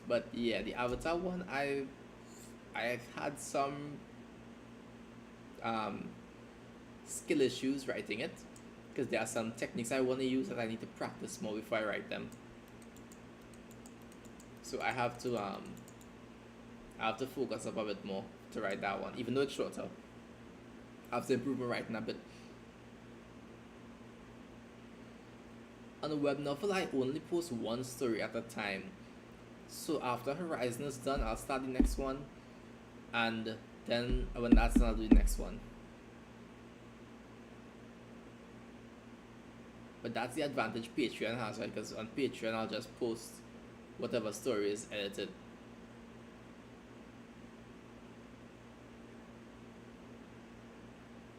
But yeah, the Avatar one, I've had some skill issues writing it, because there are some techniques I want to use that I need to practice more before I write them. So I have to focus up a bit more to write that one, even though it's shorter. I have to improve my writing a bit. On a web novel, I only post one story at a time. So after Horizon is done, I'll start the next one, and then when that's done, I'll do the next one. But that's the advantage Patreon has, right? Because on Patreon, I'll just post whatever story is edited.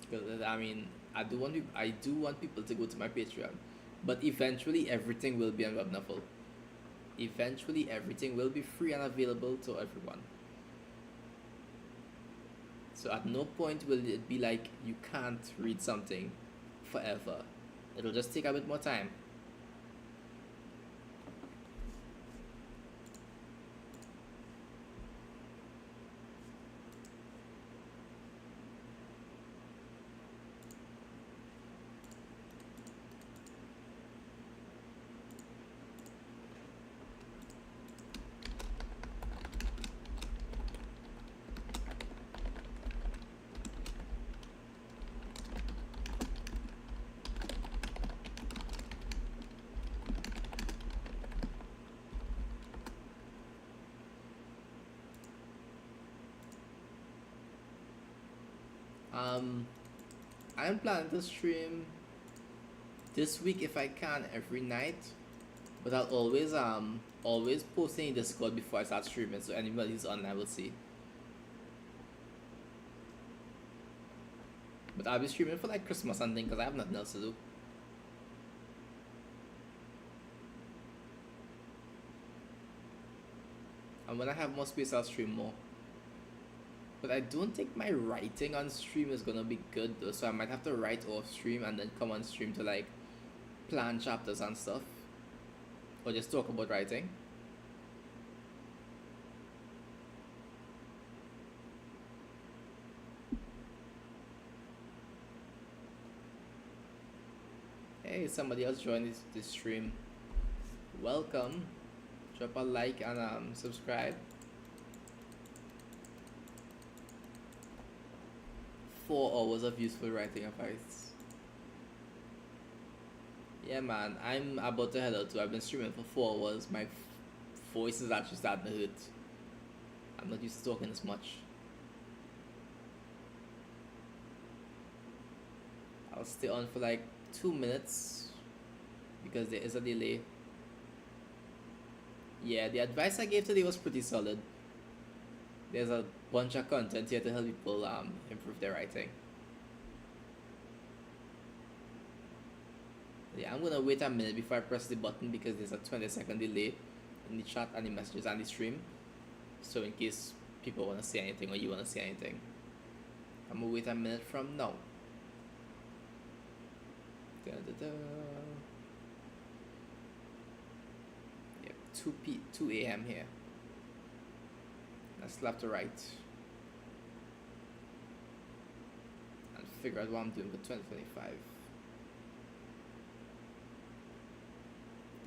Because I mean, I do want people to go to my Patreon, but eventually everything will be on Webnuffle. Eventually everything will be free and available to everyone. So at no point will it be like you can't read something forever. It'll just take a bit more time. I'm planning to stream this week if I can every night, but I'll always post in Discord before I start streaming, so anybody who's on I will see. But I'll be streaming for like Christmas and things because I have nothing else to do. And when I have more space, I'll stream more. But I don't think my writing on stream is gonna be good though, so I might have to write off stream and then come on stream to like plan chapters and stuff. Or just talk about writing. Hey, somebody else joined this stream. Welcome. Drop a like and subscribe. 4 hours of useful writing advice. Yeah, man, I'm about to head out too. I've been streaming for 4 hours. My voice is actually starting to hurt. I'm not used to talking this much. I'll stay on for like 2 minutes because there is a delay. Yeah, the advice I gave today was pretty solid. There's a bunch of content here to help people improve their writing. Yeah, I'm gonna wait a minute before I press the button because there's a 20-second delay in the chat and the messages and the stream. So in case people wanna say anything or you wanna say anything, I'm gonna wait a minute from now. Yep, 2 a.m. here. That's left to right. And figure out what I'm doing for 2025.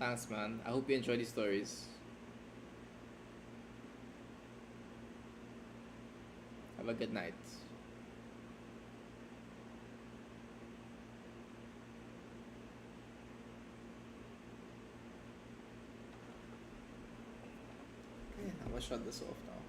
Thanks, man. I hope you enjoy these stories. Have a good night. Okay, I'm gonna shut this off now.